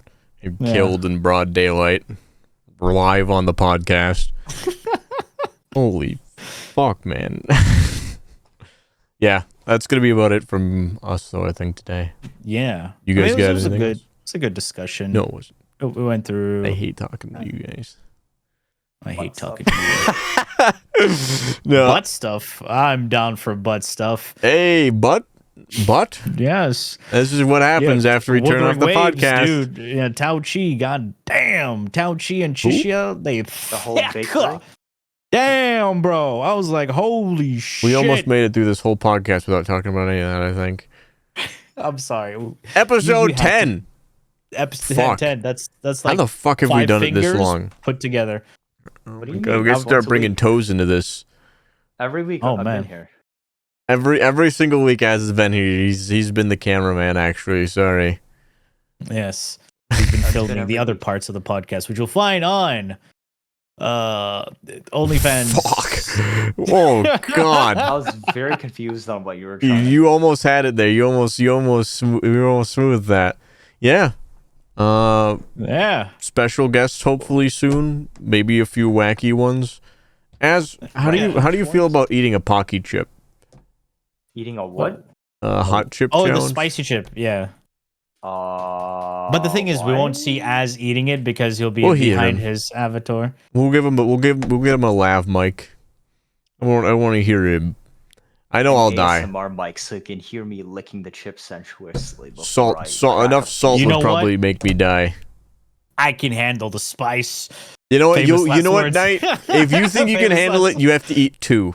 Killed in broad daylight. We're live on the podcast. Holy fuck, man. Yeah, that's going to be about it from us, though, I think, today. Yeah. You guys got anything? It's a good discussion. No, it wasn't. We went through... I hate talking to you guys. I hate talking to you. No. Butt stuff. I'm down for butt stuff. Hey, butt? Yes. This is what happens after we turn off the podcast. Dude, yeah, Tao Chi, god damn. Tao Chi and Chixia, the whole bakery. Damn, bro. I was like, holy shit. We almost made it through this whole podcast without talking about any of that, I think. I'm sorry. Episode 10. Episode 10. That's like how the fuck have we done it this long? Put together. What do you mean? We gotta start bringing toes into this. Every week I've been here. Every single week Az has been here. He's been the cameraman, actually. Sorry. Yes. He's been filming the other parts of the podcast, which you'll find on OnlyFans. Fuck. Oh god. I was very confused on what you were trying. You almost had it there. You almost smoothed that. Yeah. Yeah. Special guests hopefully soon. Maybe a few wacky ones. How do you feel about eating a Pocky chip? Eating a what? hot chip Oh, challenge. the spicy chip. Yeah. But But the thing is, we won't see Az eating it because he'll be We'll hear behind him. his avatar. We'll get him a lav mic. I want to hear him. I know I'll die. ASMR mic so you can hear me licking the chip sensuously. before Salt, I salt. crack Enough a salt You would know probably what? make me die. I can handle the spice. You know what? Famous You last know what, words. Knight? If you think you can Famous handle last- it, you have to eat 2.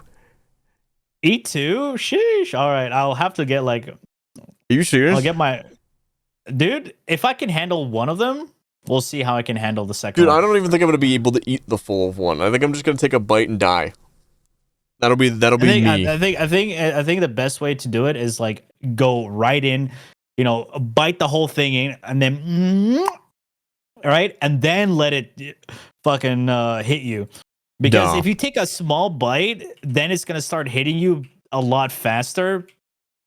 Eat 2? Sheesh. All right, I'll have to get like. Are you serious? I'll get my. Dude, if I can handle one of them, we'll see how I can handle the second Dude, one. I don't even think I'm gonna be able to eat the full of one. I think I'm just gonna take a bite and die. That'll be me. I think the best way to do it is like go right in, bite the whole thing in, and then, right, and then let it fucking hit you. Because Duh. if you take a small bite, then it's gonna start hitting you a lot faster.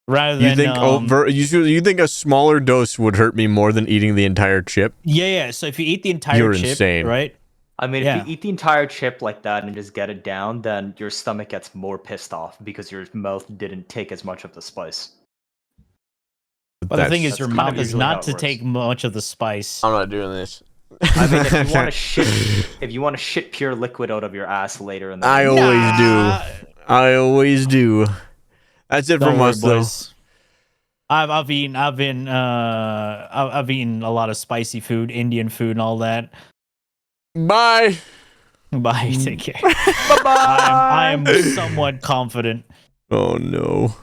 Rather You than think you think a smaller dose would hurt me more than eating the entire chip? yeah. So if you eat the entire You're chip, insane. right? I mean, Yeah. if you eat the entire chip like that and just get it down, then your stomach gets more pissed off because your mouth didn't take as much of the spice. But the thing is, That's your kind of mouth is usually how not it to works. take much of the spice. I'm not doing this. I mean, if you want to shit pure liquid out of your ass later in the I day, always do. I always do. That's it Don't from worry, us, though. boys. I've eaten a lot of spicy food, Indian food, and all that. Bye. Bye. Take care. bye bye. I am somewhat confident. Oh no.